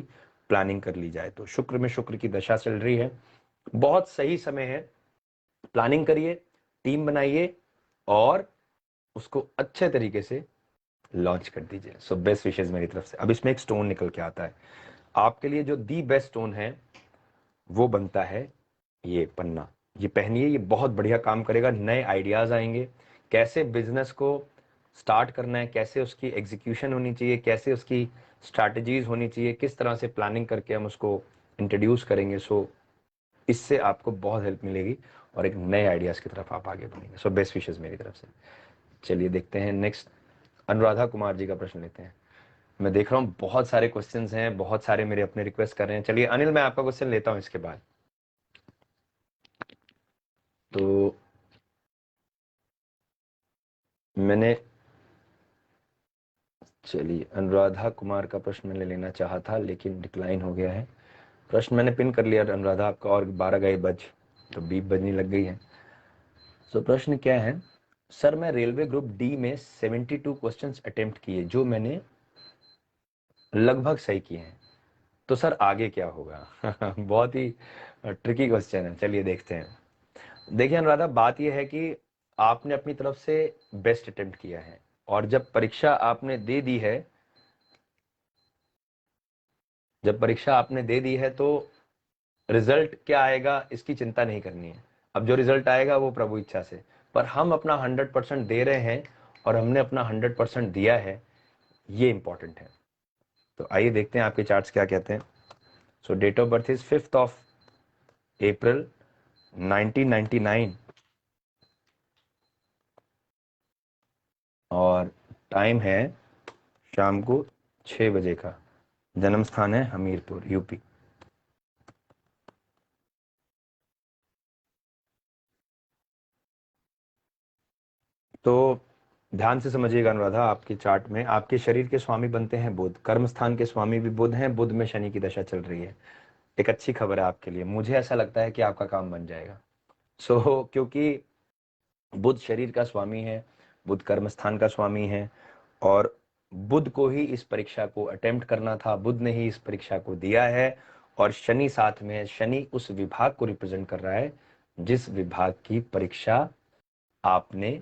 प्लानिंग कर ली जाए। तो शुक्र में शुक्र की दशा चल रही है, बहुत सही समय है, प्लानिंग करिए, टीम बनाइए और उसको अच्छे तरीके से लॉन्च कर दीजिए। सो बेस्ट विशेष मेरी तरफ से। अब इसमें एक स्टोन निकल के आता है आपके लिए, जो दी बेस्ट स्टोन है वो बनता है ये पन्ना। ये पहनिए, ये बहुत बढ़िया काम करेगा, नए आइडियाज आएंगे, कैसे बिजनेस को स्टार्ट करना है, कैसे उसकी एग्जीक्यूशन होनी चाहिए, कैसे उसकी स्ट्रैटेजीज होनी चाहिए, किस तरह से प्लानिंग करके हम उसको इंट्रोड्यूस करेंगे। सो इससे आपको बहुत हेल्प मिलेगी और एक नए आइडियाज की तरफ आप आगे बढ़ेंगे। सो बेस्ट विशेष मेरी तरफ से। चलिए देखते हैं नेक्स्ट, अनुराधा कुमार जी का प्रश्न लेते हैं। मैं देख रहा हूँ बहुत सारे क्वेश्चंस हैं, बहुत सारे मेरे अपने रिक्वेस्ट कर रहे हैं। चलिए अनिल, मैं आपका क्वेश्चन लेता हूँ इसके बाद। तो मैंने, चलिए अनुराधा कुमार का प्रश्न मैंने लेना चाहा था लेकिन डिक्लाइन हो गया है। प्रश्न मैंने पिन कर लिया अनुराधा आपका, और 12 गए बज, तो बीप बजने लग गई है। तो प्रश्न क्या है, सर मैं रेलवे ग्रुप डी में 72 क्वेश्चंस अटेम्प्ट किए जो मैंने लगभग सही किए हैं, तो सर आगे क्या होगा? बहुत ही ट्रिकी क्वेश्चन है, चलिए देखते हैं। देखिए अनुराधा, बात यह है कि आपने अपनी तरफ से बेस्ट अटेम्प्ट किया है और जब परीक्षा आपने दे दी है जब परीक्षा आपने दे दी है तो रिजल्ट क्या आएगा इसकी चिंता नहीं करनी है। अब जो रिजल्ट आएगा वो प्रभु इच्छा से, पर हम अपना 100% दे रहे हैं और हमने अपना 100% दिया है, ये इंपॉर्टेंट है। तो आइए देखते हैं आपके चार्ट्स क्या कहते हैं। So date of birth is 5th of April 1999 और टाइम है शाम को 6 बजे का। जन्म स्थान है हमीरपुर, यूपी। तो ध्यान से समझिएगा अनुराधा, आपके चार्ट में आपके शरीर के स्वामी बनते हैं बुध, कर्म स्थान के स्वामी भी बुध हैं, बुध में शनि की दशा चल रही है। एक अच्छी खबर है आपके लिए, मुझे ऐसा लगता है कि आपका काम बन जाएगा। क्योंकि बुध शरीर का स्वामी है, बुध कर्म स्थान का स्वामी है, और बुध को ही इस परीक्षा को अटेम्प्ट करना था, बुध ने ही इस परीक्षा को दिया है, और शनि साथ में है। शनि उस विभाग को रिप्रेजेंट कर रहा है जिस विभाग की परीक्षा आपने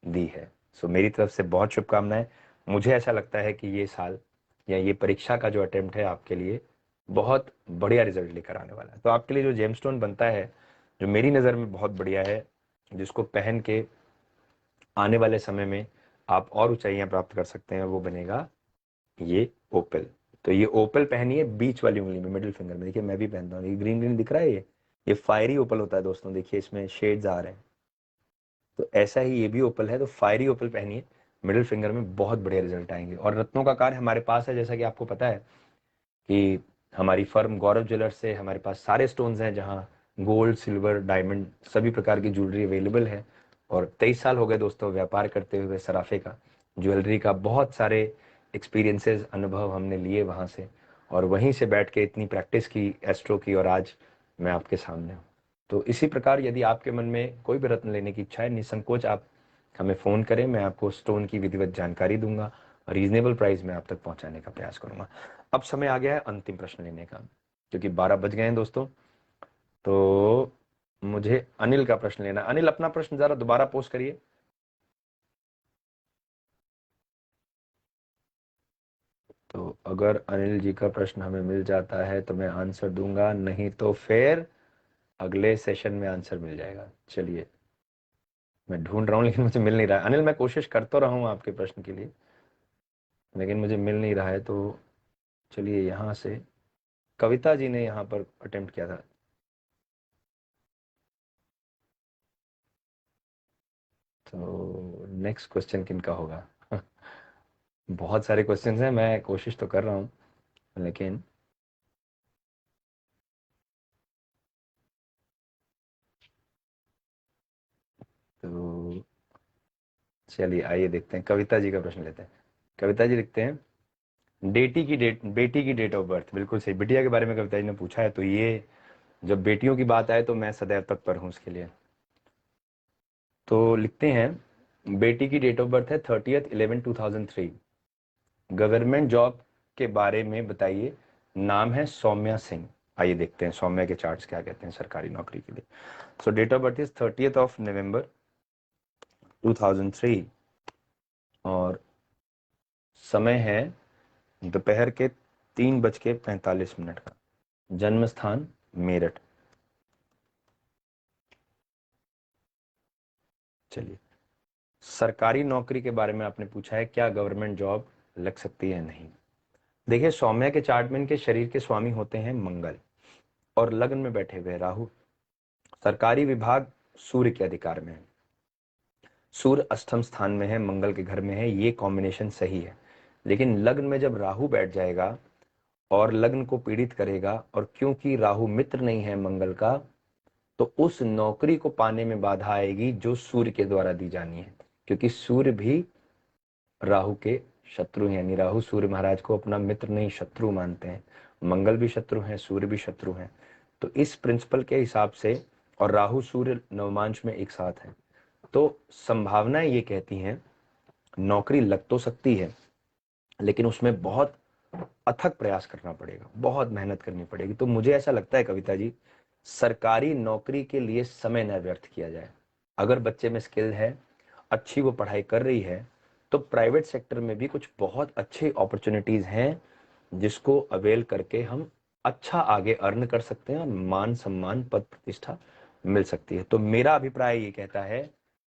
दी है। मेरी तरफ से बहुत शुभकामनाएं। मुझे ऐसा लगता है कि ये साल या ये परीक्षा का जो अटेम्प्ट है आपके लिए बहुत बढ़िया रिजल्ट लेकर आने वाला है। तो आपके लिए जो जेमस्टोन बनता है, जो मेरी नज़र में बहुत बढ़िया है, जिसको पहन के आने वाले समय में आप और ऊंचाइयां प्राप्त कर सकते हैं, वो बनेगा ये ओपल। तो ये ओपल पहनिए बीच वाली उंगली में, मिडिल फिंगर में। देखिए मैं भी पहनता हूँ, ये ग्रीन ग्रीन दिख रहा है, ये फायरी ओपल होता है दोस्तों। देखिए इसमें शेड्स आ रहे हैं, तो ऐसा ही ये भी ओपल है। तो फायरी ओपल पहनिए मिडिल फिंगर में, बहुत बढ़िया रिजल्ट आएंगे। और रत्नों का कार्य हमारे पास है, जैसा कि आपको पता है कि हमारी फर्म गौरव ज्वेलर्स से हमारे पास सारे स्टोन्स हैं, जहाँ गोल्ड, सिल्वर, डायमंड, सभी प्रकार की ज्वेलरी अवेलेबल है। और 23 साल हो गए दोस्तों व्यापार करते हुए सराफे का, ज्वेलरी का। बहुत सारे एक्सपीरियंसेस, अनुभव हमने लिए वहाँ से, और वहीं से बैठ के इतनी प्रैक्टिस की एस्ट्रो की, और आज मैं आपके सामने हूँ। तो इसी प्रकार यदि आपके मन में कोई भी रत्न लेने की इच्छा है, निसंकोच आप हमें फ़ोन करें, मैं आपको स्टोन की विधिवत जानकारी दूंगा, रीजनेबल प्राइस में आप तक पहुंचाने का प्रयास करूंगा। अब समय आ गया है अंतिम प्रश्न लेने का, क्योंकि 12 बज गए हैं दोस्तों। तो मुझे अनिल का प्रश्न लेना। अनिल अपना प्रश्न जरा दोबारा पोस्ट करिए। तो अगर अनिल जी का प्रश्न हमें मिल जाता है तो मैं आंसर दूंगा, नहीं तो फिर अगले सेशन में आंसर मिल जाएगा। चलिए मैं ढूंढ रहा हूँ, लेकिन मुझे मिल नहीं रहा है। अनिल मैं कोशिश कर तो रहा हूँ आपके प्रश्न के लिए, लेकिन मुझे मिल नहीं रहा है। तो चलिए यहाँ से कविता जी ने यहाँ पर अटेम्प्ट किया था। तो नेक्स्ट क्वेश्चन किनका होगा? बहुत सारे क्वेश्चंस हैं, मैं कोशिश तो कर रहा हूँ, लेकिन तो चलिए आइए देखते हैं, कविता जी का प्रश्न लेते हैं। कविता जी लिखते हैं, बेटी की डेट ऑफ बर्थ। बिल्कुल सही, बिटिया के बारे में कविता जी ने पूछा है, तो ये जब बेटियों की बात आए तो मैं सदैव तत्पर हूँ उसके लिए। तो लिखते हैं, बेटी की डेट ऑफ बर्थ है 30/11/2003। गवर्नमेंट जॉब के बारे में बताइए। नाम है सौम्या सिंह। आइए देखते हैं सौम्या के चार्ट्स क्या कहते हैं सरकारी नौकरी के लिए। So date of birth is 30th of November 2003 और समय है दोपहर के 3:45 का। जन्म स्थान मेरठ। चलिए, सरकारी नौकरी के बारे में आपने पूछा है, क्या गवर्नमेंट जॉब लग सकती है? नहीं। देखिए सौम्या के चार्ट में इनके शरीर के स्वामी होते हैं मंगल, और लग्न में बैठे हुए राहु। सरकारी विभाग सूर्य के अधिकार में है, सूर्य अष्टम स्थान में है, मंगल के घर में है, ये कॉम्बिनेशन सही है। लेकिन लग्न में जब राहु बैठ जाएगा और लग्न को पीड़ित करेगा, और क्योंकि राहु मित्र नहीं है मंगल का, तो उस नौकरी को पाने में बाधा आएगी जो सूर्य के द्वारा दी जानी है, क्योंकि सूर्य भी राहु के शत्रु हैं। यानी राहु सूर्य महाराज को अपना मित्र नहीं शत्रु मानते हैं। मंगल भी शत्रु हैं, सूर्य भी शत्रु हैं। तो इस प्रिंसिपल के हिसाब से, और राहु सूर्य नवमांश में एक साथ है, तो संभावनाएं ये कहती हैं नौकरी लग तो सकती है, लेकिन उसमें बहुत अथक प्रयास करना पड़ेगा, बहुत मेहनत करनी पड़ेगी। तो मुझे ऐसा लगता है कविता जी, सरकारी नौकरी के लिए समय न व्यर्थ किया जाए। अगर बच्चे में स्किल है, अच्छी वो पढ़ाई कर रही है, तो प्राइवेट सेक्टर में भी कुछ बहुत अच्छे अपॉर्चुनिटीज हैं जिसको अवेल करके हम अच्छा आगे अर्न कर सकते हैं और मान सम्मान पद प्रतिष्ठा मिल सकती है। तो मेरा अभिप्राय ये कहता है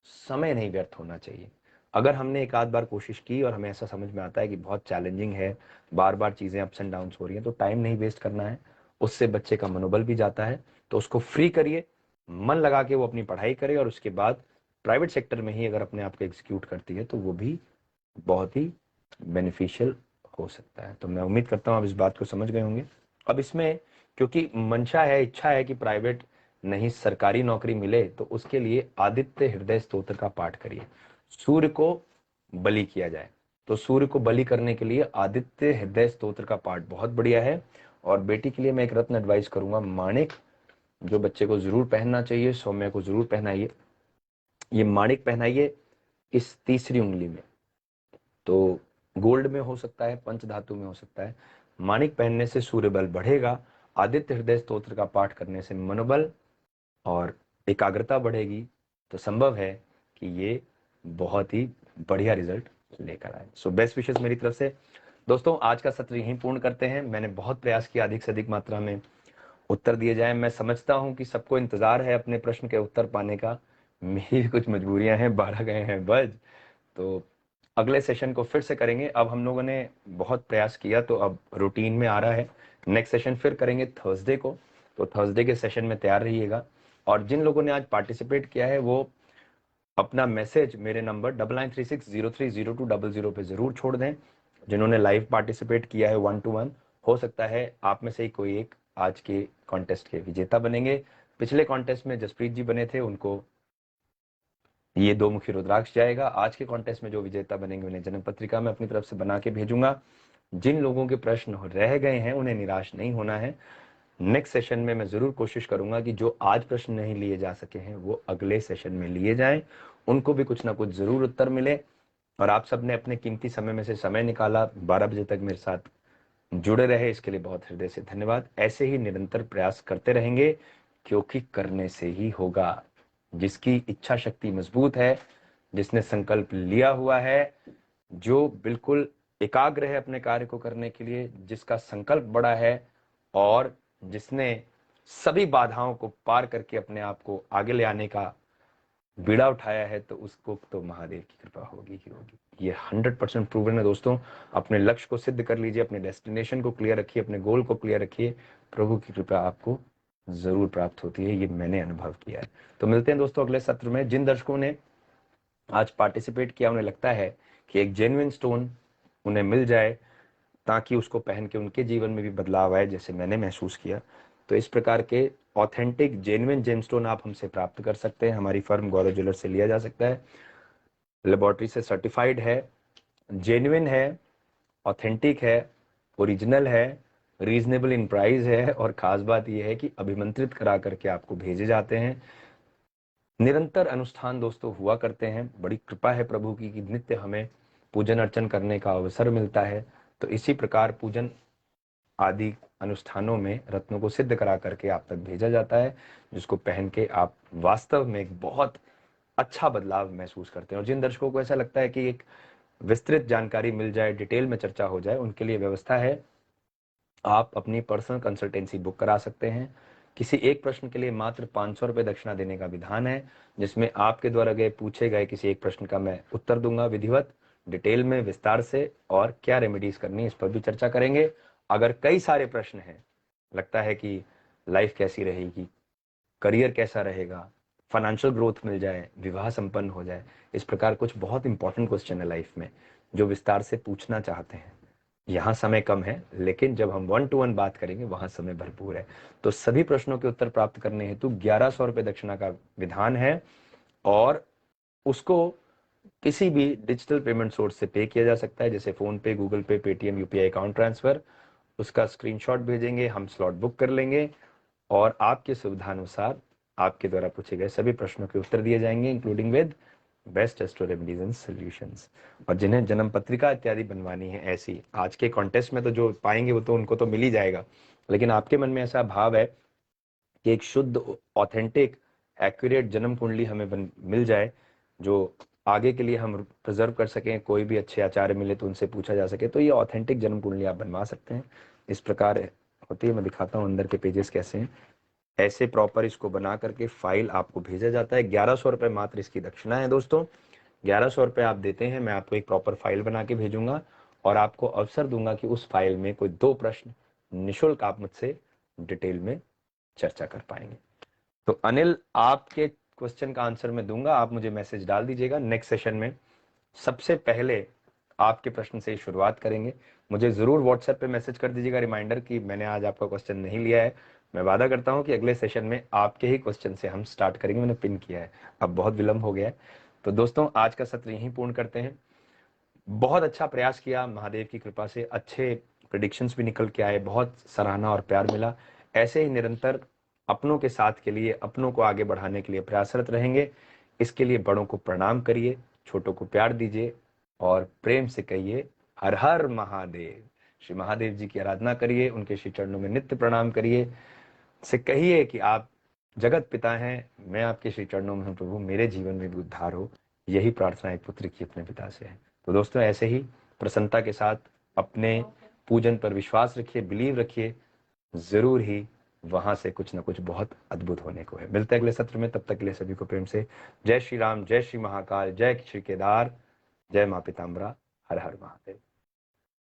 समय नहीं व्यर्थ होना चाहिए। अगर हमने एक आध बार कोशिश की और हमें ऐसा समझ में आता है कि बहुत चैलेंजिंग है, बार बार चीजें अप्स एंड डाउन्स हो रही हैं, तो टाइम नहीं वेस्ट करना है। उससे बच्चे का मनोबल भी जाता है, तो उसको फ्री करिए, मन लगा के वो अपनी पढ़ाई करे, और उसके बाद प्राइवेट सेक्टर में ही अगर अपने आप को एग्जीक्यूट करती है तो वो भी बहुत ही बेनिफिशियल हो सकता है। तो मैं उम्मीद करता हूँ आप इस बात को समझ गए होंगे। अब इसमें क्योंकि मंशा है, इच्छा है कि प्राइवेट नहीं सरकारी नौकरी मिले, तो उसके लिए आदित्य हृदय स्तोत्र का पाठ करिए। सूर्य को बलि किया जाए, तो सूर्य को बलि करने के लिए आदित्य हृदय स्तोत्र का पाठ बहुत बढ़िया है। और बेटी के लिए मैं एक रत्न एडवाइस करूंगा, माणिक जो बच्चे को जरूर पहनना चाहिए, सौम्या को जरूर पहनाइए। ये माणिक पहनाइए इस तीसरी उंगली में, तो गोल्ड में हो सकता है, पंच धातु में हो सकता है। माणिक पहनने से सूर्य बल बढ़ेगा, आदित्य हृदय स्तोत्र का पाठ करने से मनोबल और एकाग्रता बढ़ेगी। तो संभव है कि ये बहुत ही बढ़िया रिजल्ट लेकर आए। सो बेस्ट विशेष मेरी तरफ से। दोस्तों आज का सत्र यहीं पूर्ण करते हैं। मैंने बहुत प्रयास किया अधिक से अधिक मात्रा में उत्तर दिए जाए। मैं समझता हूं कि सबको इंतजार है अपने प्रश्न के उत्तर पाने का, मेरी भी कुछ मजबूरियां हैं, 12 गए हैं बज। तो अगले सेशन को फिर से करेंगे। अब हम लोगों ने बहुत प्रयास किया तो अब रूटीन में आ रहा है। नेक्स्ट सेशन फिर करेंगे थर्सडे को, तो थर्सडे के सेशन में तैयार रहिएगा। और जिन लोगों ने आज पार्टिसिपेट किया है वो अपना मैसेज मेरे नंबर 9936030200 पे जरूर छोड़ दें। जिन्होंने लाइव पार्टिसिपेट किया है 1 to 1, हो सकता है आप में से ही कोई एक आज के कॉन्टेस्ट के विजेता बनेंगे। पिछले कॉन्टेस्ट में जसप्रीत जी बने थे, उनको ये 2 मुखी रुद्राक्ष जाएगा। आज के कॉन्टेस्ट में जो विजेता बनेंगे उन्हें जन्म पत्रिका में अपनी तरफ से बना के भेजूंगा। जिन लोगों के प्रश्न रह गए हैं उन्हें निराश नहीं होना है। नेक्स्ट सेशन में मैं जरूर कोशिश करूंगा कि जो आज प्रश्न नहीं लिए जा सके हैं वो अगले सेशन में लिए जाएं, उनको भी कुछ ना कुछ जरूर उत्तर मिले। और आप सबने अपने कीमती समय में से समय निकाला, 12 बजे तक मेरे साथ जुड़े रहे, इसके लिए बहुत हृदय से धन्यवाद। ऐसे ही निरंतर प्रयास करते रहेंगे, क्योंकि करने से ही होगा। जिसकी इच्छा शक्ति मजबूत है, जिसने संकल्प लिया हुआ है, जो बिल्कुल एकाग्र है अपने कार्य को करने के लिए, जिसका संकल्प बड़ा है और जिसने सभी बाधाओं को पार करके अपने आप को आगे ले आने का बीड़ा उठाया है, तो उसको तो महादेव की कृपा होगी ही होगी। ये 100% प्रूवन है दोस्तों। अपने लक्ष्य को सिद्ध कर लीजिए, अपने डेस्टिनेशन को क्लियर रखिए, अपने गोल को क्लियर रखिए, प्रभु की कृपा आपको जरूर प्राप्त होती है। ये मैंने अनुभव किया है। तो मिलते हैं दोस्तों अगले सत्र में। जिन दर्शकों ने आज पार्टिसिपेट किया, उन्हें लगता है कि एक जेन्युइन स्टोन उन्हें मिल जाए ताकि उसको पहन के उनके जीवन में भी बदलाव आए, जैसे मैंने महसूस किया, तो इस प्रकार के ऑथेंटिक जेन्युइन जेमस्टोन आप हमसे प्राप्त कर सकते हैं। हमारी फर्म गौरव ज्वेलर्स से लिया जा सकता है, लेबोरेटरी से सर्टिफाइड है, जेन्युइन है, ऑथेंटिक है, ओरिजिनल है, रीजनेबल इन प्राइस है, और खास बात यह है कि अभिमंत्रित करा करके आपको भेजे जाते हैं। निरंतर अनुष्ठान दोस्तों हुआ करते हैं। बड़ी कृपा है प्रभु की कि नित्य हमें पूजन अर्चन करने का अवसर मिलता है। तो इसी प्रकार पूजन आदि अनुष्ठानों में रत्नों को सिद्ध करा करके आप तक भेजा जाता है, जिसको पहन के आप वास्तव में एक बहुत अच्छा बदलाव महसूस करते हैं। और जिन दर्शकों को ऐसा लगता है कि एक विस्तृत जानकारी मिल जाए, डिटेल में चर्चा हो जाए, उनके लिए व्यवस्था है, आप अपनी पर्सनल कंसल्टेंसी बुक करा सकते हैं। किसी एक प्रश्न के लिए मात्र 500 रुपये दक्षिणा देने का विधान है, जिसमें आपके द्वारा गए पूछे गए किसी एक प्रश्न का मैं उत्तर दूंगा विधिवत, डिटेल में, विस्तार से, और क्या रेमेडीज करनी है इस पर भी चर्चा करेंगे। अगर कई सारे प्रश्न हैं, लगता है कि लाइफ कैसी रहेगी, करियर कैसा रहेगा, फाइनेंशियल ग्रोथ मिल जाए, विवाह संपन्न हो जाए, इस प्रकार कुछ बहुत इंपॉर्टेंट क्वेश्चन है लाइफ में जो विस्तार से पूछना चाहते हैं, यहाँ समय कम है, लेकिन जब हम 1 to 1 बात करेंगे वहां समय भरपूर है। तो सभी प्रश्नों के उत्तर प्राप्त करने हेतु 1100 रुपये दक्षिणा का विधान है, और उसको किसी भी डिजिटल पेमेंट सोर्स से पे किया जा सकता है, जैसे फोन पे, गूगल पे, पेटीएम, यूपीआई अकाउंट ट्रांसफर। उसका स्क्रीनशॉट भेजेंगे, हम स्लॉट बुक कर लेंगे, और आपके सुविधानुसार आपके द्वारा पूछे गए सभी प्रश्नों के उत्तर दिए जाएंगे, including with best astro remedies and solutions. और जिन्हें जन्म पत्रिका इत्यादि बनवानी है, ऐसी आज के कॉन्टेस्ट में तो जो पाएंगे वो तो उनको तो मिल ही जाएगा, लेकिन आपके मन में ऐसा भाव है कि एक शुद्ध, ऑथेंटिक, एक्यूरेट जन्म कुंडली हमें मिल जाए, जो आगे के लिए हम प्रिजर्व कर सकें, कोई भी अच्छे आचार्य मिले तो उनसे पूछा जा सके, तो ये ऑथेंटिक जन्म कुंडली आप बनवा सकते हैं। इस प्रकार होती है, मैं दिखाता हूँ अंदर के पेजेस कैसे हैं। ऐसे प्रॉपर इसको बना करके फाइल आपको भेजा जाता है। 1100 रुपये मात्र इसकी दक्षिणा है दोस्तों। 1100 रुपये आप देते हैं, मैं आपको एक प्रॉपर फाइल बना के भेजूंगा और आपको अवसर दूंगा कि उस फाइल में कोई 2 प्रश्न निःशुल्क आप मुझसे डिटेल में चर्चा कर पाएंगे। तो अनिल, आपके क्वेश्चन का आंसर मैं दूंगा, आप मुझे मैसेज डाल दीजिएगा। नेक्स्ट सेशन में सबसे पहले आपके प्रश्न से ही शुरुआत करेंगे। मुझे जरूर व्हाट्सएप पे मैसेज कर दीजिएगा रिमाइंडर कि मैंने आज आपका क्वेश्चन नहीं लिया है। मैं वादा करता हूं कि अगले सेशन में आपके ही क्वेश्चन से हम स्टार्ट करेंगे। मैंने पिन किया है, अब बहुत विलंब हो गया है। तो दोस्तों, आज का सत्र यहीं पूर्ण करते हैं। बहुत अच्छा प्रयास किया, महादेव की कृपा से अच्छे प्रिडिक्शंस भी निकल के आए, बहुत सराहना और प्यार मिला। ऐसे ही निरंतर अपनों के साथ के लिए, अपनों को आगे बढ़ाने के लिए प्रयासरत रहेंगे। इसके लिए बड़ों को प्रणाम करिए, छोटों को प्यार दीजिए और प्रेम से कहिए हर हर महादेव। श्री महादेव जी की आराधना करिए, उनके श्री चरणों में नित्य प्रणाम करिए, से कहिए कि आप जगत पिता हैं, मैं आपके श्री चरणों में हूं प्रभु, मेरे जीवन में भी उद्धार हो। यही प्रार्थना एक पुत्र की अपने पिता से है। तो दोस्तों, ऐसे ही प्रसन्नता के साथ अपने पूजन पर विश्वास रखिए, बिलीव रखिए, जरूर ही वहां से कुछ ना कुछ बहुत अद्भुत होने को है। मिलते हैं अगले सत्र में, तब तक के लिए सभी को प्रेम से जय श्री राम, जय श्री महाकाल, जय श्री केदार, जय मां पीताम्बरा, हर हर महादेव।